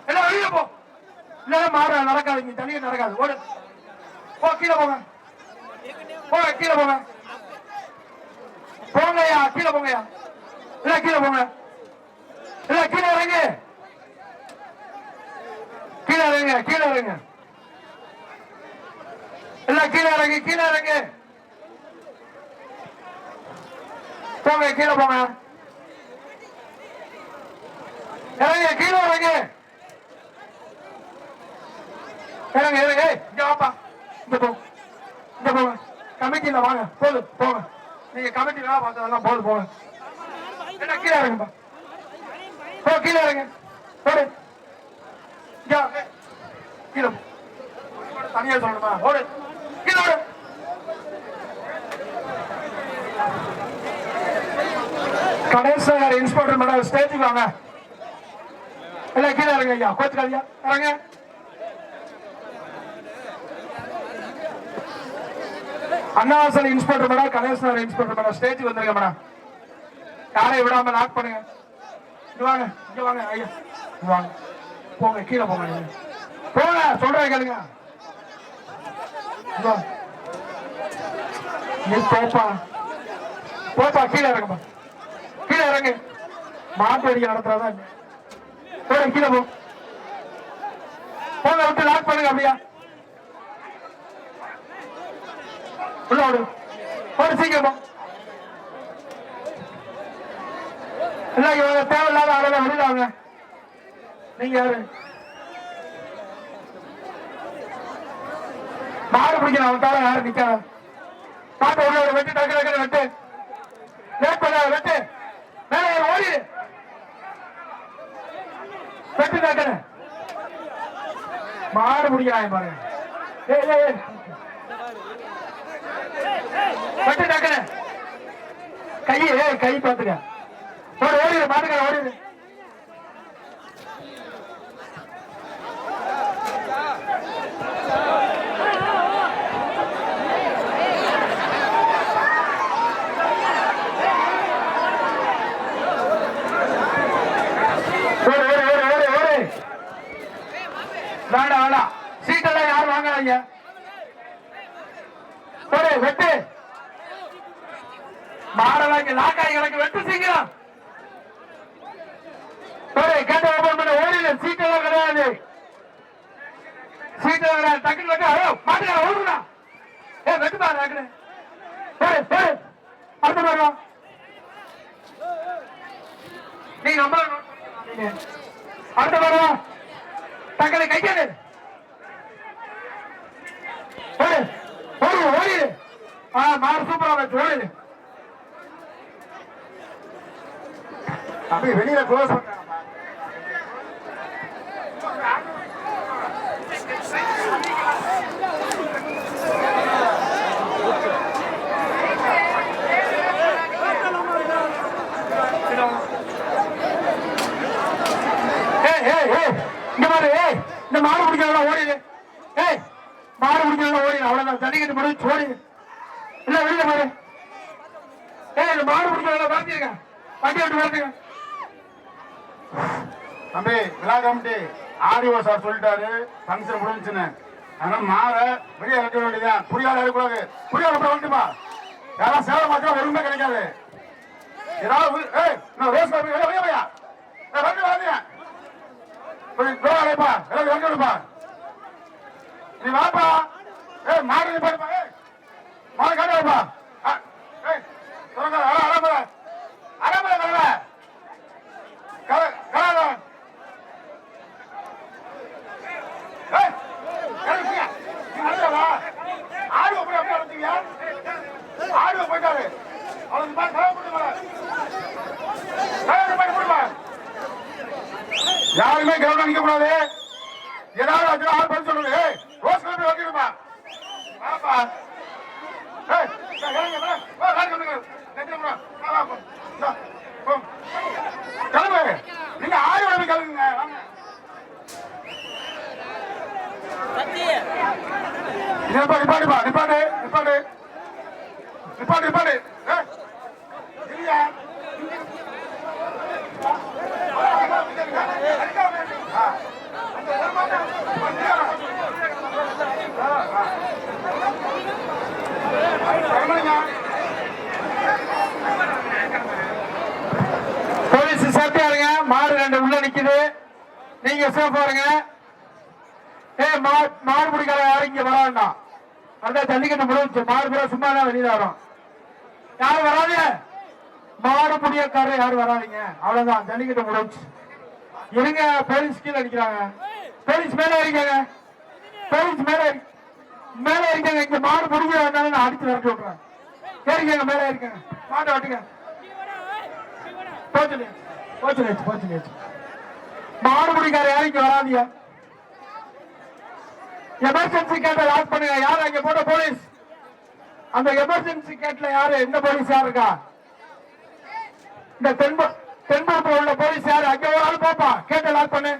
எல்லாம் வெளியில போ இல்ல மாற நடக்காது இங்க தனியா நடக்காது ஓடு போ கீழே போங்க போங்க கீழே போங்க போங்கய்யா கீழே போங்கய்யா இல்ல கீழே போங்க இல்ல கீழே இறங்க கீழே இறங்க கீழே இறங்க இல்ல கீழே இறங்க கீழே இறங்க போங்க கீழே போங்க இறங்க கீழே இறங்க இறங்க இறங்க இங்க வாப்பா இங்க போ இங்க போங்க கமிட்டியில வாங்க போது போங்க நீங்க கமிட்டில பார்த்ததெல்லாம் போது போங்க என்ன கீழே இறங்குப்பா போ கீழே இறங்க போடு கீழே தனியா சொல்லணுமா ஓடு கீழே ஓடு கணேசன் இன்ஸ்பெக்டர் மேடம் ஸ்டேஜுக்கு வாங்க எல்லாம் கீழே இறங்க ஐயா கோச்சுக்காதியா இறங்க அண்ணாசல் inspector madam Ganesan inspector madam ஸ்டேஜுக்கு வந்துருங்க மேடம் யாரையும் விடாம லாக் பண்ணுங்க இங்க வாங்க ஐயா இங்க வாங்க போங்க கீழே போங்க போங்க சொல்றேன் கேளுங்க நீ போப்பா போப்பா கீழே இறங்குப்பா கீழே இறங்கு மாட்டு அடிக்க நடத்துறதா போங்க கீழே போ போங்க விட்டு லாக் பண்ணுங்க அப்படியா உள்ள ஓடு போடு சீக்கிரமா இல்ல இவங்க தேவையில்லாத ஆளுங்க வெளியில வாங்க நீங்க யாரு மாடு பிடிக்கணும் அவன் தவிர யாரும் நிக்காத பாட்டு உள்ள வெட்டு டக்கு டக்கு வெட்டு லேட் பண்ண வெட்டு மேல ஓடி வெட்டு டக்குன்னு மாடு பிடிக்கிறாங்க பாருங்க வெட்டு டக்குன்னு கை பாத்துக்க ஓடிடு மாட்டுக்க ஓடிடு வேண்டாம் வேண்டாம் சீட்டெல்லாம் யாரும் வாங்காதீங்க ஒரு வெட்டு மாடலாக்கி லாக்காய் எனக்கு வெட்டு சீக்கிரம் ஒரு கேட்ட ஓபன் பண்ண ஓடில சீட்டெல்லாம் கிடையாது சீட்டெல்லாம் கிடையாது டக்குனு வெட்டு மாட்டுக்கா ஓடுடா வெட்டு பாரு டக்குனு அடுத்த பாருங்க நீ நம்பர் அடுத்த பாருங்க தங்களை கைக்காது ஓடி மாறு சூப்பரா வச்சு ஓடிடு அப்படி வெளியில க்ளோஸ் பண்ண இந்த மாடு பிடிக்கிறதா ஓடிடு மாடு பிடிக்கிறதா ஓடிடு அவ்வளவுதான் ஜல்லிக்கட்டு முடிச்சு ஓடிடு இல்ல வெளியில பாரு இந்த மாடு பிடிக்கிறதா பார்த்திருக்க வண்டி விட்டு பார்த்துங்க தம்பி விழா கமிட்டி ஆடிஓ சார் சொல்லிட்டாரு ஃபங்க்ஷன் முடிஞ்சுன்னு அதனால மாற வெளியே வைக்க வேண்டியதான் புரியாத இருக்கக்கூடாது புரியாத அப்புறம் வந்துப்பா யாராவது சேவை மாத்திரம் ஒருமே கிடைக்காது ஏதாவது ரோஸ் வெளியா வந்து வாங்க அழைப்பா எல்லாம் வந்து விடுப்பா நீ வாப்பா மாடு நீ பாருப்பா மாடு காட்டி வைப்பா அடம்பல அடம்பல கலவை கலவை ஆடுவ போய் அப்படியே அழைச்சிங்க ஆடுவ போயிட்டாரு அவனுக்கு பாரு கலவை போடுப்பா யாருமே கவனம் நிக்க கூடாது ஏதாவது ஆறு பதில் சொல்லுங்க ரோஸ் கிளம்பி வைக்கணுமா வாப்பா நிப்பாடு நிப்பாடு நிப்பாடு நிப்பாடு நிப்பாடு இல்லையா போலீஸ் சேஃப்டியா இருங்க. மாடு 2 உள்ள நிக்குது, நீங்க சேஃபா இருங்க. மாடு பிடிக்காத யாரும் இங்க வர வேண்டாம். அந்த ஜல்லிக்கட்டு முடிஞ்சு மாடு பூரா சும்மா தான் வெளியில வரும். யாரும் வராது, மாடு பிடிக்காரர் யாரும் வராதிங்க. அவ்வளவுதான், ஜல்லிக்கட்டு முடிஞ்சு. இருங்க, போலீஸ் கீழே அடிக்கிறாங்க. போலீஸ் மேல இருக்காங்க, போலீஸ் மேல இருக்காங்க. இங்க மாடு பிடிக்க வந்தாலும் நான் அடிச்சு விரட்டி விட்டுறேன். ஏறிக்கங்க, மேல இருக்காங்க. மாட்டை வட்டுங்க. போச்சு மாடு பிடிக்கார யாரும் இங்க வராதியா. எமர்ஜென்சி கேட்ட லாக் பண்ணுங்க. யாரு அங்க போட்ட போலீஸ்? அந்த எமர்ஜென்சி கேட்ல யாரு, எந்த போலீஸ் யாரு இருக்கா? இந்த தென்புறத்துல உள்ள போலீஸ் யாரு? அங்க ஒரு ஆள் போப்பா, கேட்ட லாக் பண்ணு.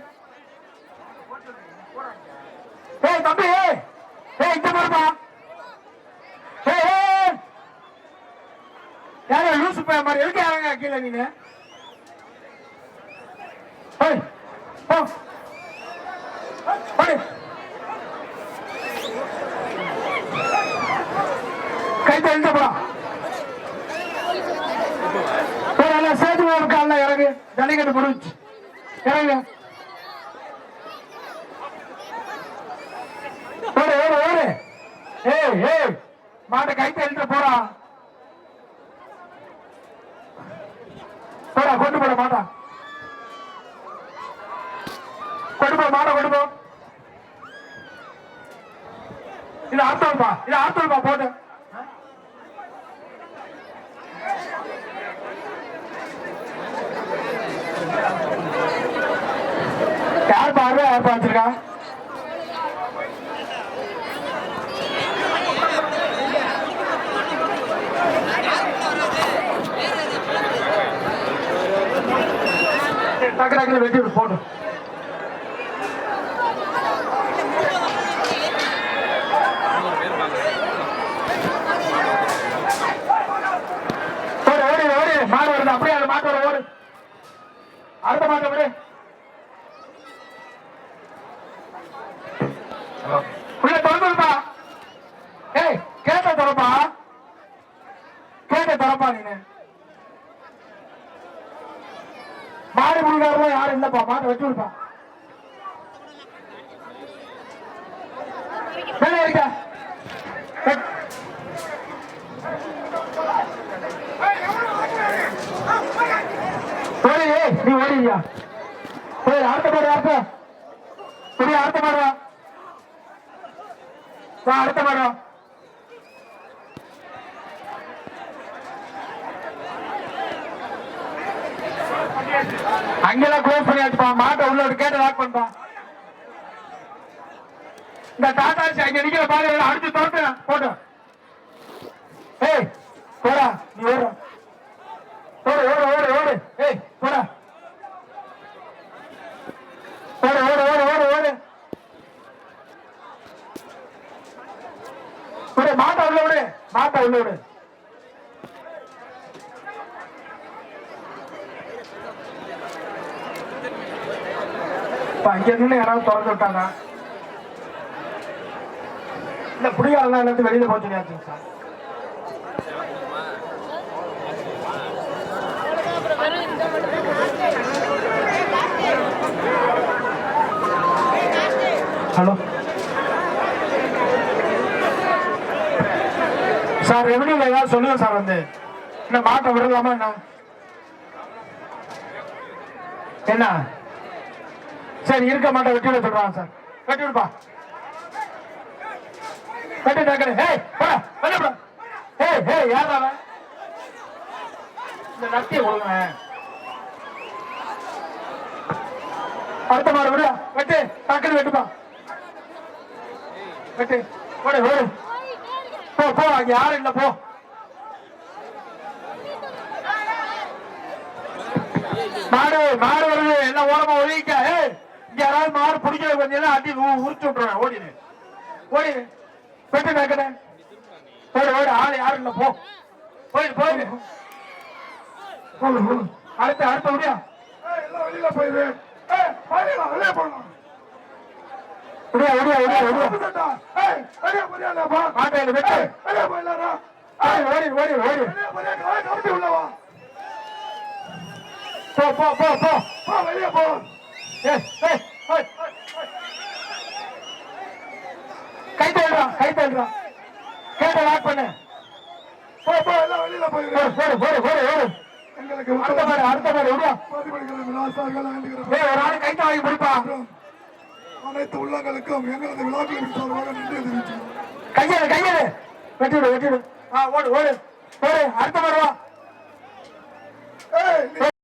ஏய் தம்பி, ஏய் இங்க பாருப்பா. ஏய் யாரு லூசு பையன் மாதிரி எதுக்கு யாருங்க கீழே நீங்க? ஏய் போ போடு. கைத்த எழுந்தப்பா சேர்த்து இருக்கால இறங்கு. ஜல்லிக்கட்டு முடிஞ்சு இறங்கு. ஓடு ஓடு ஓடு. ஏய் மாட்டை கைத்த எழுந்த போடா போடா. கொண்டு போட மாட்டா, கொண்டு போ மாடை கொண்டு போ. இது ஆத்தோல்பா போட்டு. யார் வச்சிருக்கா? டக்கு வெட்டி போட்டு. மாடு வருது, அப்படியே அது மாட்டோட ஓடு. அடுத்த மாட்டை விடு. உள்ள திறந்துப்பா. ஏய் கேட்ட திறப்பா, கேட்ட திறப்பா. நீங்க மாடு முடிக்காரலாம் யாரும் இல்லப்பா. மாட்டை வெட்டி விடுப்பா. மேலே இருக்க நீ ஓடியா? அடுத்த மாடு அடுத்த மாடுவா. அடுத்த மாடு அங்கெல்லாம் க்ளோஸ் பண்ணியாச்சுப்பா. மாட்டை உள்ள கேட்ட லாக் பண்ணா. இந்த டாடாச்சி அங்க நிக்கிற பாரு, அடிச்சு தோட்டு போட்டு. ஏய் போடா, நீ ஓடுற. ஓடு ஓடு ஓடு ஓடு. ஏய் போடா, ஓடு ஓடு ஓடு ஓடு ஓடு. மாட்டை உள்ள விடு, மாட்டை உள்ள விடு. இங்க இருந்து யாராவது திறந்து விட்டாங்க. இல்ல புடிகாலாம் எல்லாத்தையும் வெளியில போச்சு சார். ஹலோ சார், ரெவன்யூல ஏதாவது சொல்லுங்க சார். வந்து என்ன மாட்டை விடலாமா என்ன? சரி இருக்க மாட்டை வெட்டி விட சொல்றாங்க சார். வெட்டி விடுப்பா, வெட்டி டக்கு. ஏய் போடா, வெட்டி விட. ஏய் யாரா இந்த நத்திய கொடுங்க. அடுத்த மாடு விடு, வெட்டு டக்குன்னு வெட்டுப்பா. வெட்டு போடு ஓடு. போ அங்க யாரும் இல்ல போ. மாடு வருது, எல்லாம் ஓரமா ஒழிக்க. யாராவது மாடு பிடிக்கிற கொஞ்சம் அடி உரிச்சு விட்டுருவேன். ஓடிடு ஓடிடு பெட்டு நக்கட ஓடு ஓடு ஆளு யாரும் இல்ல போ போயிடு போயிடு அடுத்த அடுத்த முடியா எல்லாம் வெளியில போயிடு வெளியே போகலாம் ஒடியா ஒடியா ஒடியா ஒடியா வெளியே போறியாப்பா மாட்டையில வெட்டு வெளியே போயிடலாரா ஓடி ஓடி ஓடி கமிட்டி உள்ளவா போ போ போ போ போ வெளியே போ கை தள்ளுறான் கை தள்ளுறான் கேட்ட லாக் பண்ணு போ போ எல்லாம் வெளியில போயிடு போடு போடு போடு ஓடு எங்களுக்கு அடுத்த மாதிரி ஓடியா ஒரு ஆள் கைத்த வாங்கி பிடிப்பா அனைத்து உள்ளங்களுக்கும் எங்களது விழாக்களின் சார்பாக நன்றி தெரிவிக்கிறோம். கையெழு கையெழு வெட்டிவிடு வெட்டிவிடு ஓடு ஓடு ஓடு அடுத்த மாதிரி வா